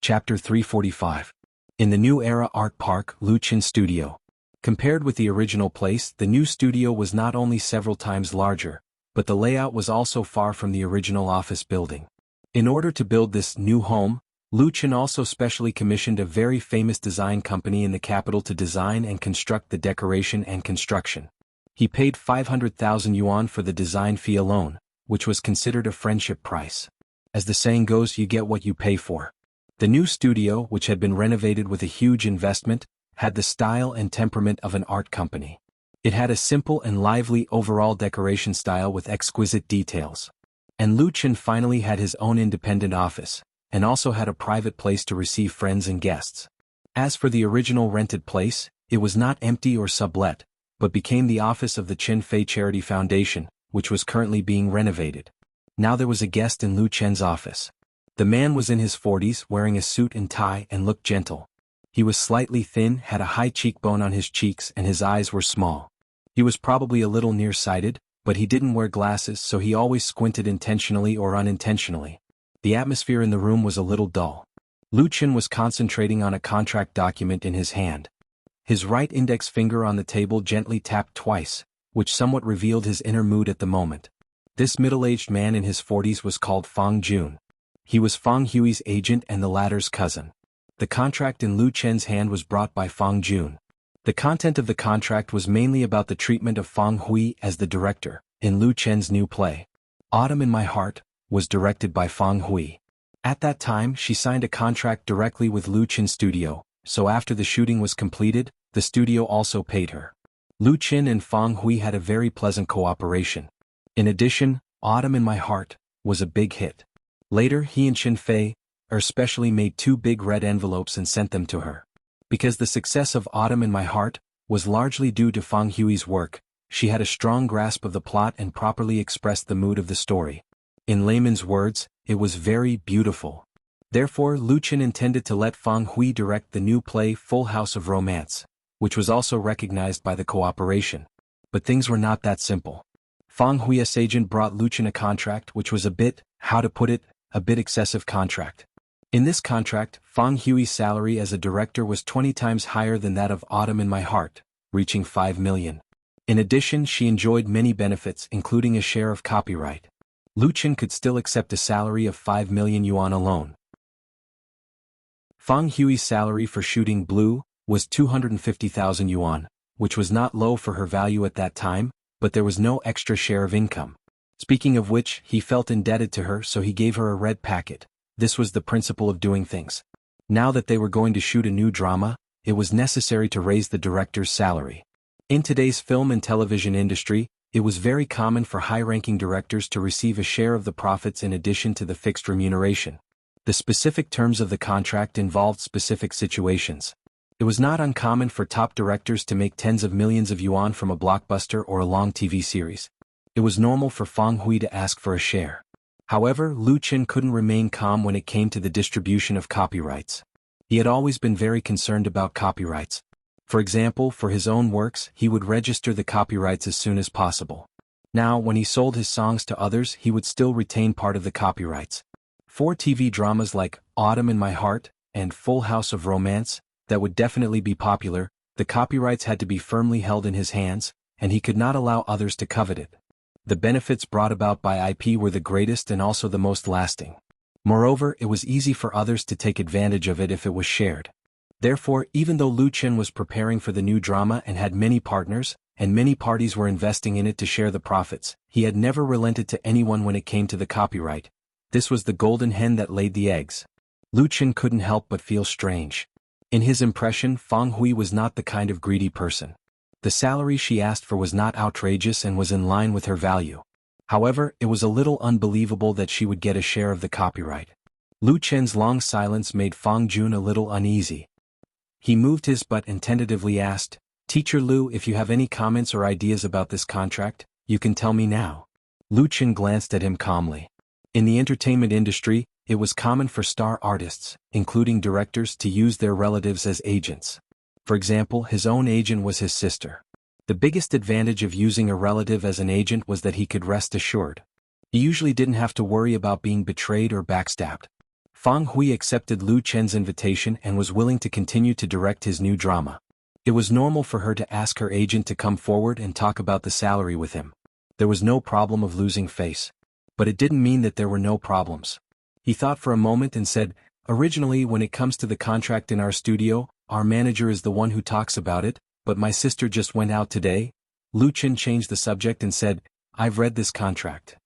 Chapter 345. In the New Era Art Park, Lu Qin Studio. Compared with the original place, the new studio was not only several times larger, but the layout was also far from the original office building. In order to build this new home, Lu Chen also specially commissioned a very famous design company in the capital to design and construct the decoration and construction. He paid 500,000 yuan for the design fee alone, which was considered a friendship price. As the saying goes, you get what you pay for. The new studio, which had been renovated with a huge investment, had the style and temperament of an art company. It had a simple and lively overall decoration style with exquisite details. And Lu Chen finally had his own independent office, and also had a private place to receive friends and guests. As for the original rented place, it was not empty or sublet, but became the office of the Chen Fei Charity Foundation, which was currently being renovated. Now there was a guest in Lu Chen's office. The man was in his 40s, wearing a suit and tie, and looked gentle. He was slightly thin, had a high cheekbone on his cheeks, and his eyes were small. He was probably a little nearsighted, but he didn't wear glasses, so he always squinted intentionally or unintentionally. The atmosphere in the room was a little dull. Lu Chen was concentrating on a contract document in his hand. His right index finger on the table gently tapped twice, which somewhat revealed his inner mood at the moment. This middle-aged man in his 40s was called Fang Jun. He was Fang Hui's agent and the latter's cousin. The contract in Lu Chen's hand was brought by Fang Jun. The content of the contract was mainly about the treatment of Fang Hui as the director, in Lu Chen's new play. Autumn in My Heart was directed by Fang Hui. At that time, she signed a contract directly with Lu Chen Studio, so after the shooting was completed, the studio also paid her. Lu Chen and Fang Hui had a very pleasant cooperation. In addition, Autumn in My Heart was a big hit. Later, he and Chen Fei especially made 2 big red envelopes and sent them to her. Because the success of Autumn in My Heart was largely due to Fang Hui's work, she had a strong grasp of the plot and properly expressed the mood of the story. In layman's words, it was very beautiful. Therefore, Lu Chen intended to let Fang Hui direct the new play Full House of Romance, which was also recognized by the cooperation. But things were not that simple. Fang Hui's agent brought Lu Chen a contract which was a bit excessive contract. In this contract, Fang Hui's salary as a director was 20 times higher than that of Autumn in My Heart, reaching 5 million. In addition, she enjoyed many benefits, including a share of copyright. Lu Chen could still accept a salary of 5 million yuan alone. Fang Hui's salary for shooting Blue was 250,000 yuan, which was not low for her value at that time, but there was no extra share of income. Speaking of which, he felt indebted to her, so he gave her a red packet. This was the principle of doing things. Now that they were going to shoot a new drama, it was necessary to raise the director's salary. In today's film and television industry, it was very common for high-ranking directors to receive a share of the profits in addition to the fixed remuneration. The specific terms of the contract involved specific situations. It was not uncommon for top directors to make tens of millions of yuan from a blockbuster or a long TV series. It was normal for Fang Hui to ask for a share. However, Lu Chen couldn't remain calm when it came to the distribution of copyrights. He had always been very concerned about copyrights. For example, for his own works, he would register the copyrights as soon as possible. Now, when he sold his songs to others, he would still retain part of the copyrights. For TV dramas like Autumn in My Heart and Full House of Romance, that would definitely be popular, the copyrights had to be firmly held in his hands, and he could not allow others to covet it. The benefits brought about by IP were the greatest and also the most lasting. Moreover, it was easy for others to take advantage of it if it was shared. Therefore, even though Lu Chen was preparing for the new drama and had many partners, and many parties were investing in it to share the profits, he had never relented to anyone when it came to the copyright. This was the golden hen that laid the eggs. Lu Chen couldn't help but feel strange. In his impression, Fang Hui was not the kind of greedy person. The salary she asked for was not outrageous and was in line with her value. However, it was a little unbelievable that she would get a share of the copyright. Lu Chen's long silence made Fang Jun a little uneasy. He moved his butt and tentatively asked, "Teacher Lu, if you have any comments or ideas about this contract, you can tell me now." Lu Chen glanced at him calmly. In the entertainment industry, it was common for star artists, including directors, to use their relatives as agents. For example, his own agent was his sister. The biggest advantage of using a relative as an agent was that he could rest assured. He usually didn't have to worry about being betrayed or backstabbed. Fang Hui accepted Lu Chen's invitation and was willing to continue to direct his new drama. It was normal for her to ask her agent to come forward and talk about the salary with him. There was no problem of losing face. But it didn't mean that there were no problems. He thought for a moment and said, "Originally, when it comes to the contract in our studio, our manager is the one who talks about it, but my sister just went out today." Lu Qin changed the subject and said, "I've read this contract.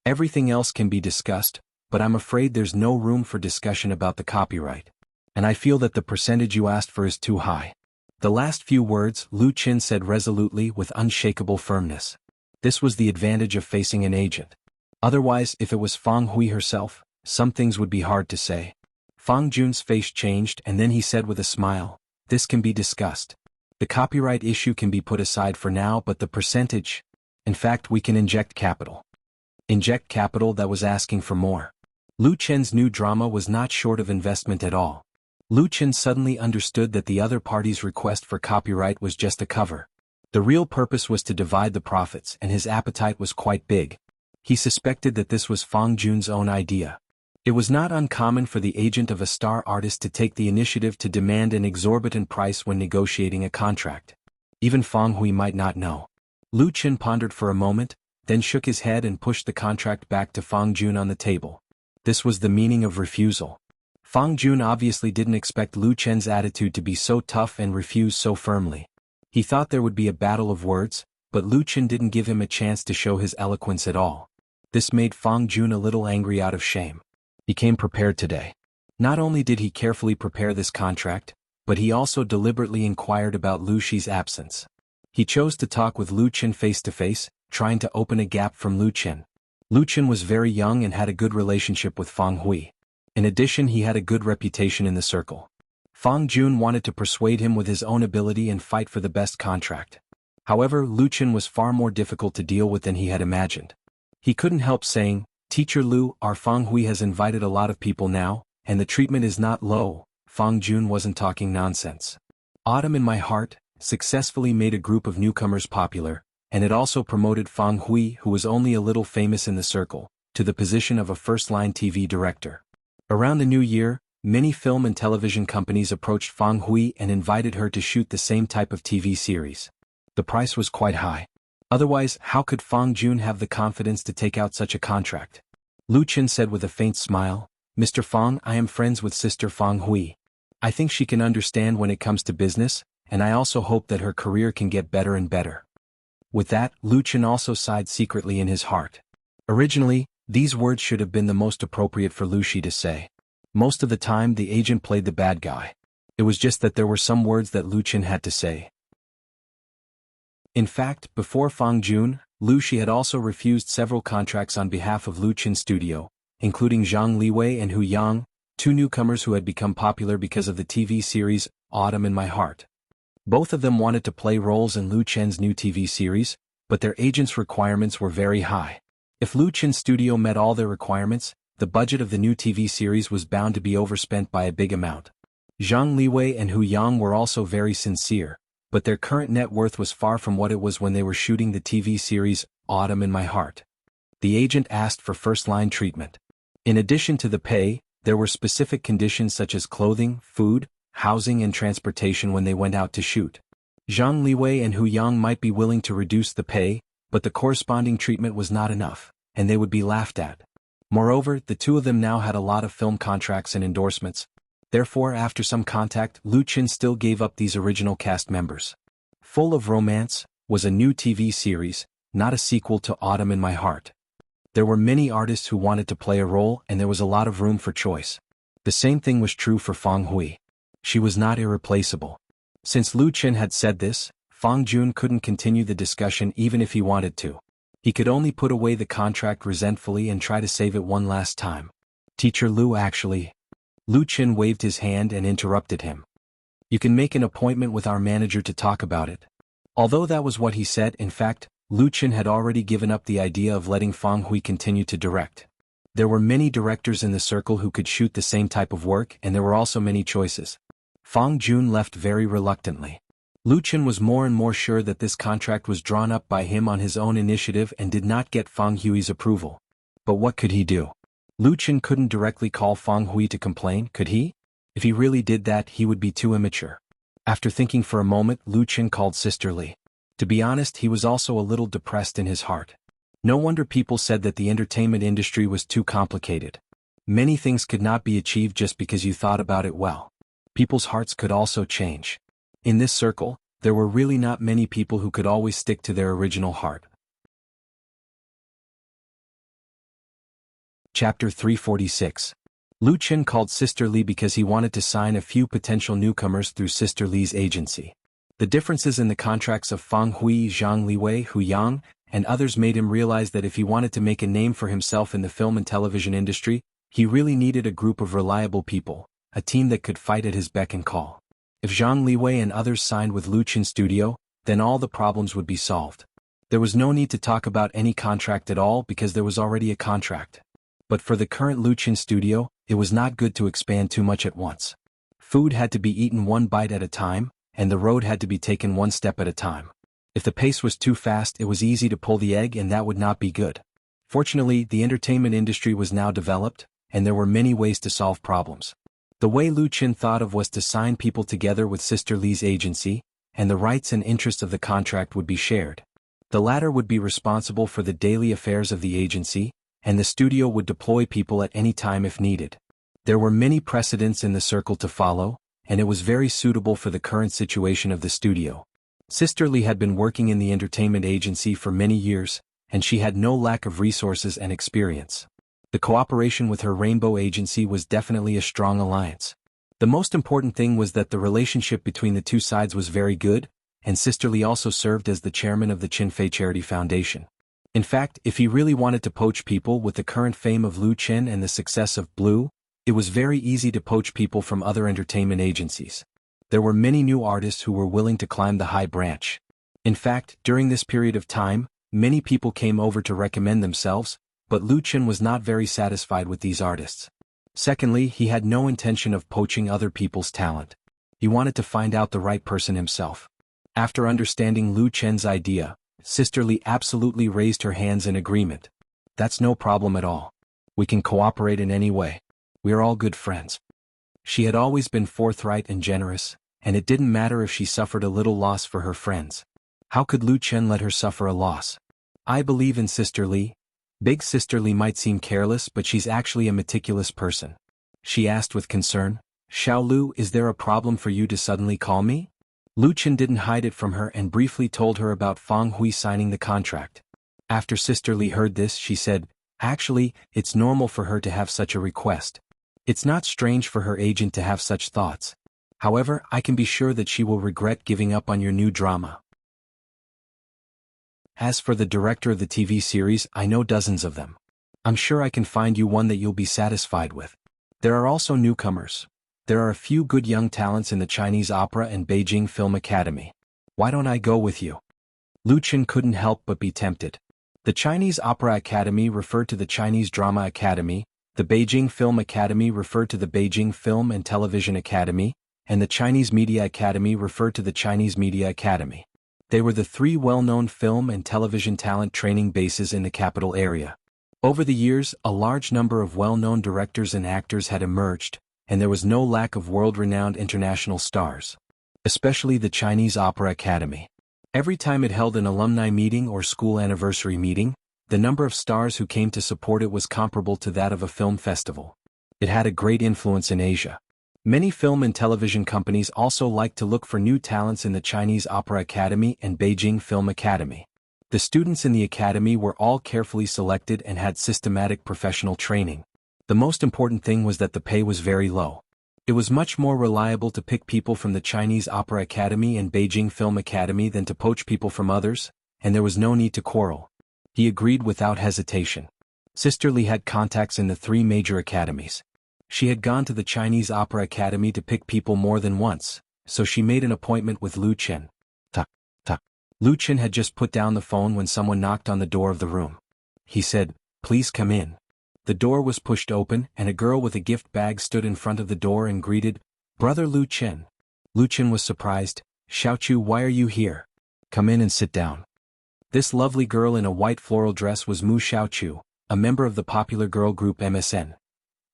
Everything else can be discussed, but I'm afraid there's no room for discussion about the copyright. And I feel that the percentage you asked for is too high." The last few words Lu Qin said resolutely with unshakable firmness. This was the advantage of facing an agent. Otherwise, if it was Fang Hui herself, some things would be hard to say. Fang Jun's face changed and then he said with a smile, "This can be discussed. The copyright issue can be put aside for now, but the percentage... In fact, we can inject capital." Inject capital that was asking for more. Lu Chen's new drama was not short of investment at all. Lu Chen suddenly understood that the other party's request for copyright was just a cover. The real purpose was to divide the profits, and his appetite was quite big. He suspected that this was Fang Jun's own idea. It was not uncommon for the agent of a star artist to take the initiative to demand an exorbitant price when negotiating a contract. Even Fang Hui might not know. Lu Chen pondered for a moment, then shook his head and pushed the contract back to Fang Jun on the table. This was the meaning of refusal. Fang Jun obviously didn't expect Lu Chen's attitude to be so tough and refuse so firmly. He thought there would be a battle of words, but Lu Chen didn't give him a chance to show his eloquence at all. This made Fang Jun a little angry out of shame. He came prepared today. Not only did he carefully prepare this contract, but he also deliberately inquired about Lu Shi's absence. He chose to talk with Lu Chen face to face, trying to open a gap from Lu Chen. Lu Chen was very young and had a good relationship with Fang Hui. In addition, he had a good reputation in the circle. Fang Jun wanted to persuade him with his own ability and fight for the best contract. However, Lu Chen was far more difficult to deal with than he had imagined. He couldn't help saying, "Teacher Lu, our Fang Hui has invited a lot of people now, and the treatment is not low." Fang Jun wasn't talking nonsense. Autumn in My Heart successfully made a group of newcomers popular, and it also promoted Fang Hui, who was only a little famous in the circle, to the position of a first-line TV director. Around the new year, many film and television companies approached Fang Hui and invited her to shoot the same type of TV series. The price was quite high. Otherwise, how could Fang Jun have the confidence to take out such a contract? Lu Chen said with a faint smile, "Mr. Fang, I am friends with Sister Fang Hui. I think she can understand when it comes to business, and I also hope that her career can get better and better." With that, Lu Chen also sighed secretly in his heart. Originally, these words should have been the most appropriate for Lu Shi to say. Most of the time the agent played the bad guy. It was just that there were some words that Lu Chen had to say. In fact, before Fang Jun, Lu Shi had also refused several contracts on behalf of Lu Chen's studio, including Zhang Liwei and Hu Yang, two newcomers who had become popular because of the TV series Autumn in My Heart. Both of them wanted to play roles in Lu Chen's new TV series, but their agents' requirements were very high. If Lu Chen's studio met all their requirements, the budget of the new TV series was bound to be overspent by a big amount. Zhang Liwei and Hu Yang were also very sincere, but their current net worth was far from what it was when they were shooting the TV series Autumn in My Heart. The agent asked for first-line treatment. In addition to the pay, there were specific conditions such as clothing, food, housing and transportation when they went out to shoot. Zhang Liwei and Hu Yang might be willing to reduce the pay, but the corresponding treatment was not enough, and they would be laughed at. Moreover, the two of them now had a lot of film contracts and endorsements. Therefore, after some contact, Lu Chen still gave up these original cast members. Full of Romance was a new TV series, not a sequel to Autumn in My Heart. There were many artists who wanted to play a role and there was a lot of room for choice. The same thing was true for Fang Hui. She was not irreplaceable. Since Lu Chen had said this, Fang Jun couldn't continue the discussion even if he wanted to. He could only put away the contract resentfully and try to save it one last time. "Teacher Lu, actually..." Lu Chen waved his hand and interrupted him. "You can make an appointment with our manager to talk about it." Although that was what he said, in fact, Lu Chen had already given up the idea of letting Fang Hui continue to direct. There were many directors in the circle who could shoot the same type of work and there were also many choices. Fang Jun left very reluctantly. Lu Chen was more and more sure that this contract was drawn up by him on his own initiative and did not get Fang Hui's approval. But what could he do? Lu Chen couldn't directly call Fang Hui to complain, could he? If he really did that, he would be too immature. After thinking for a moment, Lu Chen called Sister Li. To be honest, he was also a little depressed in his heart. No wonder people said that the entertainment industry was too complicated. Many things could not be achieved just because you thought about it well. People's hearts could also change. In this circle, there were really not many people who could always stick to their original heart. Chapter 346. Lu Chen called Sister Li because he wanted to sign a few potential newcomers through Sister Li's agency. The differences in the contracts of Fang Hui, Zhang Liwei, Hu Yang, and others made him realize that if he wanted to make a name for himself in the film and television industry, he really needed a group of reliable people, a team that could fight at his beck and call. If Zhang Liwei and others signed with Lu Chen's studio, then all the problems would be solved. There was no need to talk about any contract at all because there was already a contract. But for the current Lu Chen studio, it was not good to expand too much at once. Food had to be eaten one bite at a time, and the road had to be taken one step at a time. If the pace was too fast, it was easy to pull the egg, and that would not be good. Fortunately, the entertainment industry was now developed, and there were many ways to solve problems. The way Lu Chen thought of was to sign people together with Sister Li's agency, and the rights and interests of the contract would be shared. The latter would be responsible for the daily affairs of the agency, and the studio would deploy people at any time if needed. There were many precedents in the circle to follow, and it was very suitable for the current situation of the studio. Sister Li had been working in the entertainment agency for many years, and she had no lack of resources and experience. The cooperation with her Rainbow agency was definitely a strong alliance. The most important thing was that the relationship between the two sides was very good, and Sister Li also served as the chairman of the Qinfei Charity Foundation. In fact, if he really wanted to poach people with the current fame of Lu Chen and the success of Blue, it was very easy to poach people from other entertainment agencies. There were many new artists who were willing to climb the high branch. In fact, during this period of time, many people came over to recommend themselves, but Lu Chen was not very satisfied with these artists. Secondly, he had no intention of poaching other people's talent. He wanted to find out the right person himself. After understanding Lu Chen's idea, Sister Li absolutely raised her hands in agreement. That's no problem at all. We can cooperate in any way. We are all good friends. She had always been forthright and generous, and it didn't matter if she suffered a little loss for her friends. How could Lu Chen let her suffer a loss? I believe in Sister Li. Big Sister Li might seem careless, but she's actually a meticulous person. She asked with concern, "Xiao Lu, is there a problem for you to suddenly call me?" Lu Chen didn't hide it from her and briefly told her about Fang Hui signing the contract. After Sister Li heard this, she said, "Actually, it's normal for her to have such a request. It's not strange for her agent to have such thoughts. However, I can be sure that she will regret giving up on your new drama. As for the director of the TV series, I know dozens of them. I'm sure I can find you one that you'll be satisfied with. There are also newcomers. There are a few good young talents in the Chinese Opera and Beijing Film Academy. Why don't I go with you?" Lu Chen couldn't help but be tempted. The Chinese Opera Academy referred to the Chinese Drama Academy, the Beijing Film Academy referred to the Beijing Film and Television Academy, and the Chinese Media Academy referred to the Chinese Media Academy. They were the three well-known film and television talent training bases in the capital area. Over the years, a large number of well-known directors and actors had emerged, and there was no lack of world-renowned international stars. Especially the Chinese Opera Academy. Every time it held an alumni meeting or school anniversary meeting, the number of stars who came to support it was comparable to that of a film festival. It had a great influence in Asia. Many film and television companies also liked to look for new talents in the Chinese Opera Academy and Beijing Film Academy. The students in the academy were all carefully selected and had systematic professional training. The most important thing was that the pay was very low. It was much more reliable to pick people from the Chinese Opera Academy and Beijing Film Academy than to poach people from others, and there was no need to quarrel. He agreed without hesitation. Sister Li had contacts in the three major academies. She had gone to the Chinese Opera Academy to pick people more than once, so she made an appointment with Lu Chen. Tuck, tuck. Lu Chen had just put down the phone when someone knocked on the door of the room. He said, "Please come in." The door was pushed open, and a girl with a gift bag stood in front of the door and greeted, "Brother Lu Chen." Lu Chen was surprised. "Xiaochu, why are you here? Come in and sit down." This lovely girl in a white floral dress was Mu Xiaochu, a member of the popular girl group MSN.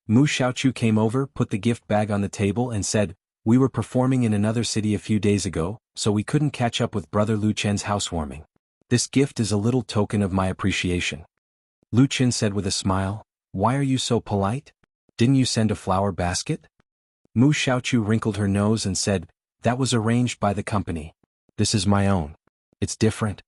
Mu Xiaochu came over, put the gift bag on the table and said, We were performing in another city a few days ago, so we couldn't catch up with Brother Lu Chen's housewarming. This gift is a little token of my appreciation. Lu Chen said with a smile. Why are you so polite? Didn't you send a flower basket? Mu Xiaochu wrinkled her nose and said, that was arranged by the company. This is my own. It's different.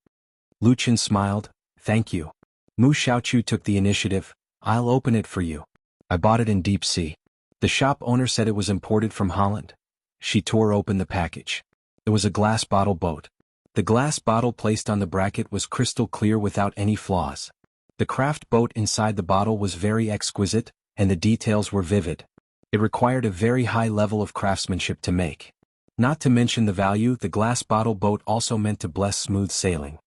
Lu Chen smiled, thank you. Mu Xiaochu took the initiative. I'll open it for you. I bought it in deep sea. The shop owner said it was imported from Holland. She tore open the package. It was a glass bottle boat. The glass bottle placed on the bracket was crystal clear without any flaws. The craft boat inside the bottle was very exquisite, and the details were vivid. It required a very high level of craftsmanship to make. Not to mention the value, the glass bottle boat also meant to bless smooth sailing.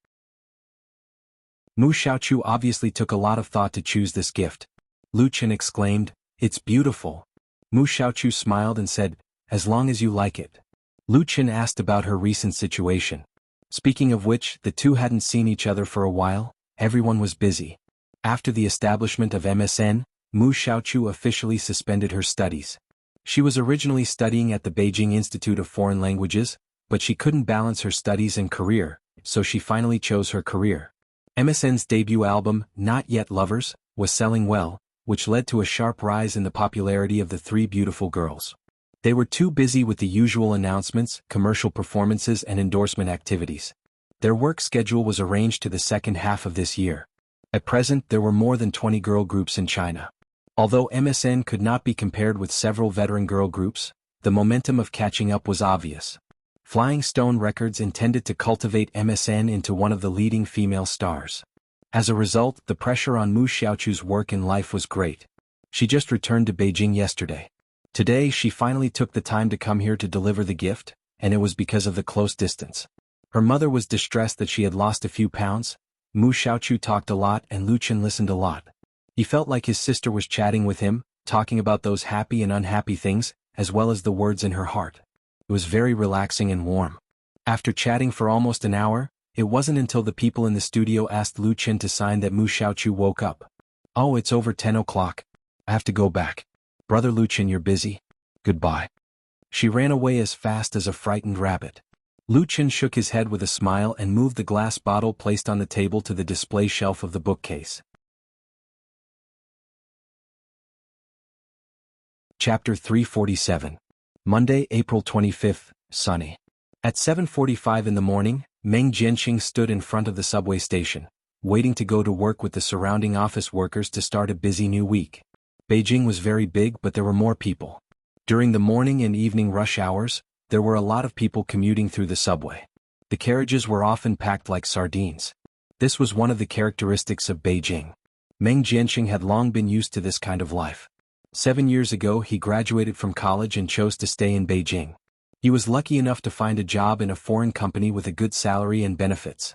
Mu Xiaochu obviously took a lot of thought to choose this gift. Lu Chen exclaimed, it's beautiful. Mu Xiaochu smiled and said, as long as you like it. Lu Chen asked about her recent situation. Speaking of which, the two hadn't seen each other for a while. Everyone was busy. After the establishment of MSN, Mu Xiaochu officially suspended her studies. She was originally studying at the Beijing Institute of Foreign Languages, but she couldn't balance her studies and career, so she finally chose her career. MSN's debut album, Not Yet Lovers, was selling well, which led to a sharp rise in the popularity of the three beautiful girls. They were too busy with the usual announcements, commercial performances and endorsement activities. Their work schedule was arranged to the second half of this year. At present there were more than 20 girl groups in China. Although MSN could not be compared with several veteran girl groups, the momentum of catching up was obvious. Flying Stone Records intended to cultivate MSN into one of the leading female stars. As a result, the pressure on Mu Xiaochu's work in life was great. She just returned to Beijing yesterday. Today she finally took the time to come here to deliver the gift, and it was because of the close distance. Her mother was distressed that she had lost a few pounds. Mu Xiaochu talked a lot and Lu Chen listened a lot. He felt like his sister was chatting with him, talking about those happy and unhappy things, as well as the words in her heart. It was very relaxing and warm. After chatting for almost an hour, it wasn't until the people in the studio asked Lu Chen to sign that Mu Xiaochu woke up. Oh, it's over 10 o'clock. I have to go back. Brother Lu Chen, you're busy. Goodbye. She ran away as fast as a frightened rabbit. Lu Chen shook his head with a smile and moved the glass bottle placed on the table to the display shelf of the bookcase. Chapter 347. Monday, April 25th, sunny. At 7:45 in the morning, Meng Jianqing stood in front of the subway station, waiting to go to work with the surrounding office workers to start a busy new week. Beijing was very big, but there were more people. During the morning and evening rush hours, there were a lot of people commuting through the subway. The carriages were often packed like sardines. This was one of the characteristics of Beijing. Meng Jianqing had long been used to this kind of life. 7 years ago he graduated from college and chose to stay in Beijing. He was lucky enough to find a job in a foreign company with a good salary and benefits.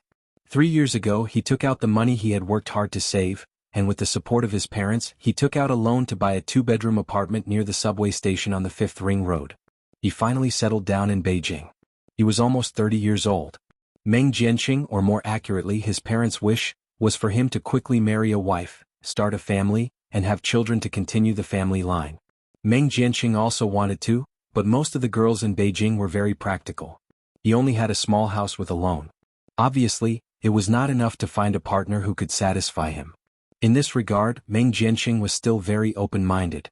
3 years ago he took out the money he had worked hard to save, and with the support of his parents, he took out a loan to buy a 2-bedroom apartment near the subway station on the 5th Ring Road. He finally settled down in Beijing. He was almost 30 years old. Meng Jianqing, or more accurately his parents' wish, was for him to quickly marry a wife, start a family, and have children to continue the family line. Meng Jianqing also wanted to, but most of the girls in Beijing were very practical. He only had a small house with a loan. Obviously, it was not enough to find a partner who could satisfy him. In this regard, Meng Jianqing was still very open-minded.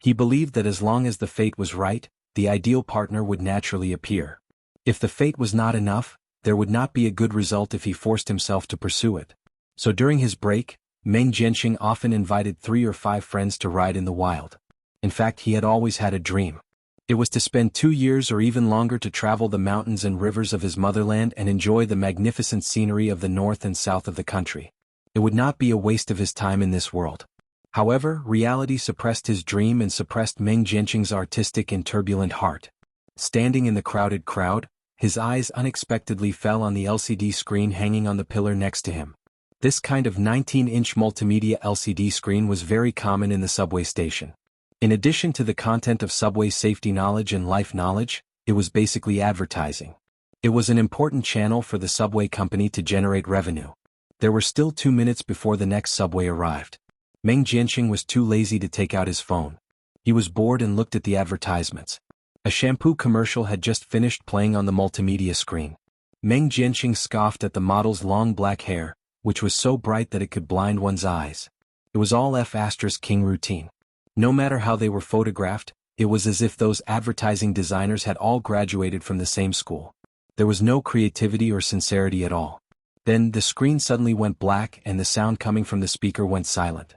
He believed that as long as the fate was right, the ideal partner would naturally appear. If the fate was not enough, there would not be a good result if he forced himself to pursue it. So during his break, Meng Jianqing often invited 3 or 5 friends to ride in the wild. In fact, he had always had a dream. It was to spend 2 years or even longer to travel the mountains and rivers of his motherland and enjoy the magnificent scenery of the north and south of the country. It would not be a waste of his time in this world. However, reality suppressed his dream and suppressed Meng Jianqing's artistic and turbulent heart. Standing in the crowded crowd, his eyes unexpectedly fell on the LCD screen hanging on the pillar next to him. This kind of 19-inch multimedia LCD screen was very common in the subway station. In addition to the content of subway safety knowledge and life knowledge, it was basically advertising. It was an important channel for the subway company to generate revenue. There were still 2 minutes before the next subway arrived. Meng Jianqing was too lazy to take out his phone. He was bored and looked at the advertisements. A shampoo commercial had just finished playing on the multimedia screen. Meng Jianqing scoffed at the model's long black hair, which was so bright that it could blind one's eyes. It was all F***king routine. No matter how they were photographed, it was as if those advertising designers had all graduated from the same school. There was no creativity or sincerity at all. Then the screen suddenly went black and the sound coming from the speaker went silent.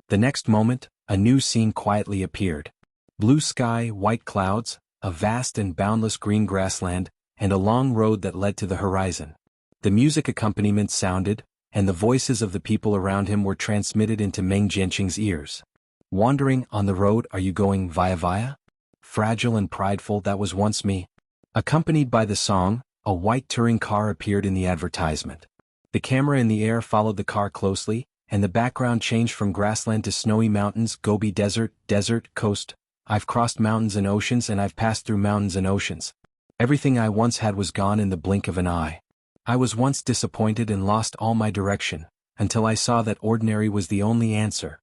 The next moment, a new scene quietly appeared. Blue sky, white clouds, a vast and boundless green grassland, and a long road that led to the horizon. The music accompaniment sounded, and the voices of the people around him were transmitted into Meng Jianqing's ears. Wandering on the road, are you going via? Fragile and prideful, that was once me. Accompanied by the song, a white touring car appeared in the advertisement. The camera in the air followed the car closely, and the background changed from grassland to snowy mountains, Gobi Desert, coast. I've crossed mountains and oceans and I've passed through mountains and oceans. Everything I once had was gone in the blink of an eye. I was once disappointed and lost all my direction, until I saw that ordinary was the only answer.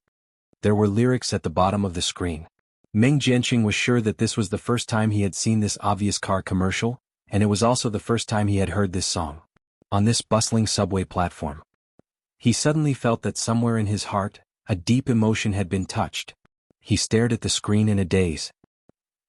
There were lyrics at the bottom of the screen. Meng Jianqing was sure that this was the first time he had seen this obvious car commercial, and it was also the first time he had heard this song. On this bustling subway platform. He suddenly felt that somewhere in his heart, a deep emotion had been touched. He stared at the screen in a daze.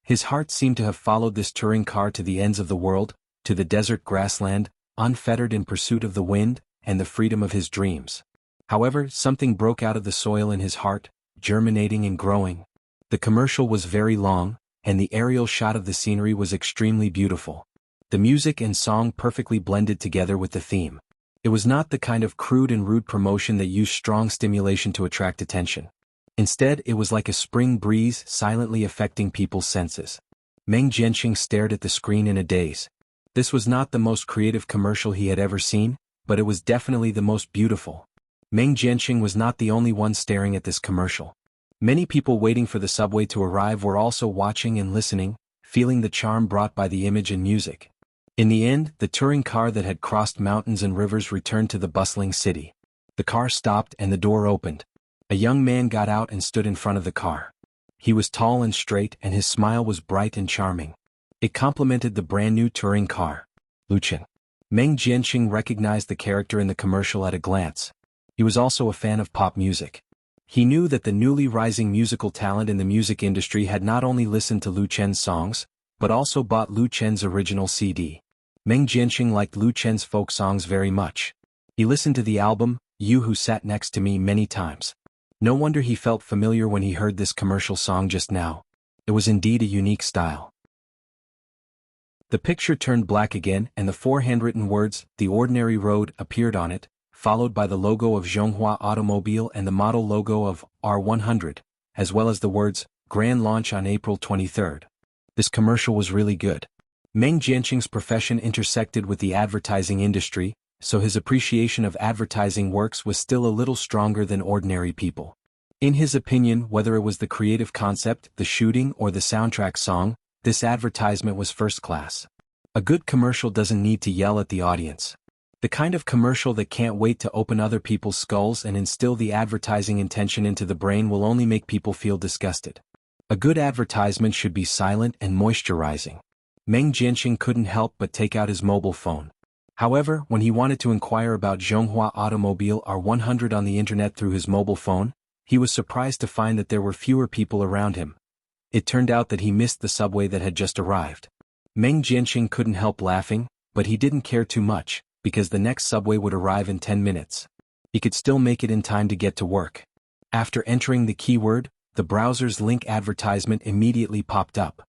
His heart seemed to have followed this touring car to the ends of the world, to the desert grassland, unfettered in pursuit of the wind and the freedom of his dreams. However, something broke out of the soil in his heart, germinating and growing. The commercial was very long, and the aerial shot of the scenery was extremely beautiful. The music and song perfectly blended together with the theme. It was not the kind of crude and rude promotion that used strong stimulation to attract attention. Instead, it was like a spring breeze silently affecting people's senses. Meng Jianqing stared at the screen in a daze. This was not the most creative commercial he had ever seen, but it was definitely the most beautiful. Meng Jianqing was not the only one staring at this commercial. Many people waiting for the subway to arrive were also watching and listening, feeling the charm brought by the image and music. In the end, the touring car that had crossed mountains and rivers returned to the bustling city. The car stopped and the door opened. A young man got out and stood in front of the car. He was tall and straight and his smile was bright and charming. It complemented the brand-new touring car. Luchin. Meng Jianqing recognized the character in the commercial at a glance. He was also a fan of pop music. He knew that the newly rising musical talent in the music industry had not only listened to Lu Chen's songs, but also bought Lu Chen's original CD. Meng Jianqing liked Lu Chen's folk songs very much. He listened to the album, You Who Sat Next to Me, many times. No wonder he felt familiar when he heard this commercial song just now. It was indeed a unique style. The picture turned black again and the 4 handwritten words, The Ordinary Road, appeared on it, followed by the logo of Zhonghua Automobile and the model logo of R100, as well as the words, Grand Launch on April 23rd. This commercial was really good. Meng Jianqing's profession intersected with the advertising industry, so his appreciation of advertising works was still a little stronger than ordinary people. In his opinion, whether it was the creative concept, the shooting, or the soundtrack song, this advertisement was first class. A good commercial doesn't need to yell at the audience. The kind of commercial that can't wait to open other people's skulls and instill the advertising intention into the brain will only make people feel disgusted. A good advertisement should be silent and moisturizing. Meng Jianqing couldn't help but take out his mobile phone. However, when he wanted to inquire about Zhonghua Automobile R100 on the internet through his mobile phone, he was surprised to find that there were fewer people around him. It turned out that he missed the subway that had just arrived. Meng Jianqing couldn't help laughing, but he didn't care too much, because the next subway would arrive in 10 minutes. He could still make it in time to get to work. After entering the keyword, the browser's link advertisement immediately popped up.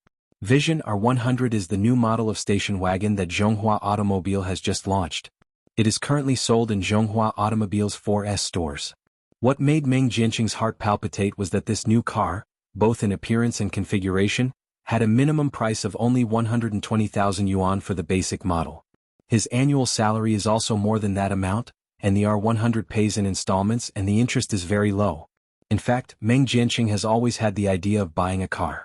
Vision R100 is the new model of station wagon that Zhonghua Automobile has just launched. It is currently sold in Zhonghua Automobile's 4S stores. What made Meng Jianqing's heart palpitate was that this new car, both in appearance and configuration, had a minimum price of only 120,000 yuan for the basic model. His annual salary is also more than that amount, and the R100 pays in installments and the interest is very low. In fact, Meng Jianqing has always had the idea of buying a car.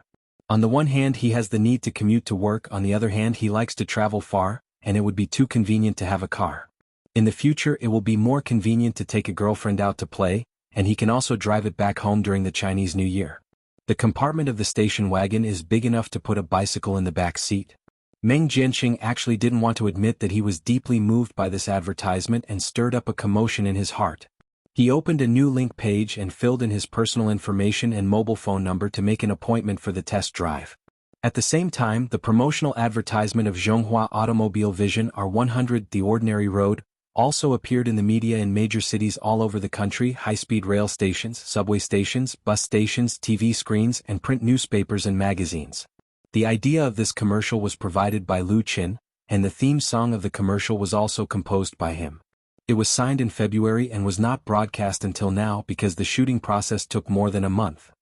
On the one hand, he has the need to commute to work, on the other hand he likes to travel far, and it would be too convenient to have a car. In the future it will be more convenient to take a girlfriend out to play, and he can also drive it back home during the Chinese New Year. The compartment of the station wagon is big enough to put a bicycle in the back seat. Meng Jianqing actually didn't want to admit that he was deeply moved by this advertisement and stirred up a commotion in his heart. He opened a new link page and filled in his personal information and mobile phone number to make an appointment for the test drive. At the same time, the promotional advertisement of Zhonghua Automobile Vision R100 The Ordinary Road also appeared in the media in major cities all over the country: high-speed rail stations, subway stations, bus stations, TV screens, and print newspapers and magazines. The idea of this commercial was provided by Lu Qin, and the theme song of the commercial was also composed by him. It was signed in February and was not broadcast until now because the shooting process took more than a month.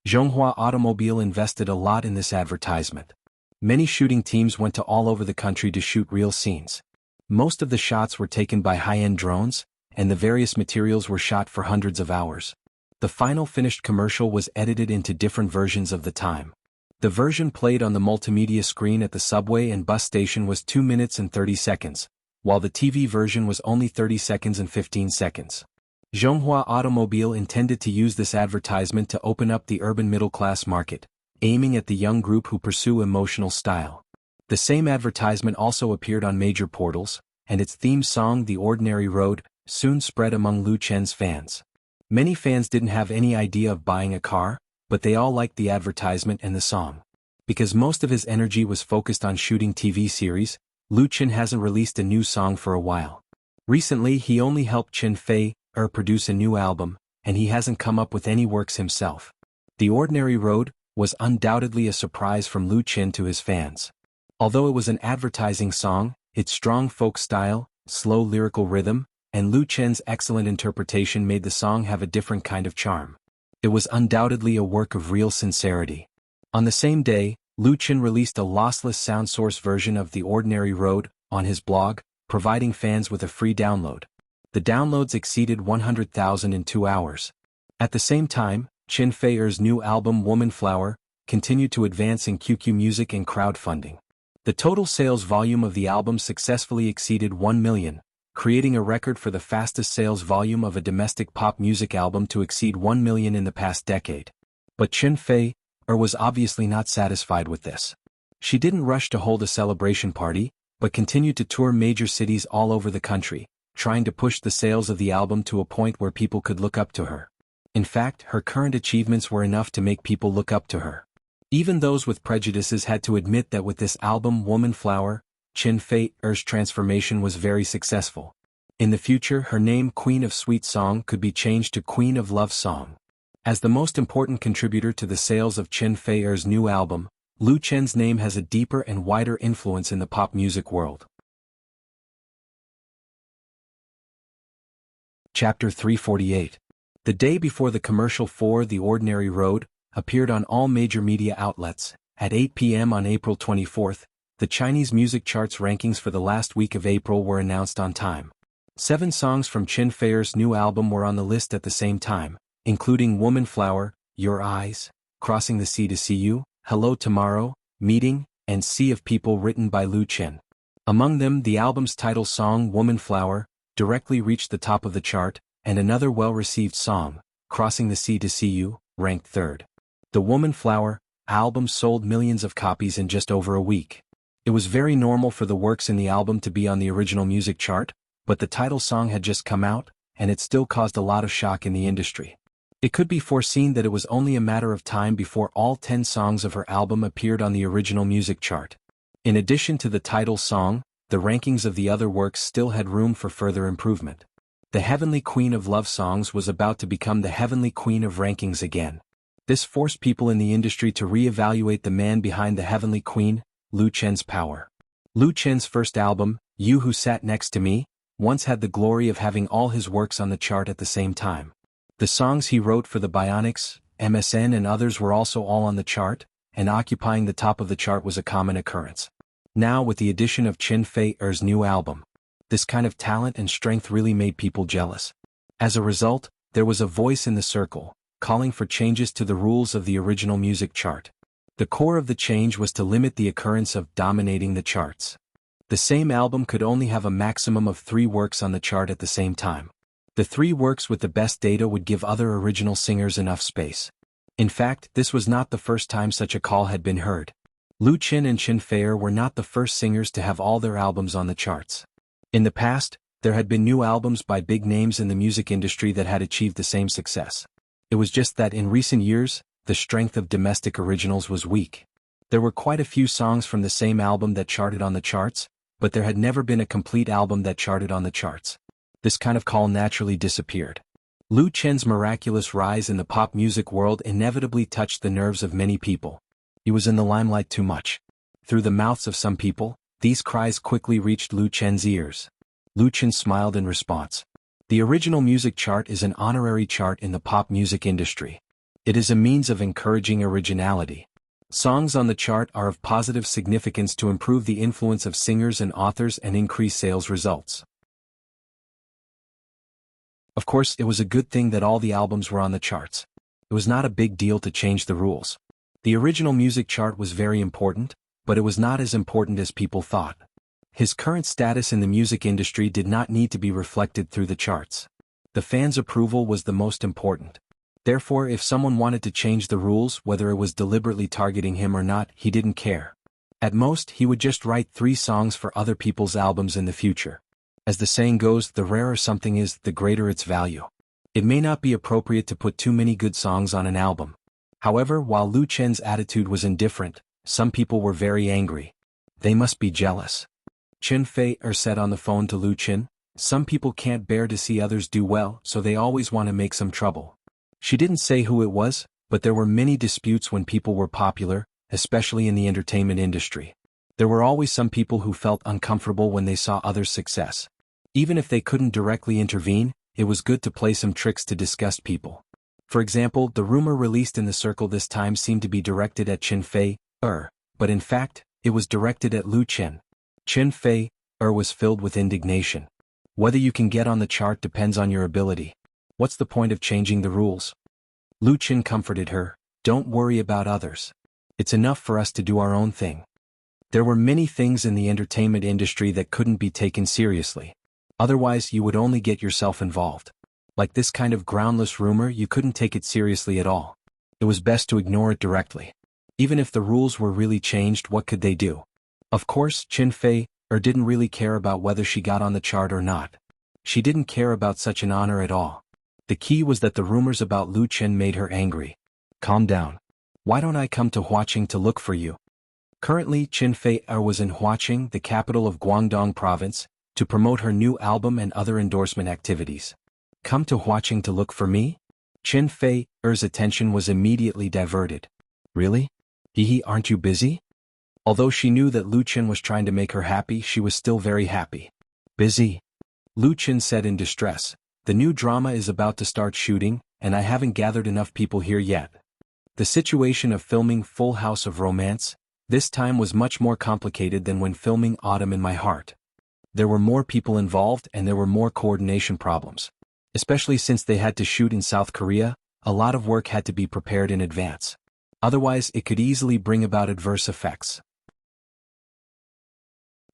Zhonghua Automobile invested a lot in this advertisement. Many shooting teams went to all over the country to shoot real scenes. Most of the shots were taken by high-end drones, and the various materials were shot for hundreds of hours. The final finished commercial was edited into different versions of the time. The version played on the multimedia screen at the subway and bus station was 2 minutes and 30 seconds, while the TV version was only 30 seconds and 15 seconds. Zhonghua Automobile intended to use this advertisement to open up the urban middle-class market, aiming at the young group who pursue emotional style. The same advertisement also appeared on major portals, and its theme song The Ordinary Road soon spread among Lu Chen's fans. Many fans didn't have any idea of buying a car, but they all liked the advertisement and the song. Because most of his energy was focused on shooting TV series, Lu Chen hasn't released a new song for a while. Recently he only helped Chen Fei produce a new album, and he hasn't come up with any works himself. The Ordinary Road was undoubtedly a surprise from Lu Chen to his fans. Although it was an advertising song, its strong folk style, slow lyrical rhythm, and Lu Chen's excellent interpretation made the song have a different kind of charm. It was undoubtedly a work of real sincerity. On the same day, Lu Chen released a lossless sound source version of The Ordinary Road on his blog, providing fans with a free download. The downloads exceeded 100,000 in 2 hours. At the same time, Chen Fei's new album Woman Flower continued to advance in QQ Music and crowdfunding. The total sales volume of the album successfully exceeded 1 million, creating a record for the fastest sales volume of a domestic pop music album to exceed 1 million in the past decade. But Chen Fei was obviously not satisfied with this. She didn't rush to hold a celebration party, but continued to tour major cities all over the country, trying to push the sales of the album to a point where people could look up to her. In fact, her current achievements were enough to make people look up to her. Even those with prejudices had to admit that with this album Woman Flower, Chen Fei's transformation was very successful. In the future, her name Queen of Sweet Song could be changed to Queen of Love Song. As the most important contributor to the sales of Chen Fei's new album, Lu Chen's name has a deeper and wider influence in the pop music world. Chapter 348. The day before the commercial for The Ordinary Road appeared on all major media outlets, at 8 p.m. on April 24, the Chinese music charts rankings for the last week of April were announced on time. 7 songs from Chen Fei's new album were on the list at the same time, including Woman Flower, Your Eyes, Crossing the Sea to See You, Hello Tomorrow, Meeting, and Sea of People, written by Lu Chen. Among them, the album's title song Woman Flower directly reached the top of the chart, and another well-received song, Crossing the Sea to See You, ranked 3rd. The Woman Flower album sold millions of copies in just over a week. It was very normal for the works in the album to be on the original music chart, but the title song had just come out, and it still caused a lot of shock in the industry. It could be foreseen that it was only a matter of time before all 10 songs of her album appeared on the original music chart. In addition to the title song, the rankings of the other works still had room for further improvement. The Heavenly Queen of Love Songs was about to become the Heavenly Queen of Rankings again. This forced people in the industry to re-evaluate the man behind the Heavenly Queen, Lu Chen's power. Lu Chen's first album, You Who Sat Next to Me, once had the glory of having all his works on the chart at the same time. The songs he wrote for the Bionics, MSN and others were also all on the chart, and occupying the top of the chart was a common occurrence. Now, with the addition of Chen Fei's new album, this kind of talent and strength really made people jealous. As a result, there was a voice in the circle, calling for changes to the rules of the original music chart. The core of the change was to limit the occurrence of dominating the charts. The same album could only have a maximum of 3 works on the chart at the same time. The three works with the best data would give other original singers enough space. In fact, this was not the first time such a call had been heard. Lu Qin and Qin Fei were not the first singers to have all their albums on the charts. In the past, there had been new albums by big names in the music industry that had achieved the same success. It was just that in recent years, the strength of domestic originals was weak. There were quite a few songs from the same album that charted on the charts, but there had never been a complete album that charted on the charts. This kind of call naturally disappeared. Lu Qin's miraculous rise in the pop music world inevitably touched the nerves of many people. He was in the limelight too much. Through the mouths of some people, these cries quickly reached Lu Qin's ears. Lu Qin smiled in response. The original music chart is an honorary chart in the pop music industry. It is a means of encouraging originality. Songs on the chart are of positive significance to improve the influence of singers and authors and increase sales results. Of course, it was a good thing that all the albums were on the charts. It was not a big deal to change the rules. The original music chart was very important, but it was not as important as people thought. His current status in the music industry did not need to be reflected through the charts. The fans' approval was the most important. Therefore, if someone wanted to change the rules, whether it was deliberately targeting him or not, he didn't care. At most, he would just write 3 songs for other people's albums in the future. As the saying goes, the rarer something is, the greater its value. It may not be appropriate to put too many good songs on an album. However, while Lu Qin's attitude was indifferent, some people were very angry. They must be jealous. Qin Fei said on the phone to Lu Qin, "Some people can't bear to see others do well, so they always want to make some trouble." She didn't say who it was, but there were many disputes when people were popular, especially in the entertainment industry. There were always some people who felt uncomfortable when they saw others' success. Even if they couldn't directly intervene, it was good to play some tricks to disgust people. For example, the rumor released in the circle this time seemed to be directed at Qin Fei, but in fact, it was directed at Lu Qin. Qin Fei, was filled with indignation. Whether you can get on the chart depends on your ability. What's the point of changing the rules? Lu Qin comforted her, "Don't worry about others. It's enough for us to do our own thing." There were many things in the entertainment industry that couldn't be taken seriously. Otherwise, you would only get yourself involved. Like this kind of groundless rumor, you couldn't take it seriously at all. It was best to ignore it directly. Even if the rules were really changed, what could they do? Of course, Qin Fei didn't really care about whether she got on the chart or not. She didn't care about such an honor at all. The key was that the rumors about Lu Qin made her angry. "Calm down. Why don't I come to Huaqing to look for you?" Currently, Qin Fei was in Huaqing, the capital of Guangdong province, to promote her new album and other endorsement activities. "Come to Huaqing to look for me?" Qin Fei's attention was immediately diverted. "Really? Aren't you busy?" Although she knew that Lu Qin was trying to make her happy, she was still very happy. "Busy?" Lu Qin said in distress. "The new drama is about to start shooting, and I haven't gathered enough people here yet." The situation of filming Full House of Romance, this time was much more complicated than when filming Autumn in My Heart. There were more people involved and there were more coordination problems. Especially since they had to shoot in South Korea, a lot of work had to be prepared in advance. Otherwise, it could easily bring about adverse effects.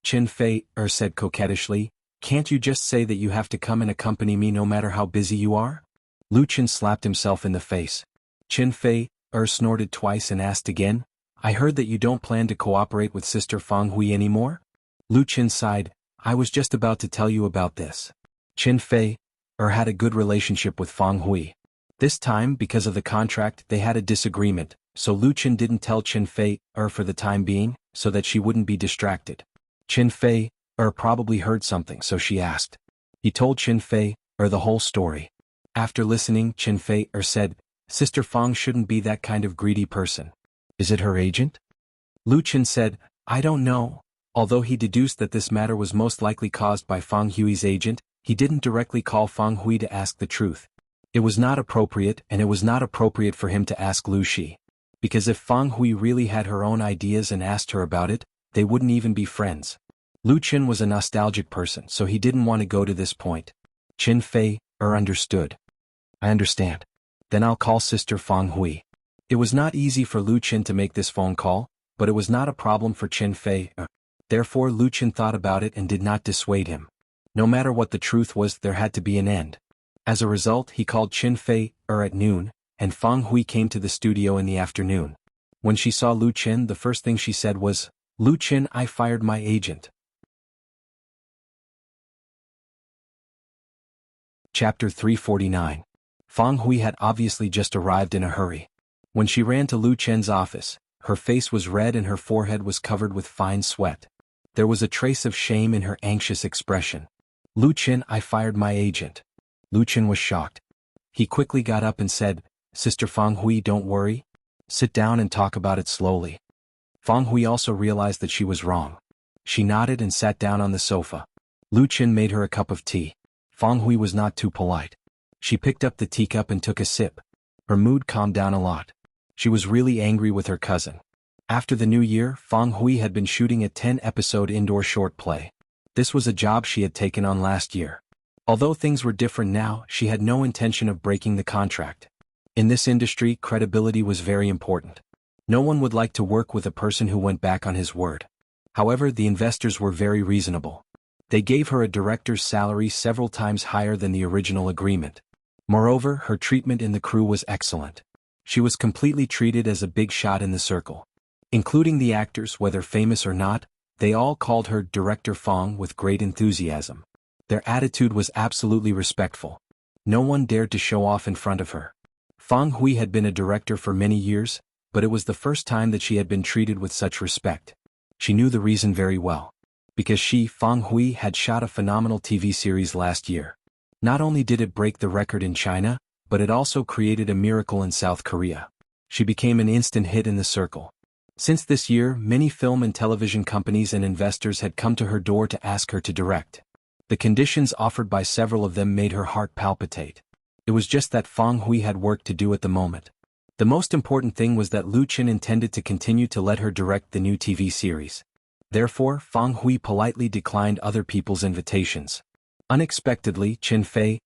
Qin Fei said coquettishly, "Can't you just say that you have to come and accompany me no matter how busy you are?" Lu Qin slapped himself in the face. Qin Fei snorted twice and asked again, "I heard that you don't plan to cooperate with Sister Fang Hui anymore?" Lu Qin sighed, "I was just about to tell you about this." Qin Fei had a good relationship with Fang Hui. This time, because of the contract, they had a disagreement, so Lu Qin didn't tell Qin Fei for the time being, so that she wouldn't be distracted. Qin Fei probably heard something, so she asked. He told Qin Fei the whole story. After listening, Qin Fei said, "Sister Fang shouldn't be that kind of greedy person. Is it her agent?" Lu Qin said, "I don't know." Although he deduced that this matter was most likely caused by Fang Hui's agent, he didn't directly call Fang Hui to ask the truth. It was not appropriate, and it was not appropriate for him to ask Lu Shi. Because if Fang Hui really had her own ideas and asked her about it, they wouldn't even be friends. Lu Qin was a nostalgic person, so he didn't want to go to this point. Qin Fei understood. "I understand. Then I'll call Sister Fang Hui." It was not easy for Lu Qin to make this phone call, but it was not a problem for Qin Fei. Therefore Lu Qin thought about it and did not dissuade him. No matter what the truth was, there had to be an end. As a result, he called Qin Fei at noon, and Fang Hui came to the studio in the afternoon. When she saw Lu Qin, the first thing she said was, "Lu Qin, I fired my agent." Chapter 349. Fang Hui had obviously just arrived in a hurry. When she ran to Lu Chen's office, her face was red and her forehead was covered with fine sweat. There was a trace of shame in her anxious expression. "Lu Chen, I fired my agent." Lu Chen was shocked. He quickly got up and said, "Sister Fang Hui, don't worry. Sit down and talk about it slowly." Fang Hui also realized that she was wrong. She nodded and sat down on the sofa. Lu Chen made her a cup of tea. Fang Hui was not too polite. She picked up the teacup and took a sip. Her mood calmed down a lot. She was really angry with her cousin. After the new year, Fang Hui had been shooting a 10-episode indoor short play. This was a job she had taken on last year. Although things were different now, she had no intention of breaking the contract. In this industry, credibility was very important. No one would like to work with a person who went back on his word. However, the investors were very reasonable. They gave her a director's salary several times higher than the original agreement. Moreover, her treatment in the crew was excellent. She was completely treated as a big shot in the circle. Including the actors, whether famous or not, they all called her Director Fang with great enthusiasm. Their attitude was absolutely respectful. No one dared to show off in front of her. Fang Hui had been a director for many years, but it was the first time that she had been treated with such respect. She knew the reason very well. Because she, Fang Hui, had shot a phenomenal TV series last year. Not only did it break the record in China, but it also created a miracle in South Korea. She became an instant hit in the circle. Since this year, many film and television companies and investors had come to her door to ask her to direct. The conditions offered by several of them made her heart palpitate. It was just that Fang Hui had work to do at the moment. The most important thing was that Lu Chen intended to continue to let her direct the new TV series. Therefore, Fang Hui politely declined other people's invitations. Unexpectedly, Qin Fei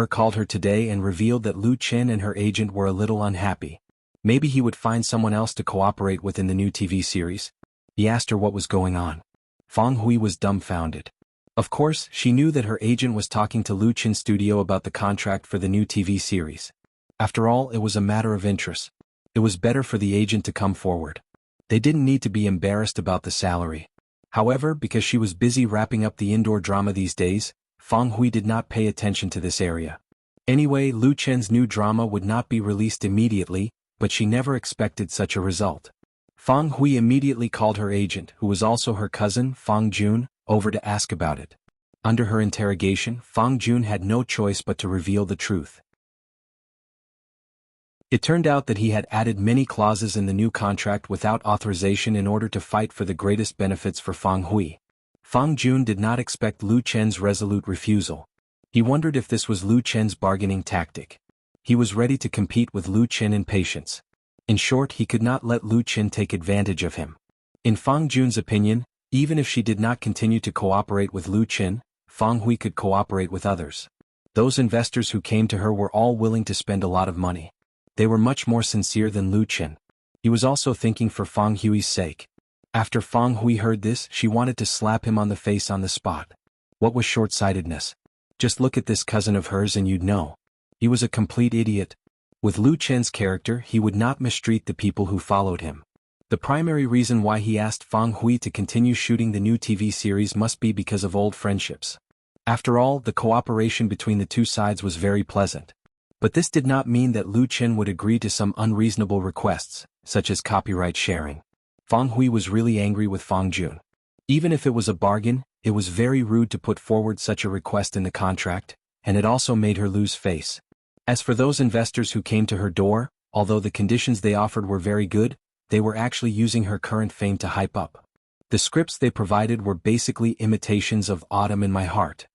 called her today and revealed that Lu Chen and her agent were a little unhappy. Maybe he would find someone else to cooperate with in the new TV series. He asked her what was going on. Fang Hui was dumbfounded. Of course, she knew that her agent was talking to Lu Chen's studio about the contract for the new TV series. After all, it was a matter of interest. It was better for the agent to come forward. They didn't need to be embarrassed about the salary. However, because she was busy wrapping up the indoor drama these days, Fang Hui did not pay attention to this area. Anyway, Lu Chen's new drama would not be released immediately, but she never expected such a result. Fang Hui immediately called her agent, who was also her cousin, Fang Jun, over to ask about it. Under her interrogation, Fang Jun had no choice but to reveal the truth. It turned out that he had added many clauses in the new contract without authorization in order to fight for the greatest benefits for Fang Hui. Fang Jun did not expect Lu Chen's resolute refusal. He wondered if this was Lu Chen's bargaining tactic. He was ready to compete with Lu Chen in patience. In short, he could not let Lu Chen take advantage of him. In Fang Jun's opinion, even if she did not continue to cooperate with Lu Chen, Fang Hui could cooperate with others. Those investors who came to her were all willing to spend a lot of money. They were much more sincere than Lu Chen. He was also thinking for Fang Hui's sake. After Fang Hui heard this, she wanted to slap him on the face on the spot. What was short-sightedness? Just look at this cousin of hers and you'd know. He was a complete idiot. With Lu Chen's character, he would not mistreat the people who followed him. The primary reason why he asked Fang Hui to continue shooting the new TV series must be because of old friendships. After all, the cooperation between the two sides was very pleasant. But this did not mean that Lu Chen would agree to some unreasonable requests, such as copyright sharing. Fang Hui was really angry with Fang Jun. Even if it was a bargain, it was very rude to put forward such a request in the contract, and it also made her lose face. As for those investors who came to her door, although the conditions they offered were very good, they were actually using her current fame to hype up. The scripts they provided were basically imitations of Autumn in My Heart.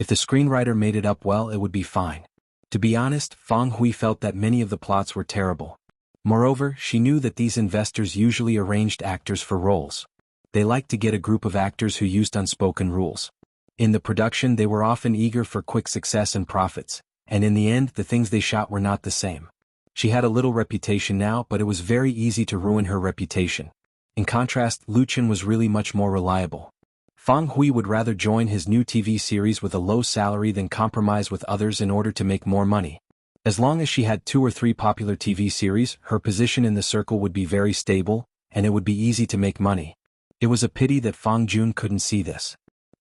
If the screenwriter made it up well, it would be fine. To be honest, Fang Hui felt that many of the plots were terrible. Moreover, she knew that these investors usually arranged actors for roles. They liked to get a group of actors who used unspoken rules. In the production, they were often eager for quick success and profits, and in the end, the things they shot were not the same. She had a little reputation now, but it was very easy to ruin her reputation. In contrast, Lu Chen was really much more reliable. Fang Hui would rather join his new TV series with a low salary than compromise with others in order to make more money. As long as she had 2 or 3 popular TV series, her position in the circle would be very stable, and it would be easy to make money. It was a pity that Fang Jun couldn't see this.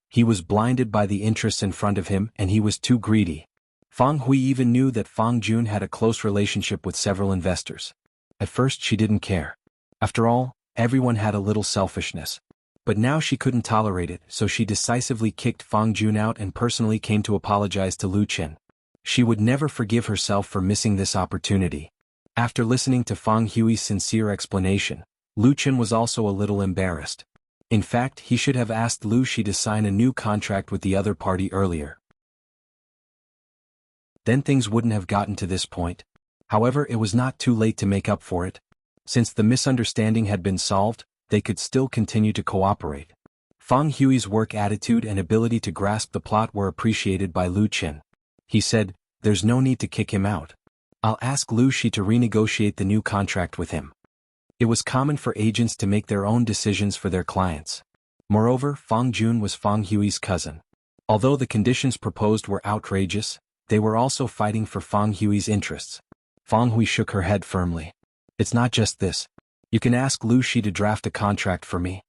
He was blinded by the interests in front of him and he was too greedy. Fang Hui even knew that Fang Jun had a close relationship with several investors. At first she didn't care. After all, everyone had a little selfishness. But now she couldn't tolerate it, so she decisively kicked Fang Jun out and personally came to apologize to Lu Chen. She would never forgive herself for missing this opportunity. After listening to Fang Hui's sincere explanation, Lu Chen was also a little embarrassed. In fact, he should have asked Lu Shi to sign a new contract with the other party earlier. Then things wouldn't have gotten to this point. However, it was not too late to make up for it. Since the misunderstanding had been solved, they could still continue to cooperate. Fang Hui's work attitude and ability to grasp the plot were appreciated by Lu Chen. He said, "There's no need to kick him out. I'll ask Lu Shi to renegotiate the new contract with him." It was common for agents to make their own decisions for their clients. Moreover, Fang Jun was Fang Hui's cousin. Although the conditions proposed were outrageous, they were also fighting for Fang Hui's interests. Fang Hui shook her head firmly. "It's not just this. You can ask Lu Shi to draft a contract for me."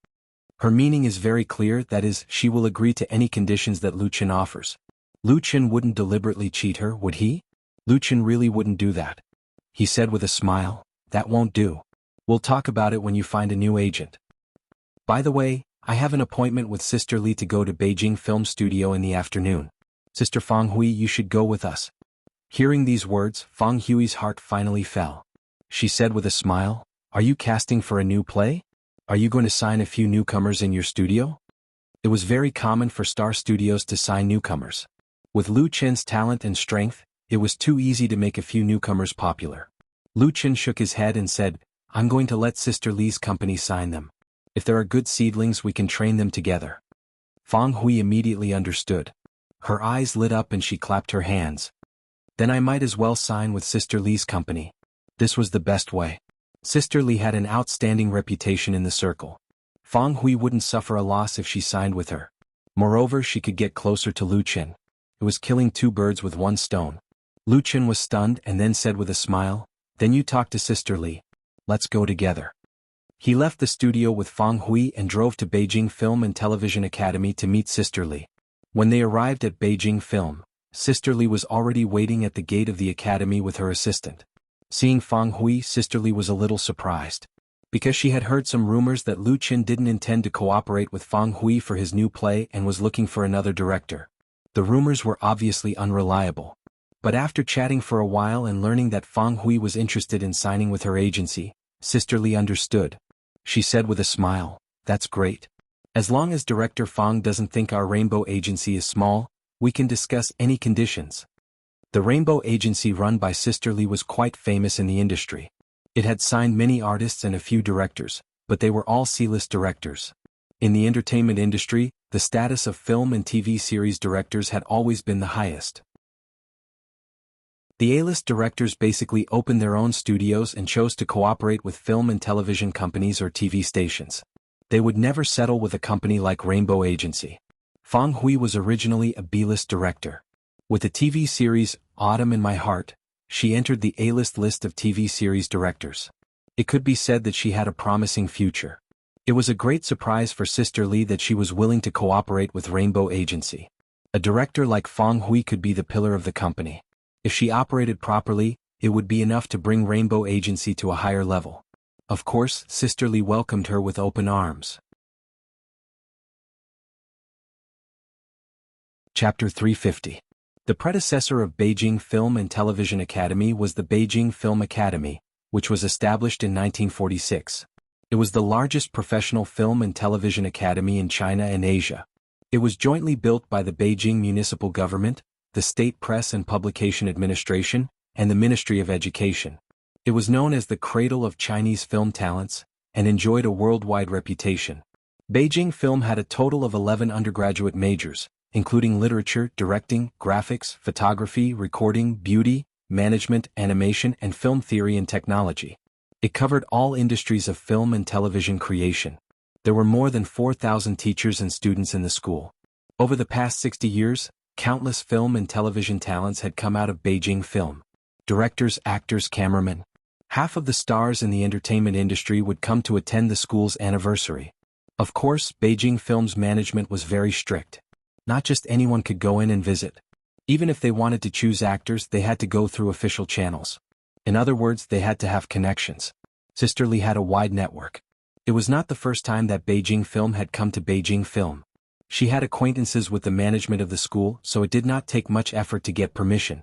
Her meaning is very clear, that is, she will agree to any conditions that Lu Chen offers. Lu Chen wouldn't deliberately cheat her, would he? Lu Chen really wouldn't do that. He said with a smile, "That won't do. We'll talk about it when you find a new agent. By the way, I have an appointment with Sister Li to go to Beijing Film Studio in the afternoon. Sister Fang Hui, you should go with us." Hearing these words, Fang Hui's heart finally fell. She said with a smile, "Are you casting for a new play? Are you going to sign a few newcomers in your studio?" It was very common for star studios to sign newcomers. With Lu Chen's talent and strength, it was too easy to make a few newcomers popular. Lu Chen shook his head and said, "I'm going to let Sister Li's company sign them. If there are good seedlings, we can train them together." Fang Hui immediately understood. Her eyes lit up and she clapped her hands. "Then I might as well sign with Sister Li's company." This was the best way. Sister Li had an outstanding reputation in the circle. Fang Hui wouldn't suffer a loss if she signed with her. Moreover, she could get closer to Lu Chen. It was killing 2 birds with 1 stone. Lu Chen was stunned and then said with a smile, "Then you talk to Sister Li. Let's go together." He left the studio with Fang Hui and drove to Beijing Film and Television Academy to meet Sister Li. When they arrived at Beijing Film, Sister Li was already waiting at the gate of the academy with her assistant. Seeing Fang Hui, Sister Li was a little surprised. Because she had heard some rumors that Lu Chen didn't intend to cooperate with Fang Hui for his new play and was looking for another director. The rumors were obviously unreliable. But after chatting for a while and learning that Fang Hui was interested in signing with her agency, Sister Li understood. She said with a smile, "That's great. As long as Director Fang doesn't think our Rainbow Agency is small, we can discuss any conditions." The Rainbow Agency run by Sister Li was quite famous in the industry. It had signed many artists and a few directors, but they were all C-list directors. In the entertainment industry, the status of film and TV series directors had always been the highest. The A-list directors basically opened their own studios and chose to cooperate with film and television companies or TV stations. They would never settle with a company like Rainbow Agency. Fang Hui was originally a B-list director. With the TV series, Autumn in My Heart, she entered the A-list list of TV series directors. It could be said that she had a promising future. It was a great surprise for Sister Li that she was willing to cooperate with Rainbow Agency. A director like Fang Hui could be the pillar of the company. If she operated properly, it would be enough to bring Rainbow Agency to a higher level. Of course, Sister Li welcomed her with open arms. Chapter 350. The predecessor of Beijing Film and Television Academy was the Beijing Film Academy, which was established in 1946. It was the largest professional film and television academy in China and Asia. It was jointly built by the Beijing Municipal Government, the State Press and Publication Administration, and the Ministry of Education. It was known as the cradle of Chinese film talents, and enjoyed a worldwide reputation. Beijing Film had a total of 11 undergraduate majors, including literature, directing, graphics, photography, recording, beauty, management, animation, and film theory and technology. It covered all industries of film and television creation. There were more than 4,000 teachers and students in the school. Over the past 60 years, countless film and television talents had come out of Beijing Film. Directors, actors, cameramen. Half of the stars in the entertainment industry would come to attend the school's anniversary. Of course, Beijing Film's management was very strict. Not just anyone could go in and visit. Even if they wanted to choose actors, they had to go through official channels. In other words, they had to have connections. Sister Lee had a wide network. It was not the first time that Beijing Film had come to Beijing Film. She had acquaintances with the management of the school, so it did not take much effort to get permission.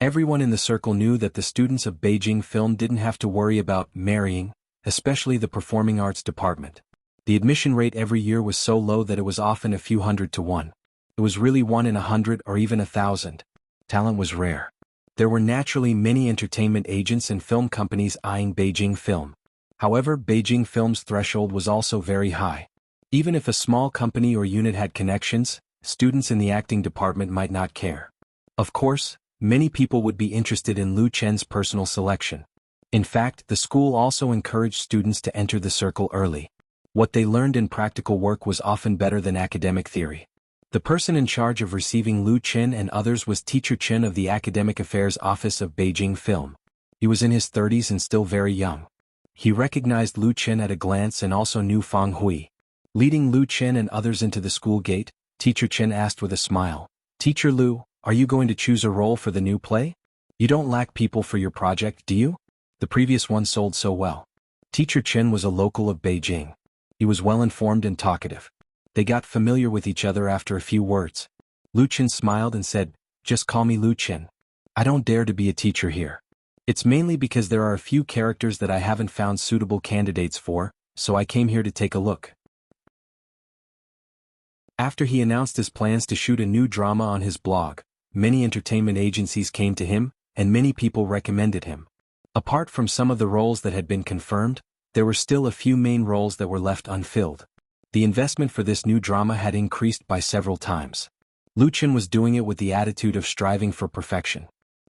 Everyone in the circle knew that the students of Beijing Film didn't have to worry about marrying, especially the performing arts department. The admission rate every year was so low that it was often a few hundred to one. It was really 1 in 100 or even 1,000. Talent was rare. There were naturally many entertainment agents and film companies eyeing Beijing Film. However, Beijing Film's threshold was also very high. Even if a small company or unit had connections, students in the acting department might not care. Of course, many people would be interested in Lu Chen's personal selection. In fact, the school also encouraged students to enter the circle early. What they learned in practical work was often better than academic theory. The person in charge of receiving Lu Chen and others was Teacher Chen of the Academic Affairs Office of Beijing Film. He was in his 30s and still very young. He recognized Lu Chen at a glance and also knew Fang Hui. Leading Lu Chen and others into the school gate, Teacher Chen asked with a smile, "Teacher Lu, are you going to choose a role for the new play? You don't lack people for your project, do you? The previous one sold so well." Teacher Chen was a local of Beijing. He was well-informed and talkative. They got familiar with each other after a few words. Lu Chen smiled and said, "Just call me Lu Chen. I don't dare to be a teacher here. It's mainly because there are a few characters that I haven't found suitable candidates for, so I came here to take a look." After he announced his plans to shoot a new drama on his blog, many entertainment agencies came to him, and many people recommended him. Apart from some of the roles that had been confirmed, there were still a few main roles that were left unfilled. The investment for this new drama had increased by several times. Lu Chen was doing it with the attitude of striving for perfection.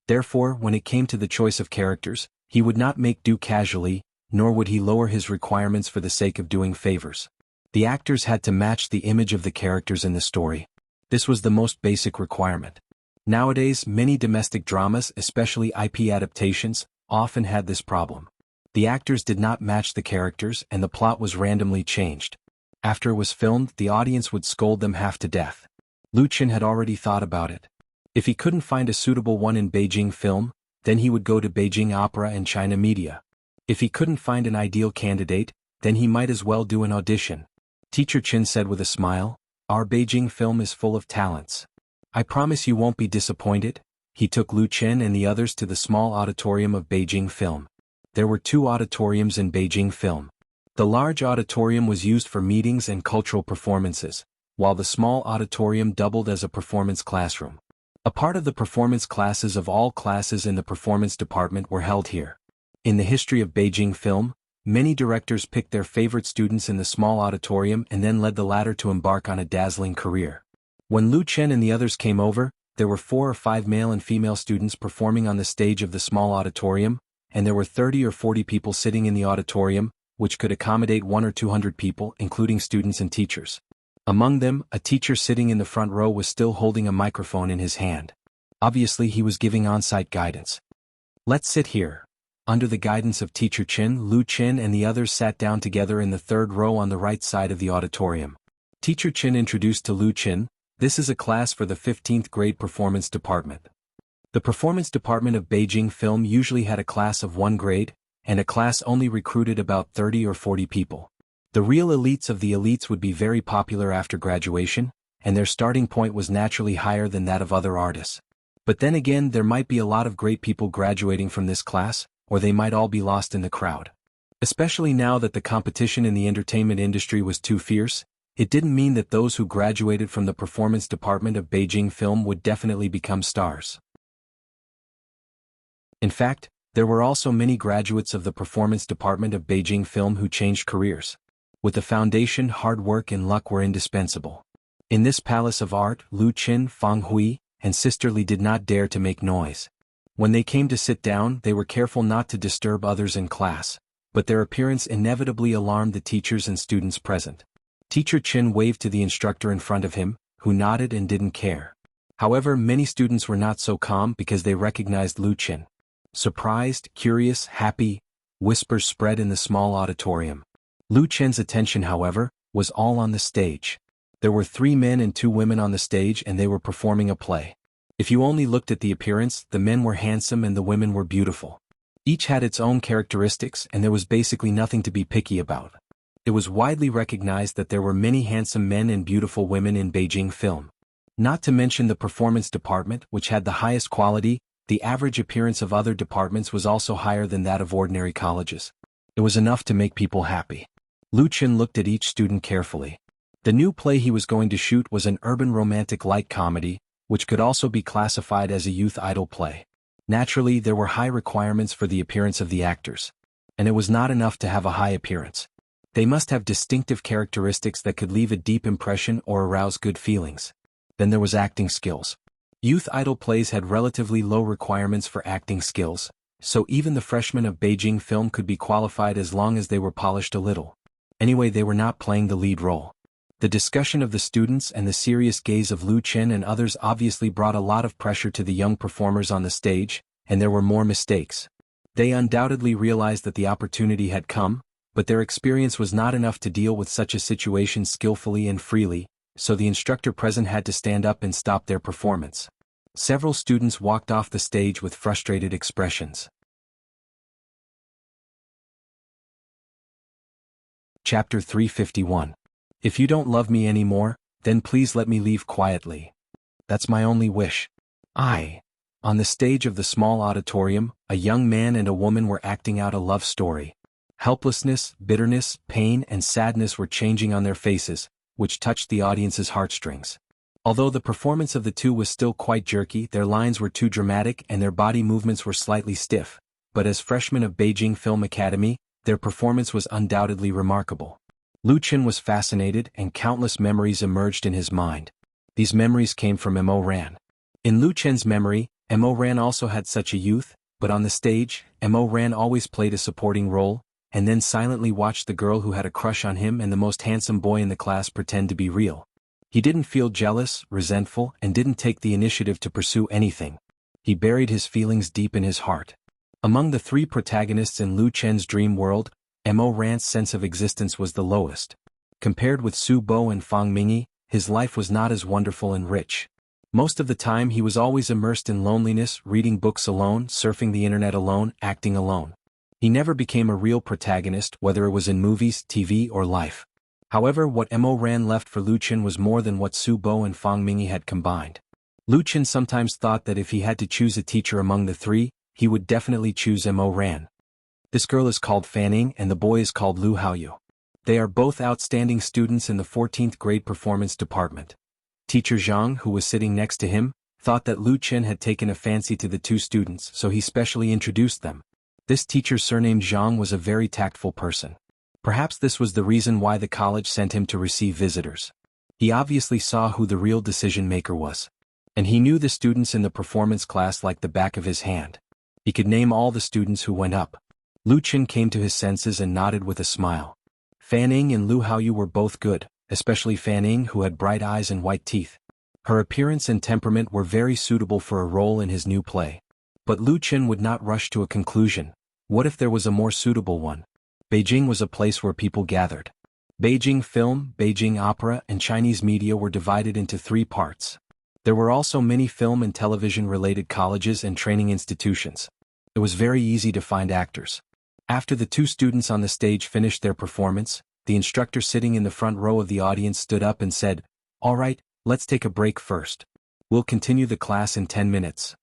Therefore, when it came to the choice of characters, he would not make do casually, nor would he lower his requirements for the sake of doing favors. The actors had to match the image of the characters in the story. This was the most basic requirement. Nowadays, many domestic dramas, especially IP adaptations, often had this problem. The actors did not match the characters and the plot was randomly changed. After it was filmed, the audience would scold them half to death. Lu Chen had already thought about it. If he couldn't find a suitable one in Beijing Film, then he would go to Beijing Opera and China Media. If he couldn't find an ideal candidate, then he might as well do an audition. Teacher Chen said with a smile, "Our Beijing Film is full of talents. I promise you won't be disappointed." He took Lu Chen and the others to the small auditorium of Beijing Film. There were 2 auditoriums in Beijing Film. The large auditorium was used for meetings and cultural performances, while the small auditorium doubled as a performance classroom. A part of the performance classes of all classes in the performance department were held here. In the history of Beijing Film, many directors picked their favorite students in the small auditorium and then led the latter to embark on a dazzling career. When Lu Chen and the others came over, there were 4 or 5 male and female students performing on the stage of the small auditorium, and there were 30 or 40 people sitting in the auditorium, which could accommodate 100 or 200 people, including students and teachers. Among them, a teacher sitting in the front row was still holding a microphone in his hand. Obviously, he was giving on-site guidance. "Let's sit here." Under the guidance of Teacher Chen, Lu Chen and the others sat down together in the 3rd row on the right side of the auditorium. Teacher Chen introduced to Lu Chen, "This is a class for the 15th grade performance department." The performance department of Beijing Film usually had a class of 1 grade, and a class only recruited about 30 or 40 people. The real elites of the elites would be very popular after graduation, and their starting point was naturally higher than that of other artists. But then again, there might be a lot of great people graduating from this class, or they might all be lost in the crowd. Especially now that the competition in the entertainment industry was too fierce, it didn't mean that those who graduated from the performance department of Beijing Film would definitely become stars. In fact, there were also many graduates of the performance department of Beijing Film who changed careers. With the foundation, hard work and luck were indispensable. In this palace of art, Lu Chen, Fang Hui, and Sister Li did not dare to make noise. When they came to sit down, they were careful not to disturb others in class, but their appearance inevitably alarmed the teachers and students present. Teacher Chen waved to the instructor in front of him, who nodded and didn't care. However, many students were not so calm because they recognized Lu Chen. Surprised, curious, happy, whispers spread in the small auditorium. Lu Chen's attention, however, was all on the stage. There were 3 men and 2 women on the stage and they were performing a play. If you only looked at the appearance, the men were handsome and the women were beautiful. Each had its own characteristics and there was basically nothing to be picky about. It was widely recognized that there were many handsome men and beautiful women in Beijing film. Not to mention the performance department, which had the highest quality. The average appearance of other departments was also higher than that of ordinary colleges. It was enough to make people happy. Lu Chen looked at each student carefully. The new play he was going to shoot was an urban romantic light comedy, which could also be classified as a youth idol play. Naturally, there were high requirements for the appearance of the actors. And it was not enough to have a high appearance. They must have distinctive characteristics that could leave a deep impression or arouse good feelings. Then there was acting skills. Youth idol plays had relatively low requirements for acting skills, so even the freshmen of Beijing film could be qualified as long as they were polished a little. Anyway, they were not playing the lead role. The discussion of the students and the serious gaze of Lu Chen and others obviously brought a lot of pressure to the young performers on the stage, and there were more mistakes. They undoubtedly realized that the opportunity had come, but their experience was not enough to deal with such a situation skillfully and freely, so the instructor present had to stand up and stop their performance. Several students walked off the stage with frustrated expressions. Chapter 351. If you don't love me anymore, then please let me leave quietly. That's my only wish. On the stage of the small auditorium, a young man and a woman were acting out a love story. Helplessness, bitterness, pain, and sadness were changing on their faces, which touched the audience's heartstrings. Although the performance of the two was still quite jerky, their lines were too dramatic and their body movements were slightly stiff, but as freshmen of Beijing Film Academy, their performance was undoubtedly remarkable. Lu Chen was fascinated and countless memories emerged in his mind. These memories came from Mo Ran. In Lu Chen's memory, Mo Ran also had such a youth, but on the stage, Mo Ran always played a supporting role, and then silently watched the girl who had a crush on him and the most handsome boy in the class pretend to be real. He didn't feel jealous, resentful, and didn't take the initiative to pursue anything. He buried his feelings deep in his heart. Among the 3 protagonists in Lu Chen's dream world, Mo Ran's sense of existence was the lowest. Compared with Su Bo and Fang Mingyi, his life was not as wonderful and rich. Most of the time he was always immersed in loneliness, reading books alone, surfing the internet alone, acting alone. He never became a real protagonist, whether it was in movies, TV, or life. However, what Mo Ran left for Lu Chen was more than what Su Bo and Fang Mingyi had combined. Lu Chen sometimes thought that if he had to choose a teacher among the 3, he would definitely choose Mo Ran. This girl is called Fanning and the boy is called Lu Haoyu. They are both outstanding students in the 14th grade performance department. Teacher Zhang, who was sitting next to him, thought that Lu Chen had taken a fancy to the 2 students, so he specially introduced them. This teacher surnamed Zhang was a very tactful person. Perhaps this was the reason why the college sent him to receive visitors. He obviously saw who the real decision-maker was. And he knew the students in the performance class like the back of his hand. He could name all the students who went up. Lu Chen came to his senses and nodded with a smile. Fanning and Lu Haoyu were both good, especially Fanning, who had bright eyes and white teeth. Her appearance and temperament were very suitable for a role in his new play. But Lu Chen would not rush to a conclusion. What if there was a more suitable one? Beijing was a place where people gathered. Beijing film, Beijing opera, and Chinese media were divided into 3 parts. There were also many film and television-related colleges and training institutions. It was very easy to find actors. After the 2 students on the stage finished their performance, the instructor sitting in the front row of the audience stood up and said, "All right, let's take a break first. We'll continue the class in 10 minutes.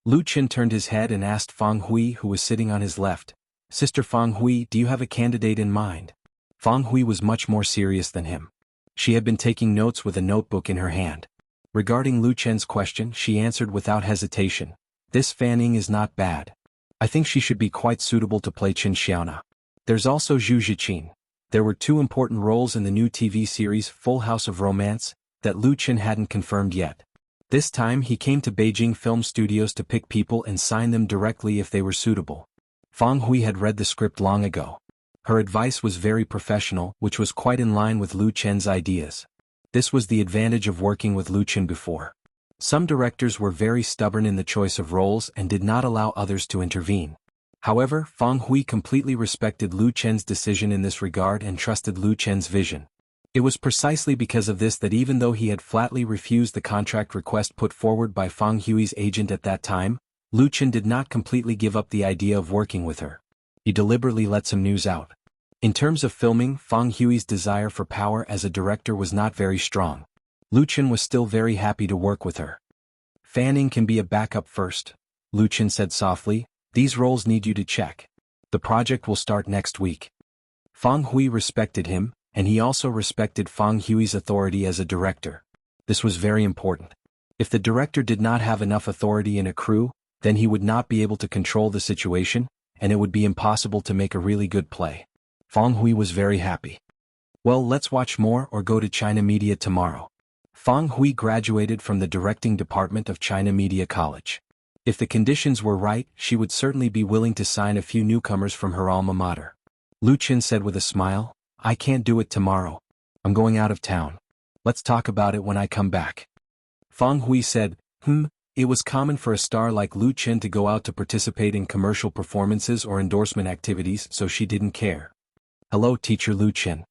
Lu Chen turned his head and asked Fang Hui, who was sitting on his left, "Sister Fang Hui, do you have a candidate in mind?" Fang Hui was much more serious than him. She had been taking notes with a notebook in her hand. Regarding Lu Chen's question, she answered without hesitation, "This Fanning is not bad. I think she should be quite suitable to play Qin Xiaona. There's also Zhu Zhiqin." There were 2 important roles in the new TV series Full House of Romance that Lu Chen hadn't confirmed yet. This time he came to Beijing Film Studios to pick people and sign them directly if they were suitable. Fang Hui had read the script long ago. Her advice was very professional, which was quite in line with Lu Chen's ideas. This was the advantage of working with Lu Chen before. Some directors were very stubborn in the choice of roles and did not allow others to intervene. However, Fang Hui completely respected Lu Chen's decision in this regard and trusted Lu Chen's vision. It was precisely because of this that even though he had flatly refused the contract request put forward by Fang Hui's agent at that time, Lu Chen did not completely give up the idea of working with her. He deliberately let some news out. In terms of filming, Fang Hui's desire for power as a director was not very strong. Lu Chen was still very happy to work with her. Fanning can be a backup first, Lu Chen said softly. These roles need you to check. The project will start next week. Fang Hui respected him, and he also respected Fang Hui's authority as a director. This was very important. If the director did not have enough authority in a crew, then he would not be able to control the situation, and it would be impossible to make a really good play. Fang Hui was very happy. Well, let's watch more or go to China Media tomorrow. Fang Hui graduated from the directing department of China Media College. If the conditions were right, she would certainly be willing to sign a few newcomers from her alma mater. Lu Chen said with a smile, I can't do it tomorrow. I'm going out of town. Let's talk about it when I come back. Fang Hui said, It was common for a star like Lu Chen to go out to participate in commercial performances or endorsement activities, so she didn't care. Hello, teacher Lu Chen.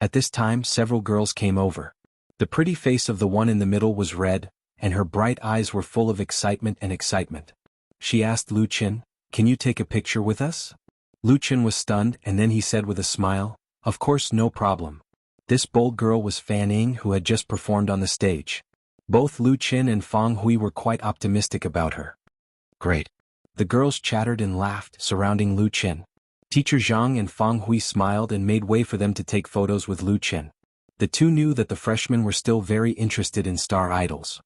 At this time, several girls came over. The pretty face of the one in the middle was red, and her bright eyes were full of excitement. She asked Lu Chen, Can you take a picture with us? Lu Chen was stunned, and then he said with a smile, Of course, no problem. This bold girl was Fanning, who had just performed on the stage. Both Lu Chen and Fang Hui were quite optimistic about her. Great. The girls chattered and laughed, surrounding Lu Chen. Teacher Zhang and Fang Hui smiled and made way for them to take photos with Lu Chen. The two knew that the freshmen were still very interested in star idols.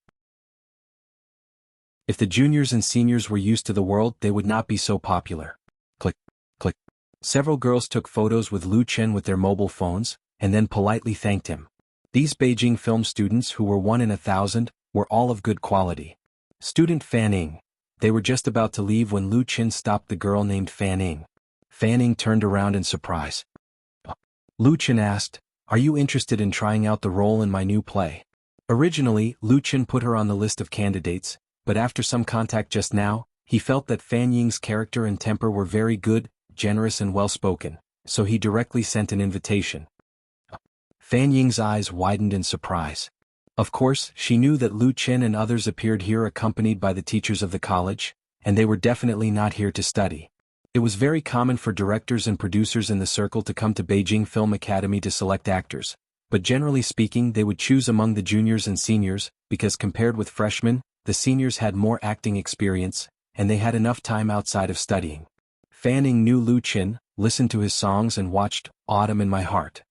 If the juniors and seniors were used to the world, they would not be so popular. Click, click. Several girls took photos with Lu Chen with their mobile phones, and then politely thanked him. These Beijing film students, who were 1 in 1,000, were all of good quality. Student Fanning. They were just about to leave when Lu Chen stopped the girl named Fanning. Fanning turned around in surprise. Lu Chen asked, Are you interested in trying out the role in my new play? Originally, Lu Chen put her on the list of candidates, but after some contact just now, he felt that Fan Ying's character and temper were very good, generous and well-spoken, so he directly sent an invitation. Fan Ying's eyes widened in surprise. Of course, she knew that Lu Chen and others appeared here accompanied by the teachers of the college, and they were definitely not here to study. It was very common for directors and producers in the circle to come to Beijing Film Academy to select actors, but generally speaking they would choose among the juniors and seniors, because compared with freshmen, the seniors had more acting experience, and they had enough time outside of studying. Fanning knew Lu Chen, listened to his songs and watched Autumn in My Heart.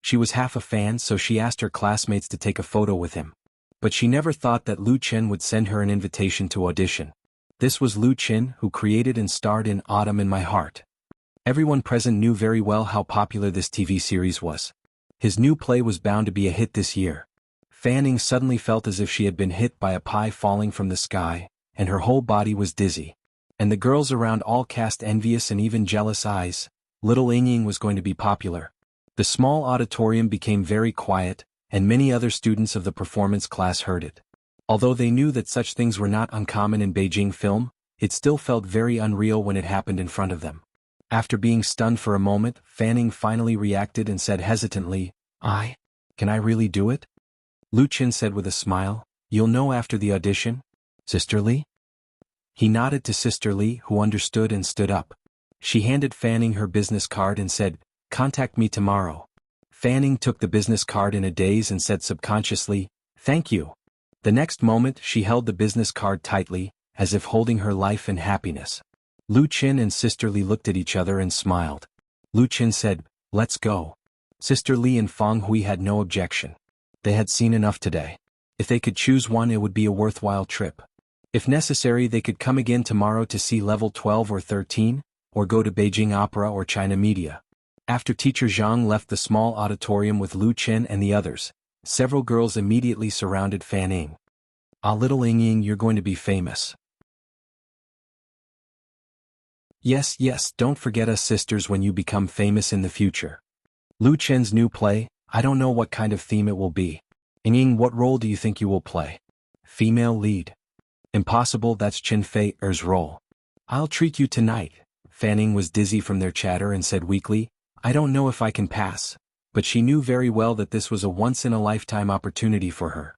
She was half a fan, so she asked her classmates to take a photo with him. But she never thought that Lu Chen would send her an invitation to audition. This was Lu Chen, who created and starred in Autumn in My Heart. Everyone present knew very well how popular this TV series was. His new play was bound to be a hit this year. Fanning suddenly felt as if she had been hit by a pie falling from the sky, and her whole body was dizzy. And the girls around all cast envious and even jealous eyes. Little Yingying was going to be popular. The small auditorium became very quiet, and many other students of the performance class heard it. Although they knew that such things were not uncommon in Beijing film, it still felt very unreal when it happened in front of them. After being stunned for a moment, Fanning finally reacted and said hesitantly, Can I really do it? Lu Chen said with a smile, You'll know after the audition? Sister Li? He nodded to Sister Li, who understood and stood up. She handed Fanning her business card and said, Contact me tomorrow. Fanning took the business card in a daze and said subconsciously, Thank you. The next moment she held the business card tightly, as if holding her life and happiness. Lu Chen and Sister Li looked at each other and smiled. Lu Chen said, Let's go. Sister Li and Fang Hui had no objection. They had seen enough today. If they could choose one, it would be a worthwhile trip. If necessary, they could come again tomorrow to see level 12 or 13, or go to Beijing Opera or China Media. After teacher Zhang left the small auditorium with Lu Chen and the others, several girls immediately surrounded Fanning. Little Yingying, you're going to be famous. Yes, yes, don't forget us sisters when you become famous in the future. Lu Chen's new play, I don't know what kind of theme it will be. Ying, what role do you think you will play? Female lead. Impossible, that's Qin Fei-er's role. I'll treat you tonight. Fanning was dizzy from their chatter and said weakly, I don't know if I can pass. But she knew very well that this was a once-in-a-lifetime opportunity for her.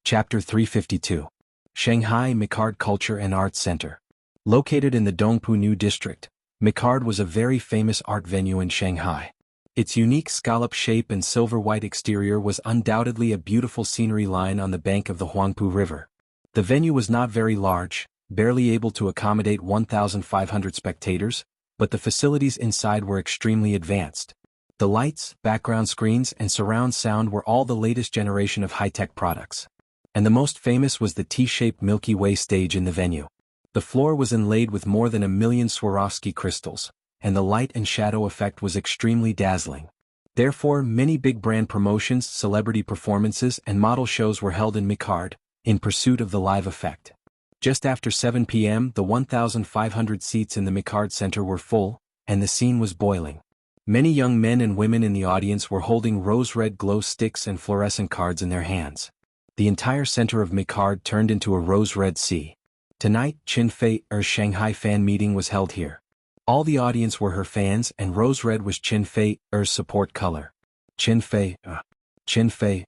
Chapter 352. Shanghai Micard Culture and Arts Center. Located in the Dongpu New District, Micard was a very famous art venue in Shanghai. Its unique scallop shape and silver-white exterior was undoubtedly a beautiful scenery line on the bank of the Huangpu River. The venue was not very large, barely able to accommodate 1,500 spectators, but the facilities inside were extremely advanced. The lights, background screens, and surround sound were all the latest generation of high-tech products. And the most famous was the T-shaped Milky Way stage in the venue. The floor was inlaid with more than 1,000,000 Swarovski crystals, and the light and shadow effect was extremely dazzling. Therefore, many big brand promotions, celebrity performances, and model shows were held in Micard, in pursuit of the live effect. Just after 7 p.m., the 1,500 seats in the Micard Center were full, and the scene was boiling. Many young men and women in the audience were holding rose-red glow sticks and fluorescent cards in their hands. The entire center of Micard turned into a rose-red sea. Tonight, Qin Fei-er's Shanghai fan meeting was held here. All the audience were her fans, and rose-red was Qin Fei-er's support color. Qin Fei.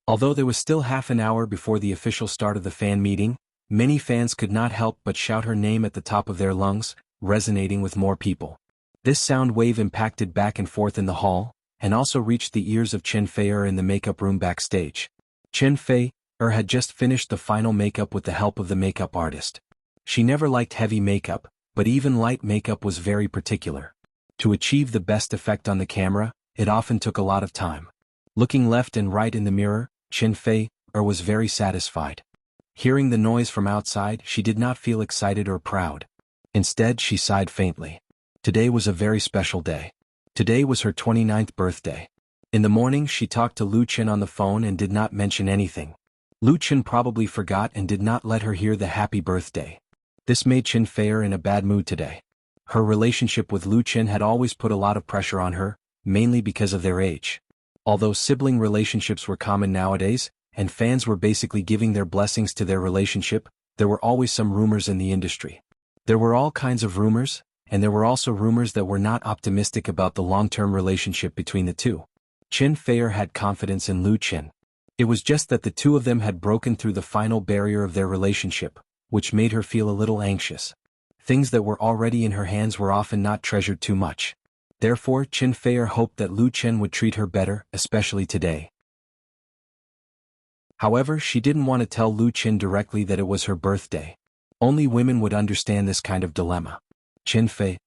Although there was still half an hour before the official start of the fan meeting, many fans could not help but shout her name at the top of their lungs, resonating with more people. This sound wave impacted back and forth in the hall, and also reached the ears of Qin Fei-er in the makeup room backstage. Qin Fei-er had just finished the final makeup with the help of the makeup artist. She never liked heavy makeup, but even light makeup was very particular. To achieve the best effect on the camera, it often took a lot of time. Looking left and right in the mirror, Qin Fei-er was very satisfied. Hearing the noise from outside, she did not feel excited or proud. Instead, she sighed faintly. Today was a very special day. Today was her 29th birthday. In the morning, she talked to Lu Chen on the phone and did not mention anything. Lu Chen probably forgot and did not let her hear the happy birthday. This made Qin Fei-er in a bad mood today. Her relationship with Lu Chen had always put a lot of pressure on her, mainly because of their age. Although sibling relationships were common nowadays, and fans were basically giving their blessings to their relationship, there were always some rumors in the industry. There were all kinds of rumors, and there were also rumors that were not optimistic about the long-term relationship between the two. Qin Fei-er had confidence in Lu Chen. It was just that the two of them had broken through the final barrier of their relationship, which made her feel a little anxious. Things that were already in her hands were often not treasured too much. Therefore, Qin Fei-er hoped that Lu Chen would treat her better, especially today. However, she didn't want to tell Lu Chen directly that it was her birthday. Only women would understand this kind of dilemma. Qin Fei.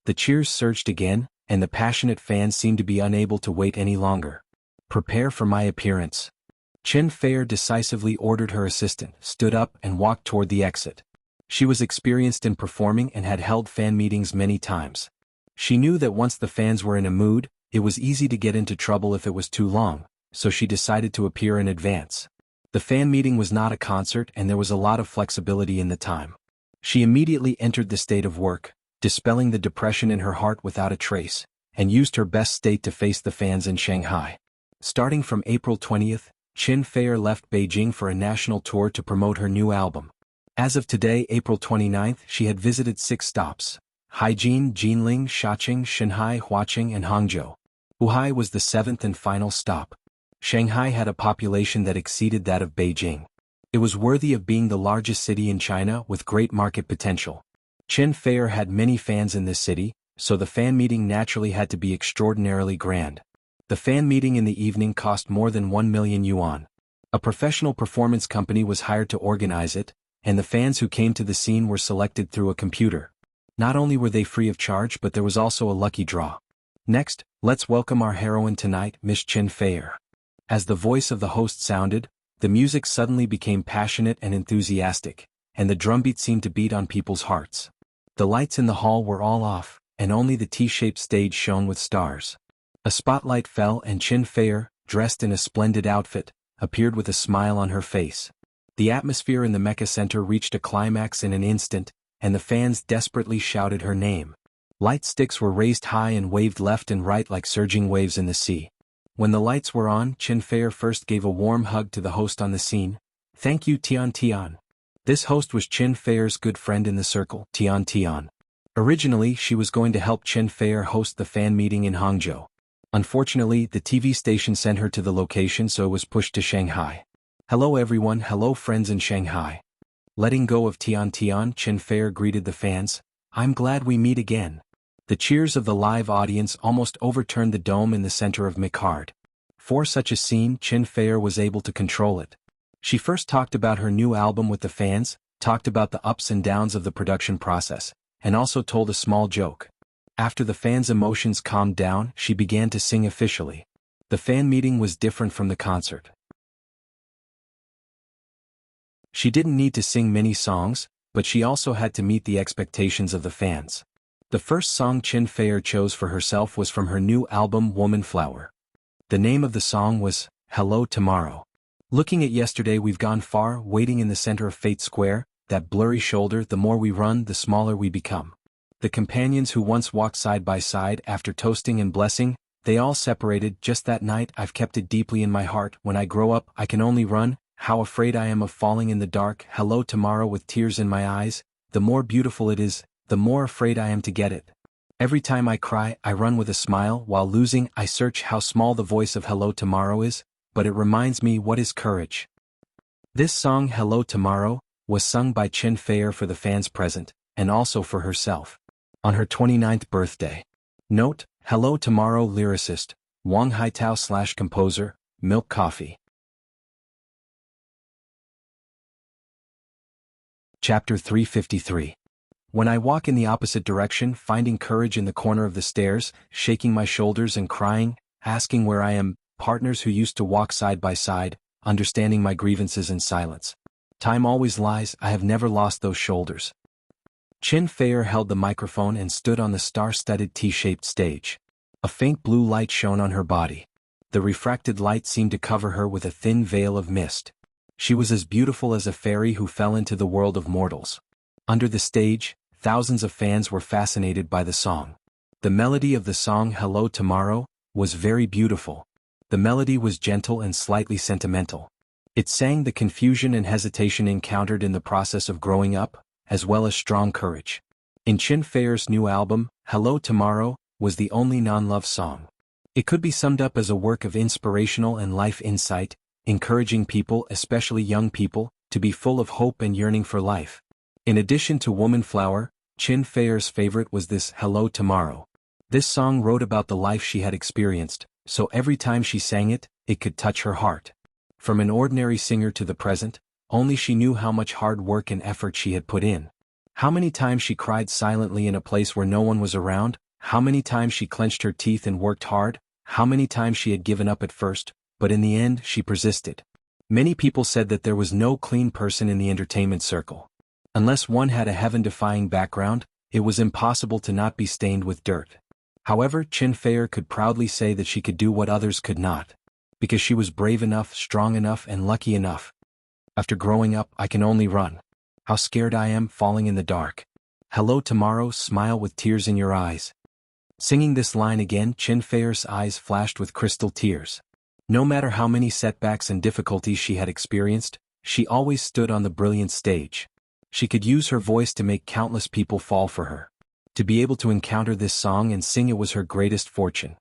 The cheers surged again, and the passionate fans seemed to be unable to wait any longer. Prepare for my appearance. Qin Fei-er decisively ordered her assistant, stood up and walked toward the exit. She was experienced in performing and had held fan meetings many times. She knew that once the fans were in a mood, it was easy to get into trouble if it was too long, so she decided to appear in advance. The fan meeting was not a concert and there was a lot of flexibility in the time. She immediately entered the state of work, dispelling the depression in her heart without a trace, and used her best state to face the fans in Shanghai. Starting from April 20th, Qin Fei-er left Beijing for a national tour to promote her new album. As of today, April 29th, she had visited 6 stops: Haijin, Jinling, Shaoqing, Shanghai, Huaqing, and Hangzhou. Wuhai was the 7th and final stop. Shanghai had a population that exceeded that of Beijing. It was worthy of being the largest city in China with great market potential. Qin Fei-er had many fans in this city, so the fan meeting naturally had to be extraordinarily grand. The fan meeting in the evening cost more than 1 million yuan. A professional performance company was hired to organize it, and the fans who came to the scene were selected through a computer. Not only were they free of charge, but there was also a lucky draw. Next, let's welcome our heroine tonight, Miss Qin Fei-er. As the voice of the host sounded, the music suddenly became passionate and enthusiastic, and the drumbeat seemed to beat on people's hearts. The lights in the hall were all off, and only the T-shaped stage shone with stars. A spotlight fell and Qin Fei-er, dressed in a splendid outfit, appeared with a smile on her face. The atmosphere in the Mecha Center reached a climax in an instant, and the fans desperately shouted her name. Light sticks were raised high and waved left and right like surging waves in the sea. When the lights were on, Chen Feier first gave a warm hug to the host on the scene. "Thank you, Tian Tian." This host was Chen Feier's good friend in the circle, Tian Tian. Originally, she was going to help Chen Feier host the fan meeting in Hangzhou. Unfortunately, the TV station sent her to the location, so it was pushed to Shanghai. "Hello everyone, hello friends in Shanghai." Letting go of Tian Tian, Chen Feier greeted the fans. "I'm glad we meet again." The cheers of the live audience almost overturned the dome in the center of Mikard. For such a scene, Chen Feier was able to control it. She first talked about her new album with the fans, talked about the ups and downs of the production process, and also told a small joke. After the fans' emotions calmed down, she began to sing officially. The fan meeting was different from the concert. She didn't need to sing many songs, but she also had to meet the expectations of the fans. The first song Chen Feier chose for herself was from her new album Woman Flower. The name of the song was Hello Tomorrow. Looking at yesterday we've gone far, waiting in the center of Fate Square, that blurry shoulder, the more we run, the smaller we become. The companions who once walked side by side after toasting and blessing, they all separated just that night. I've kept it deeply in my heart. When I grow up, I can only run. How afraid I am of falling in the dark. Hello tomorrow with tears in my eyes. The more beautiful it is, the more afraid I am to get it. Every time I cry, I run with a smile. While losing, I search how small the voice of Hello Tomorrow is, but it reminds me what is courage. This song Hello Tomorrow was sung by Chen Feier for the fans present, and also for herself. On her 29th birthday. Note, Hello Tomorrow lyricist, Wang Haitao / composer, Milk Coffee. Chapter 353. When I walk in the opposite direction, finding courage in the corner of the stairs, shaking my shoulders and crying, asking where I am, partners who used to walk side by side, understanding my grievances in silence. Time always lies, I have never lost those shoulders. Chen Feier held the microphone and stood on the star-studded T-shaped stage. A faint blue light shone on her body. The refracted light seemed to cover her with a thin veil of mist. She was as beautiful as a fairy who fell into the world of mortals. Under the stage, thousands of fans were fascinated by the song. The melody of the song Hello Tomorrow was very beautiful. The melody was gentle and slightly sentimental. It sang the confusion and hesitation encountered in the process of growing up, as well as strong courage. In Chen Feier's new album, Hello Tomorrow was the only non-love song. It could be summed up as a work of inspirational and life insight, encouraging people, especially young people, to be full of hope and yearning for life. In addition to Woman Flower, Chen Feier's favorite was this Hello Tomorrow. This song wrote about the life she had experienced, so every time she sang it, it could touch her heart. From an ordinary singer to the present, only she knew how much hard work and effort she had put in. How many times she cried silently in a place where no one was around, how many times she clenched her teeth and worked hard, how many times she had given up at first, but in the end she persisted. Many people said that there was no clean person in the entertainment circle. Unless one had a heaven-defying background, it was impossible to not be stained with dirt. However, Chen Feier could proudly say that she could do what others could not. Because she was brave enough, strong enough, and lucky enough. After growing up, I can only run. How scared I am, falling in the dark. Hello Tomorrow, smile with tears in your eyes. Singing this line again, Chen Feier's eyes flashed with crystal tears. No matter how many setbacks and difficulties she had experienced, she always stood on the brilliant stage. She could use her voice to make countless people fall for her. To be able to encounter this song and sing it was her greatest fortune.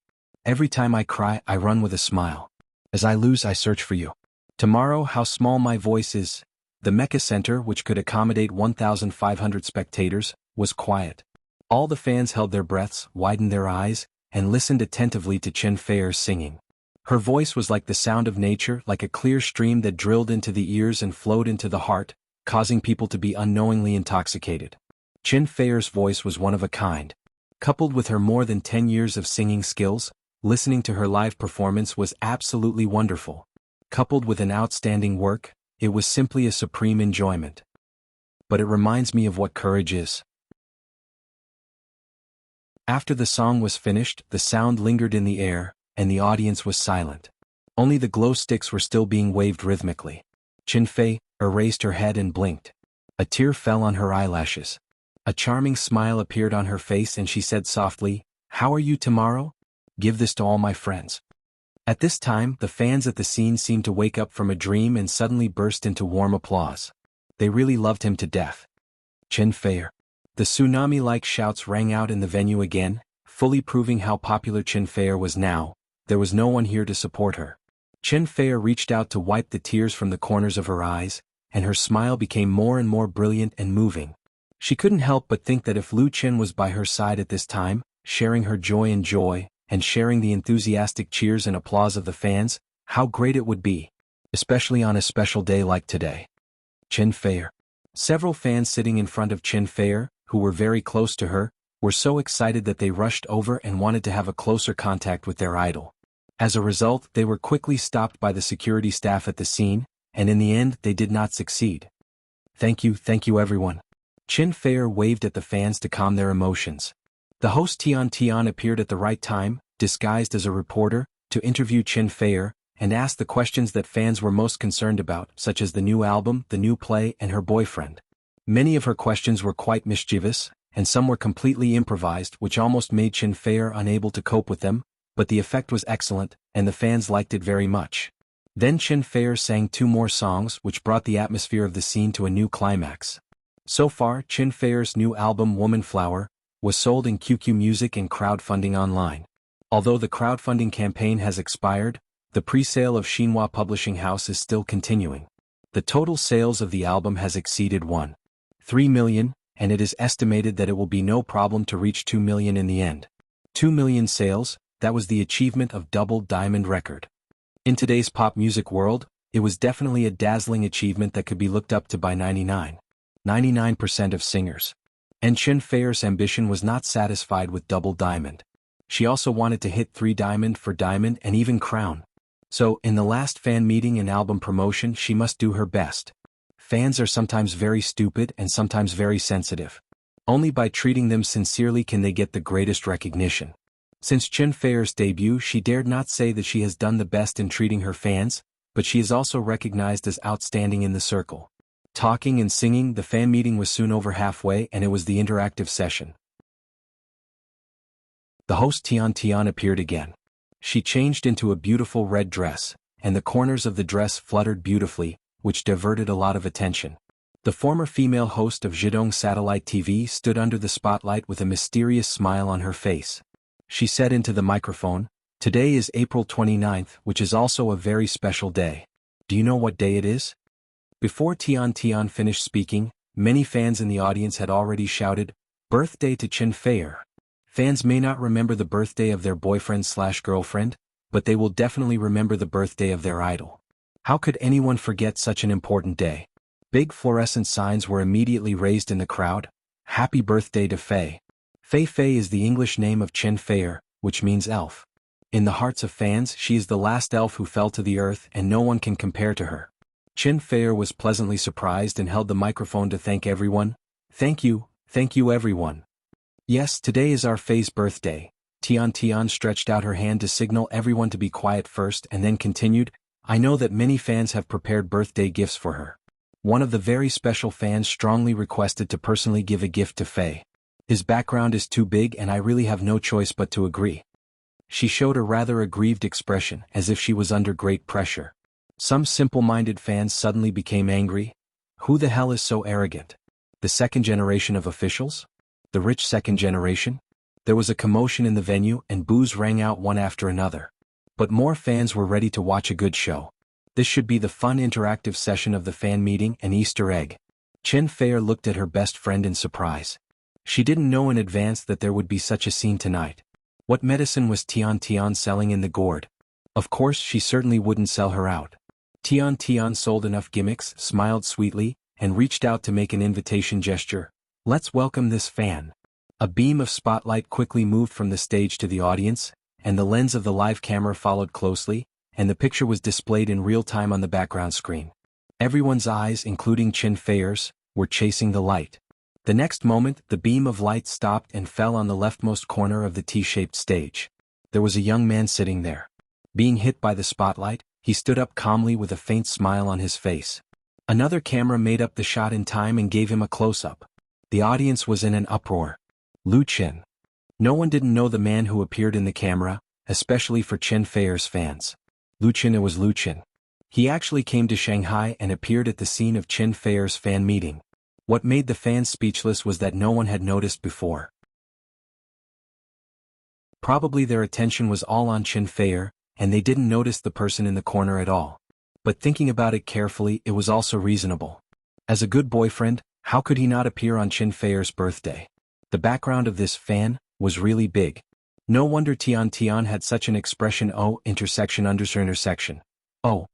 Every time I cry, I run with a smile. As I lose, I search for you. Tomorrow, how small my voice is. The Mecha Center, which could accommodate 1,500 spectators, was quiet. All the fans held their breaths, widened their eyes, and listened attentively to Chen Feier's singing. Her voice was like the sound of nature, like a clear stream that drilled into the ears and flowed into the heart, causing people to be unknowingly intoxicated. Chen Feier's voice was one of a kind. Coupled with her more than 10 years of singing skills, listening to her live performance was absolutely wonderful. Coupled with an outstanding work, it was simply a supreme enjoyment. But it reminds me of what courage is. After the song was finished, the sound lingered in the air, and the audience was silent. Only the glow sticks were still being waved rhythmically. Chen Fei, raised her head and blinked. A tear fell on her eyelashes. A charming smile appeared on her face and she said softly, "How are you tomorrow? Give this to all my friends." At this time, the fans at the scene seemed to wake up from a dream and suddenly burst into warm applause. They really loved him to death. Chen Feier. The tsunami-like shouts rang out in the venue again, fully proving how popular Chen Feier was now. There was no one here to support her. Chen Feier reached out to wipe the tears from the corners of her eyes, and her smile became more and more brilliant and moving. She couldn't help but think that if Lu Chen was by her side at this time, sharing her joy, and sharing the enthusiastic cheers and applause of the fans, how great it would be, especially on a special day like today. Chen Feier. Several fans sitting in front of Chen Feier, who were very close to her, were so excited that they rushed over and wanted to have a closer contact with their idol. As a result, they were quickly stopped by the security staff at the scene, and in the end they did not succeed. Thank you everyone. Chen Feier waved at the fans to calm their emotions. The host Tian appeared at the right time, disguised as a reporter, to interview Chen Feier, and ask the questions that fans were most concerned about, such as the new album, the new play, and her boyfriend. Many of her questions were quite mischievous, and some were completely improvised, which almost made Chen Feier unable to cope with them, but the effect was excellent, and the fans liked it very much. Then Chen Feier sang 2 more songs, which brought the atmosphere of the scene to a new climax. So far, Chen Feier's new album Woman Flower was sold in QQ Music and crowdfunding online. Although the crowdfunding campaign has expired, the pre-sale of Xinhua Publishing House is still continuing. The total sales of the album has exceeded 1.3 million, and it is estimated that it will be no problem to reach 2 million in the end. 2 million sales, that was the achievement of double diamond record. In today's pop music world, it was definitely a dazzling achievement that could be looked up to by 99% of singers. And Chen Feier's ambition was not satisfied with double diamond. She also wanted to hit 3 diamond for diamond and even crown. So, in the last fan meeting and album promotion, she must do her best. Fans are sometimes very stupid and sometimes very sensitive. Only by treating them sincerely can they get the greatest recognition. Since Chen Feier's debut, she dared not say that she has done the best in treating her fans, but she is also recognized as outstanding in the circle. Talking and singing, the fan meeting was soon over halfway and it was the interactive session. The host Tian appeared again. She changed into a beautiful red dress, and the corners of the dress fluttered beautifully, which diverted a lot of attention. The former female host of Zhidong Satellite TV stood under the spotlight with a mysterious smile on her face. She said into the microphone, "Today is April 29th, which is also a very special day. Do you know what day it is?" Before Tian finished speaking, many fans in the audience had already shouted, "Birthday to Chen Feier." Fans may not remember the birthday of their boyfriend/girlfriend, but they will definitely remember the birthday of their idol. How could anyone forget such an important day? Big fluorescent signs were immediately raised in the crowd. "Happy birthday to Fei." Fei is the English name of Chen Feier, which means elf. In the hearts of fans, she is the last elf who fell to the earth and no one can compare to her. Chen Feier was pleasantly surprised and held the microphone to thank everyone. Thank you everyone. Yes, today is our Fei's birthday. Tian stretched out her hand to signal everyone to be quiet first and then continued, "I know that many fans have prepared birthday gifts for her. One of the very special fans strongly requested to personally give a gift to Fei. His background is too big and I really have no choice but to agree." She showed a rather aggrieved expression, as if she was under great pressure. Some simple-minded fans suddenly became angry. Who the hell is so arrogant? The second generation of officials? The rich second generation? There was a commotion in the venue and boos rang out one after another. But more fans were ready to watch a good show. This should be the fun interactive session of the fan meeting, an Easter egg. Chen Feier looked at her best friend in surprise. She didn't know in advance that there would be such a scene tonight. What medicine was Tian selling in the gourd? Of course she certainly wouldn't sell her out. Tian sold enough gimmicks, smiled sweetly, and reached out to make an invitation gesture. "Let's welcome this fan." A beam of spotlight quickly moved from the stage to the audience, and the lens of the live camera followed closely, and the picture was displayed in real time on the background screen. Everyone's eyes, including Chen Feier's, were chasing the light. The next moment, the beam of light stopped and fell on the leftmost corner of the T-shaped stage. There was a young man sitting there. Being hit by the spotlight, he stood up calmly with a faint smile on his face. Another camera made up the shot in time and gave him a close-up. The audience was in an uproar. Lu Qin. No one didn't know the man who appeared in the camera, especially for Chen Feier's fans. Lu Qin. It was Lu Qin. He actually came to Shanghai and appeared at the scene of Chen Feier's fan meeting. What made the fans speechless was that no one had noticed before. Probably their attention was all on Chen Feier, and they didn't notice the person in the corner at all. But thinking about it carefully, it was also reasonable. As a good boyfriend, how could he not appear on Chen Feier's birthday? The background of this fan was really big. No wonder Tian Tian had such an expression. Oh, intersection. Oh.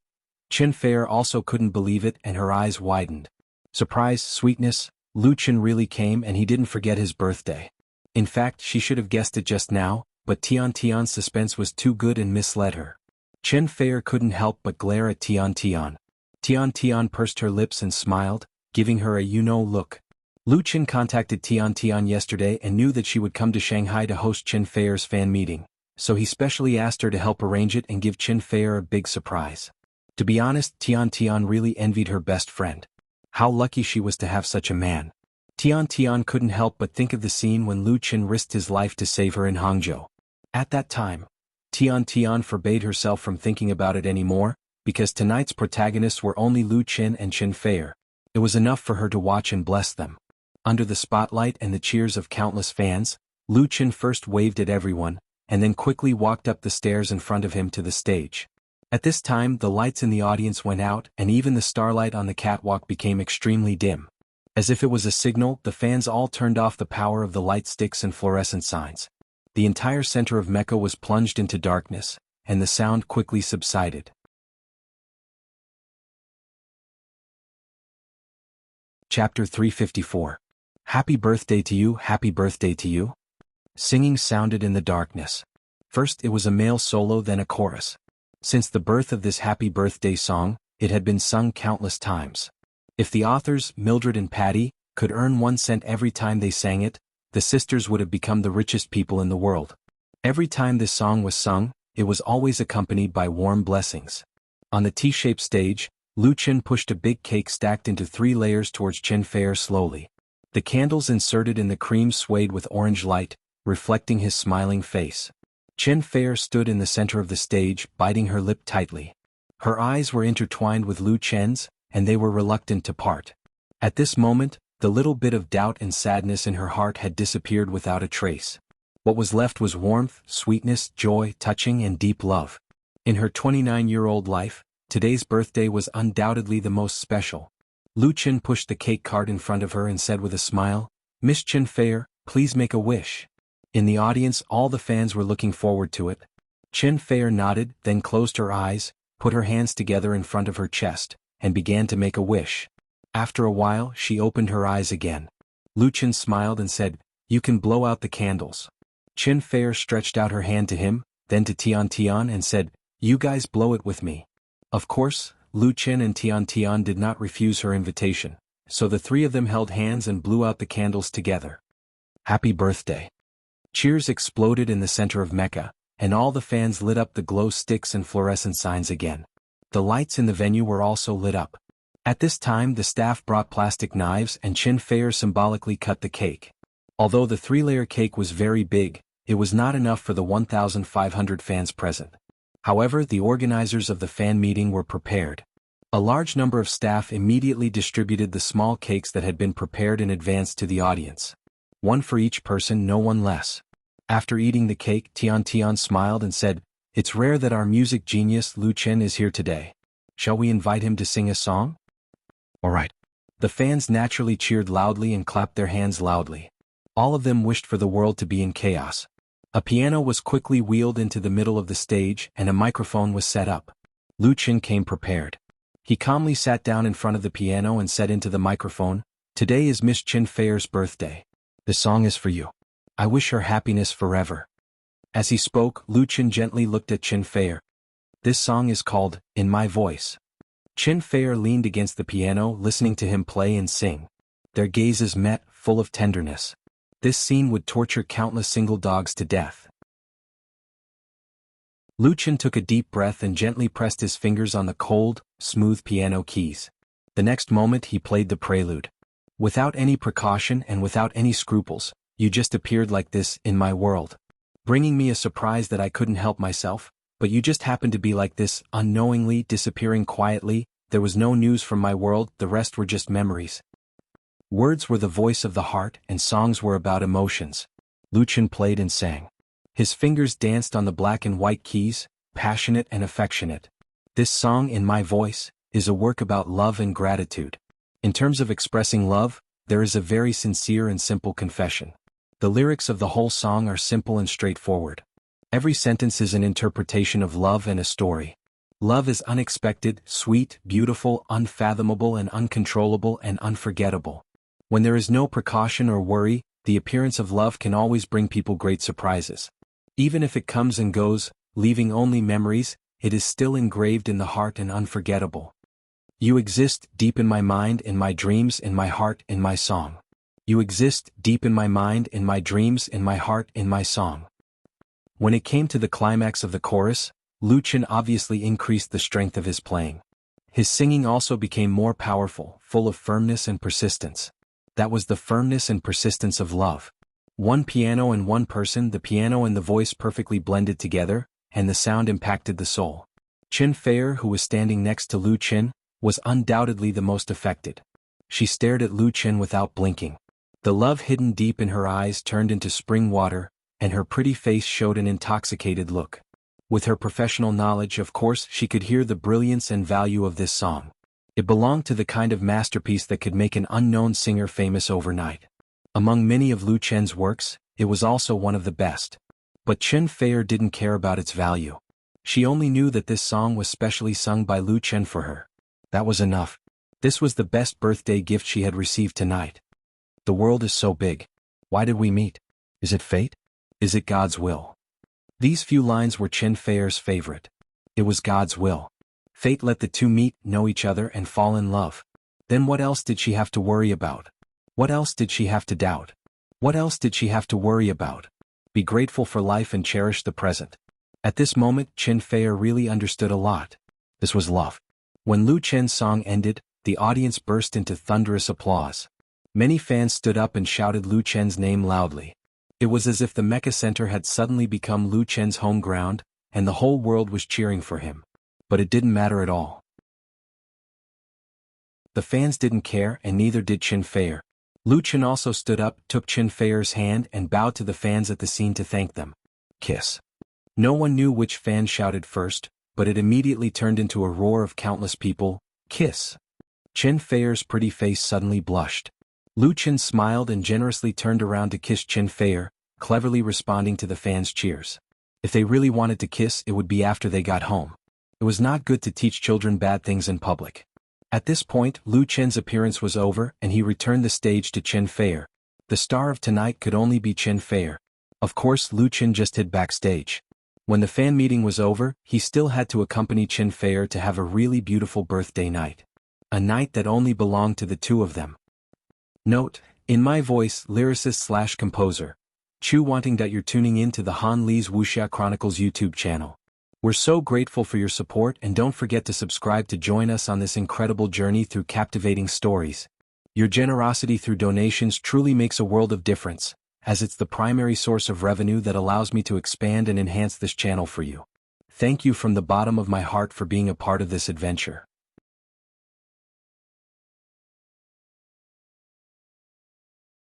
Chen Feier also couldn't believe it and her eyes widened. Surprise, sweetness, Lu Qin really came and he didn't forget his birthday. In fact, she should have guessed it just now, but Tian Tian's suspense was too good and misled her. Chen Feier couldn't help but glare at Tian Tian. Tian Tian pursed her lips and smiled, giving her a you-know look. Lu Qin contacted Tian Tian yesterday and knew that she would come to Shanghai to host Chen Feier's fan meeting, so he specially asked her to help arrange it and give Chen Feier a big surprise. To be honest, Tian Tian really envied her best friend. How lucky she was to have such a man. Tian Tian couldn't help but think of the scene when Lu Qin risked his life to save her in Hangzhou. At that time, Tian Tian forbade herself from thinking about it anymore, because tonight's protagonists were only Lu Qin and Chen Feier. It was enough for her to watch and bless them. Under the spotlight and the cheers of countless fans, Lu Qin first waved at everyone, and then quickly walked up the stairs in front of him to the stage. At this time, the lights in the audience went out and even the starlight on the catwalk became extremely dim. As if it was a signal, the fans all turned off the power of the light sticks and fluorescent signs. The entire center of Mecca was plunged into darkness, and the sound quickly subsided. Chapter 354. Happy birthday to you, happy birthday to you. Singing sounded in the darkness. First it was a male solo, then a chorus. Since the birth of this happy birthday song, it had been sung countless times. If the authors, Mildred and Patty, could earn 1 cent every time they sang it, the sisters would have become the richest people in the world. Every time this song was sung, it was always accompanied by warm blessings. On the T-shaped stage, Lu Qin pushed a big cake stacked into 3 layers towards Chen Feier slowly. The candles inserted in the cream swayed with orange light, reflecting his smiling face. Chen Feier stood in the center of the stage, biting her lip tightly. Her eyes were intertwined with Lu Qin's, and they were reluctant to part. At this moment, the little bit of doubt and sadness in her heart had disappeared without a trace. What was left was warmth, sweetness, joy, touching, and deep love. In her 29-year-old life, today's birthday was undoubtedly the most special. Lu Qin pushed the cake cart in front of her and said with a smile, "Miss Chen Feier, please make a wish." In the audience, all the fans were looking forward to it. Chen Feier nodded, then closed her eyes, put her hands together in front of her chest, and began to make a wish. After a while, she opened her eyes again. Lu Qin smiled and said, "You can blow out the candles." Chen Feier stretched out her hand to him, then to Tian Tian and said, "You guys blow it with me." Of course, Lu Qin and Tian Tian did not refuse her invitation, so the 3 of them held hands and blew out the candles together. Happy birthday. Cheers exploded in the center of Mecca, and all the fans lit up the glow sticks and fluorescent signs again. The lights in the venue were also lit up. At this time the staff brought plastic knives and Chen Feier symbolically cut the cake. Although the 3-layer cake was very big, it was not enough for the 1,500 fans present. However, the organizers of the fan meeting were prepared. A large number of staff immediately distributed the small cakes that had been prepared in advance to the audience. 1 for each person, no one less. After eating the cake, Tian Tian smiled and said, "It's rare that our music genius Lu Qin is here today. Shall we invite him to sing a song?" "All right." The fans naturally cheered loudly and clapped their hands loudly. All of them wished for the world to be in chaos. A piano was quickly wheeled into the middle of the stage and a microphone was set up. Lu Qin came prepared. He calmly sat down in front of the piano and said into the microphone, "Today is Miss Chen Feier's birthday. The song is for you. I wish her happiness forever." As he spoke, Lu Qin gently looked at Chen Feier. "This song is called, In My Voice." Chen Feier leaned against the piano listening to him play and sing. Their gazes met, full of tenderness. This scene would torture countless single dogs to death. Lu Qin took a deep breath and gently pressed his fingers on the cold, smooth piano keys. The next moment he played the prelude. Without any precaution and without any scruples, you just appeared like this in my world. Bringing me a surprise that I couldn't help myself, but you just happened to be like this, unknowingly disappearing quietly. There was no news from my world, the rest were just memories. Words were the voice of the heart and songs were about emotions. Lu Chen played and sang. His fingers danced on the black and white keys, passionate and affectionate. This song, In My Voice, is a work about love and gratitude. In terms of expressing love, there is a very sincere and simple confession. The lyrics of the whole song are simple and straightforward. Every sentence is an interpretation of love and a story. Love is unexpected, sweet, beautiful, unfathomable and uncontrollable and unforgettable. When there is no precaution or worry, the appearance of love can always bring people great surprises. Even if it comes and goes, leaving only memories, it is still engraved in the heart and unforgettable. You exist deep in my mind, in my dreams, in my heart, in my song. You exist deep in my mind, in my dreams, in my heart, in my song. When it came to the climax of the chorus, Lu Chen obviously increased the strength of his playing. His singing also became more powerful, full of firmness and persistence. That was the firmness and persistence of love. One piano and one person, the piano and the voice perfectly blended together, and the sound impacted the soul. Chen Feier, who was standing next to Lu Chen, was undoubtedly the most affected. She stared at Lu Chen without blinking. The love hidden deep in her eyes turned into spring water, and her pretty face showed an intoxicated look. With her professional knowledge, of course, she could hear the brilliance and value of this song. It belonged to the kind of masterpiece that could make an unknown singer famous overnight. Among many of Lu Chen's works, it was also one of the best. But Chen Feier didn't care about its value. She only knew that this song was specially sung by Lu Chen for her. That was enough. This was the best birthday gift she had received tonight. The world is so big. Why did we meet? Is it fate? Is it God's will? These few lines were Chen Feier's favorite. It was God's will. Fate let the two meet, know each other and fall in love. Then what else did she have to worry about? What else did she have to doubt? What else did she have to worry about? Be grateful for life and cherish the present. At this moment, Chen Feier really understood a lot. This was love. When Lu Chen's song ended, the audience burst into thunderous applause. Many fans stood up and shouted Lu Chen's name loudly. It was as if the Mecca Center had suddenly become Lu Chen's home ground, and the whole world was cheering for him. But it didn't matter at all. The fans didn't care, and neither did Chen Feier. Lu Chen also stood up, took Chen Feier's hand and bowed to the fans at the scene to thank them. Kiss. No one knew which fan shouted first, but it immediately turned into a roar of countless people. Kiss. Chen Feier's pretty face suddenly blushed. Lu Chen smiled and generously turned around to kiss Chen Feier, cleverly responding to the fans' cheers. If they really wanted to kiss, it would be after they got home. It was not good to teach children bad things in public. At this point, Lu Chen's appearance was over and he returned the stage to Chen Feier. The star of tonight could only be Chen Feier. Of course, Lu Chen just hid backstage. When the fan meeting was over, he still had to accompany Chen Feier to have a really beautiful birthday night. A night that only belonged to the two of them. Note, In My Voice, lyricist/composer. Chu wanting that you're tuning in to the Han Lee's Wuxia Chronicles YouTube channel. We're so grateful for your support and don't forget to subscribe to join us on this incredible journey through captivating stories. Your generosity through donations truly makes a world of difference, as it's the primary source of revenue that allows me to expand and enhance this channel for you. Thank you from the bottom of my heart for being a part of this adventure.